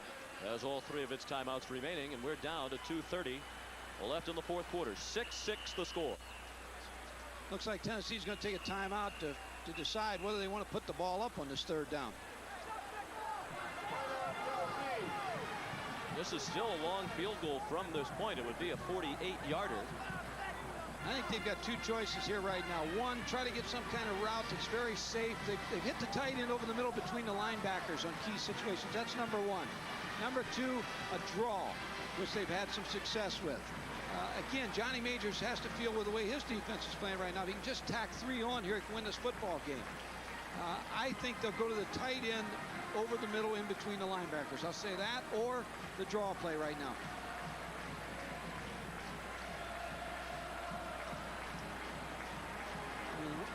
has all 3 of its timeouts remaining, and we're down to 2:30 left in the fourth quarter. 6-6 the score. Looks like Tennessee's going to take a timeout to decide whether they want to put the ball up on this third down. This is still a long field goal from this point. It would be a 48-yarder. I think they've got two choices here right now. One, try to get some kind of route that's very safe. They've hit the tight end over the middle between the linebackers on key situations. That's number one. Number two, a draw, which they've had some success with. Again, Johnny Majors has to feel with the way his defense is playing right now. If he can just tack 3 on here, he can win this football game. I think they'll go to the tight end over the middle in between the linebackers. I'll say that, or the draw play right now.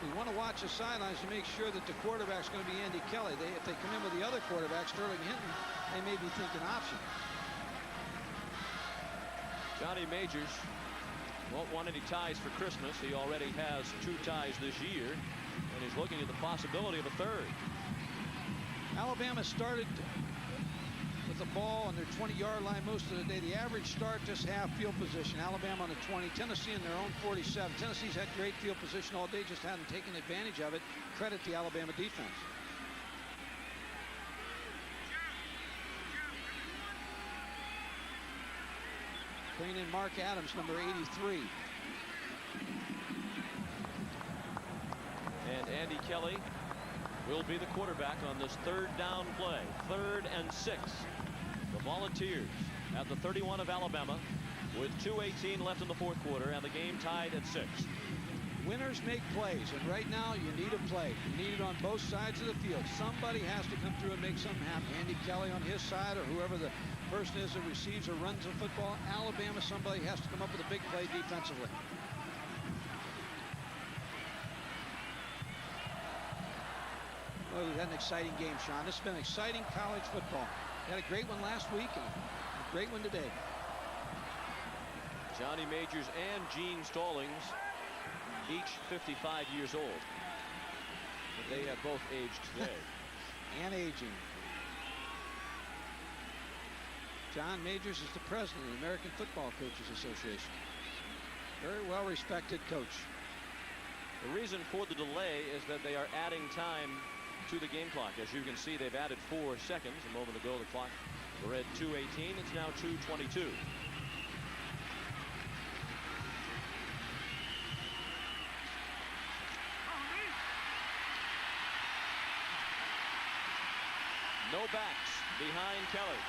We want to watch the sidelines to make sure that the quarterback's going to be Andy Kelly. If they come in with the other quarterback, Sterling Hinton, they may be thinking option. Johnny Majors won't want any ties for Christmas. He already has 2 ties this year, and he's looking at the possibility of a third. Alabama started with the ball on their 20-yard line most of the day. The average start just half field position. Alabama on the 20, Tennessee in their own 47. Tennessee's had great field position all day, just hadn't taken advantage of it. Credit the Alabama defense. Bringing in Mark Adams, number 83. And Andy Kelly will be the quarterback on this 3rd down play. 3rd and 6. The Volunteers at the 31 of Alabama with 2:18 left in the 4th quarter and the game tied at 6. Winners make plays, and right now you need a play. You need it on both sides of the field. Somebody has to come through and make something happen. Andy Kelly on his side, or whoever the person is that receives or runs the football. Alabama, somebody has to come up with a big play defensively. Well, we've had an exciting game, Sean. This has been exciting college football. We had a great one last week and a great one today. Johnny Majors and Gene Stallings, each 55 years old. But they have both aged today. And aging. John Majors is the president of the American Football Coaches Association. Very well respected coach. The reason for the delay is that they are adding time to the game clock. As you can see, they've added 4 seconds. A moment ago, the clock read 2:18. It's now 2:22. No backs behind Kelly.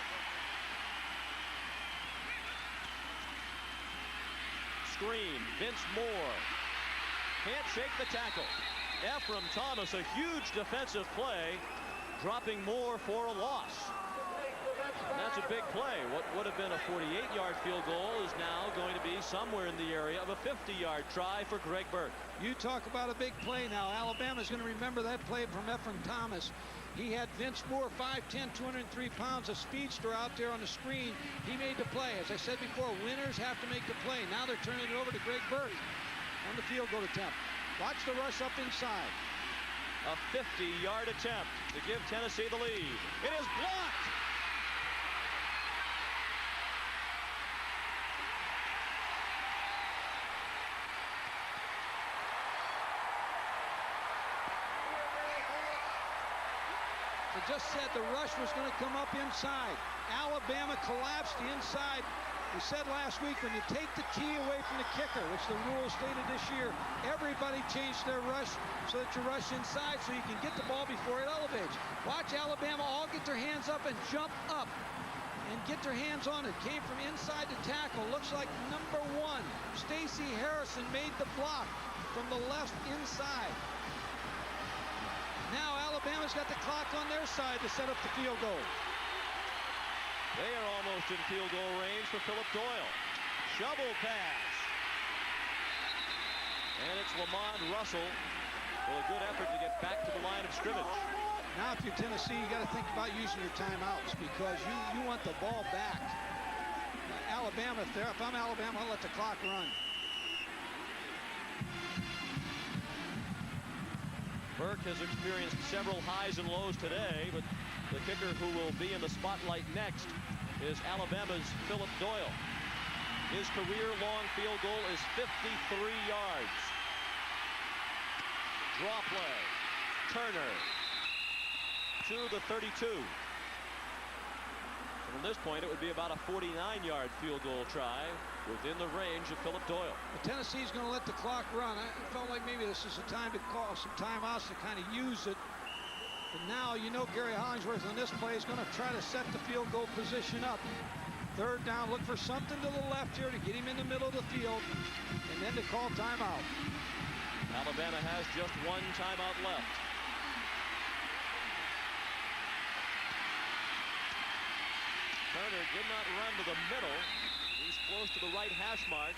Screen, Vince Moore. Can't shake the tackle. Ephraim Thomas, a huge defensive play, dropping Moore for a loss. And that's a big play. What would have been a 48-yard field goal is now going to be somewhere in the area of a 50-yard try for Greg Burke. You talk about a big play now. Alabama's going to remember that play from Ephraim Thomas. He had Vince Moore, 5'10", 203 pounds, a speedster out there on the screen. He made the play. As I said before, winners have to make the play. Now they're turning it over to Greg Burke on the field goal attempt. Watch the rush up inside. A 50-yard attempt to give Tennessee the lead. It is blocked. I just said the rush was going to come up inside. Alabama collapsed the inside. We said last week, when you take the tee away from the kicker, which the rule stated this year, everybody changed their rush so that you rush inside so you can get the ball before it elevates. Watch Alabama all get their hands up and jump up and get their hands on it. Came from inside the tackle. Looks like number 1, Stacey Harrison, made the block from the left inside. Now Alabama's got the clock on their side to set up the field goal. They are almost in field goal range for Philip Doyle. Shovel pass. And it's Lamond Russell with a good effort to get back to the line of scrimmage. Now if you're Tennessee, you got to think about using your timeouts because you want the ball back. Alabama, if I'm Alabama, I'll let the clock run. Burke has experienced several highs and lows today, but the kicker who will be in the spotlight next is Alabama's Philip Doyle. His career long field goal is 53 yards. Draw play. Turner to the 32. From this point, it would be about a 49-yard field goal try within the range of Philip Doyle. But Tennessee's going to let the clock run. I felt like maybe this is the time to call some timeouts to kind of use it. But now, you know, Gary Hollingsworth on this play is going to try to set the field goal position up. Third down, look for something to the left here to get him in the middle of the field, and then to call timeout. Alabama has just one timeout left. Turner did not run to the middle. He's close to the right hash mark.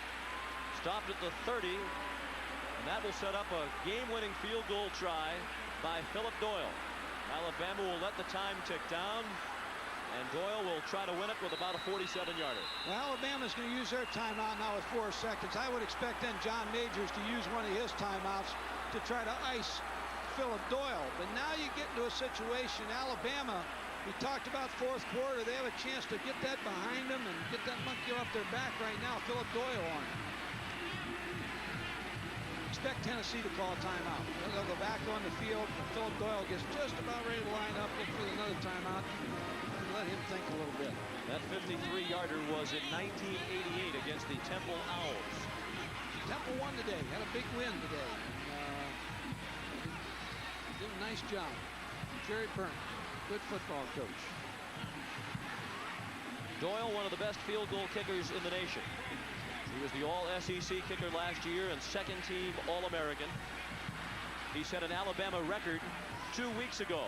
Stopped at the 30. And that will set up a game-winning field goal try by Philip Doyle. Alabama will let the time tick down. And Doyle will try to win it with about a 47-yarder. Well, Alabama's going to use their timeout now with 4 seconds. I would expect then John Majors to use one of his timeouts to try to ice Philip Doyle. But now you get into a situation, Alabama, we talked about fourth quarter. They have a chance to get that behind them and get that monkey off their back right now. Philip Doyle on it. Expect Tennessee to call a timeout. They'll go back on the field. Philip Doyle gets just about ready to line up. Look for another timeout. Let him think a little bit. That 53-yarder was in 1988 against the Temple Owls. Temple won today. Had a big win today. Did a nice job. Jerry Burns, good football coach. Doyle, one of the best field goal kickers in the nation. He was the All-SEC kicker last year and second-team All-American. He set an Alabama record 2 weeks ago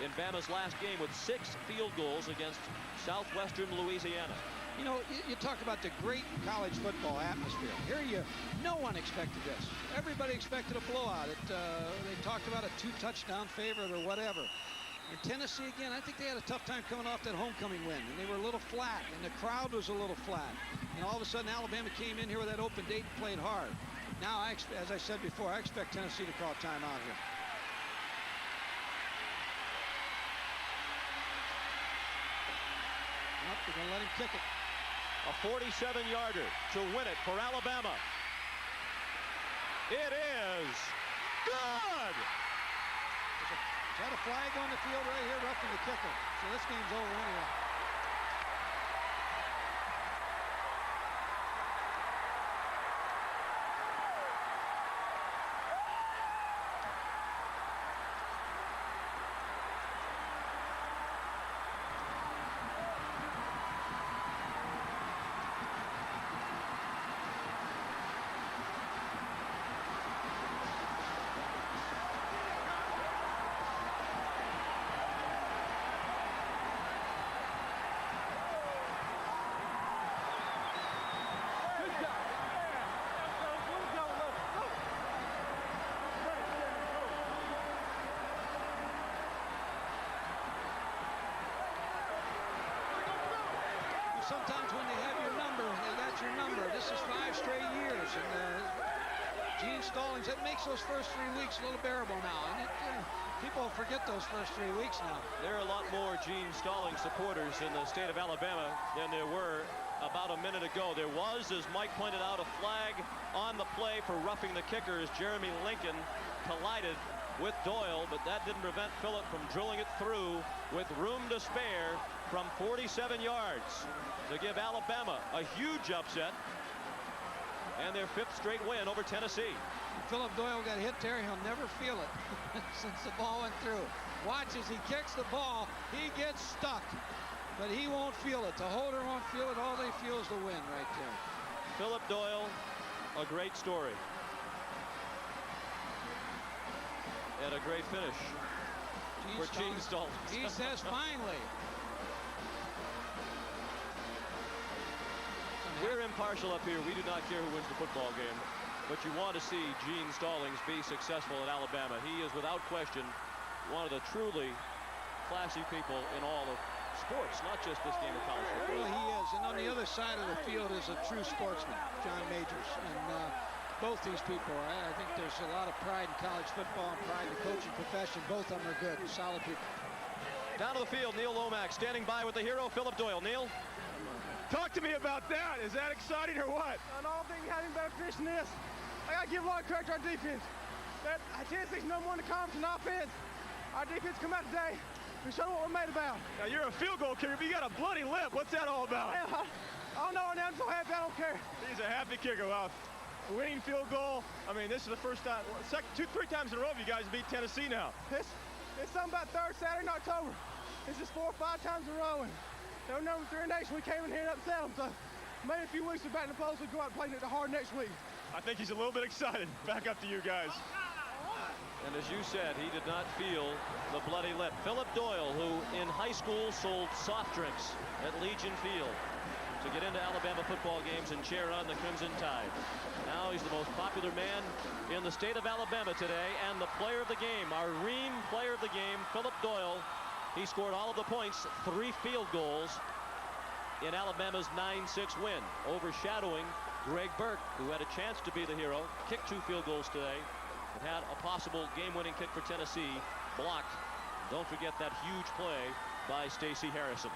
in Bama's last game with 6 field goals against Southwestern Louisiana. You know, you talk about the great college football atmosphere. Here, no one expected this. Everybody expected a blowout. They talked about a 2-touchdown favorite or whatever. And Tennessee, again, I think they had a tough time coming off that homecoming win. And they were a little flat, and the crowd was a little flat. And all of a sudden, Alabama came in here with that open date and played hard. Now, as I said before, I expect Tennessee to call a timeout here. They're going to let him kick it. A 47-yarder to win it for Alabama. It is good! Is that a flag on the field right here, roughing the kicker? So this game's over anyway. Sometimes when they have your number, they got your number. This is 5 straight years. And Gene Stallings, that makes those first 3 weeks a little bearable now. And people forget those first 3 weeks now. There are a lot more Gene Stallings supporters in the state of Alabama than there were about a minute ago. There was, as Mike pointed out, a flag on the play for roughing the kicker as Jeremy Lincoln collided with Doyle, but that didn't prevent Phillip from drilling it through with room to spare from 47 yards to give Alabama a huge upset and their 5th straight win over Tennessee. Philip Doyle got hit there. He'll never feel it since the ball went through. Watch as he kicks the ball. He gets stuck, but he won't feel it. The holder won't feel it. All they feel is the win right there. Philip Doyle, a great story. And a great finish for Gene Stallings. He says finally. We're impartial up here. We do not care who wins the football game. But you want to see Gene Stallings be successful at Alabama. He is without question one of the truly classy people in all of sports, not just this game of college football. Well, he is. And on the other side of the field is a true sportsman, John Majors. And both these people, I think there's a lot of pride in college football and pride in the coaching profession. Both of them are good, solid people. Down to the field, Neil Lomax standing by with the hero, Philip Doyle. Neil? Talk to me about that. Is that exciting or what? I don't think having better fish than this. I got to give a lot of credit to our defense. Tennessee's #1 in the conference in offense. Our defense come out today. and show what we're made about. Now, you're a field goal kicker, but you got a bloody lip. What's that all about? I don't know, and I'm so happy I don't care. He's a happy kicker. Wow. Winning field goal. I mean, this is the first time, three times in a row you guys beat Tennessee now. It's something about third Saturday in October. It's just 4 or 5 times in a row, and they're number 3 nation. We came in here and upset them, so maybe a few weeks of batting the post, we'll go out and play it hard next week. I think he's a little bit excited. Back up to you guys. And as you said, he did not feel the bloody lip. Philip Doyle, who in high school sold soft drinks at Legion Field to get into Alabama football games and cheer on the Crimson Tide. Now he's the most popular man in the state of Alabama today, and the player of the game, our Ream player of the game, Philip Doyle. He scored all of the points, 3 field goals in Alabama's 9-6 win, overshadowing Greg Burke, who had a chance to be the hero, kicked 2 field goals today, and had a possible game-winning kick for Tennessee blocked. Don't forget that huge play by Stacey Harrison.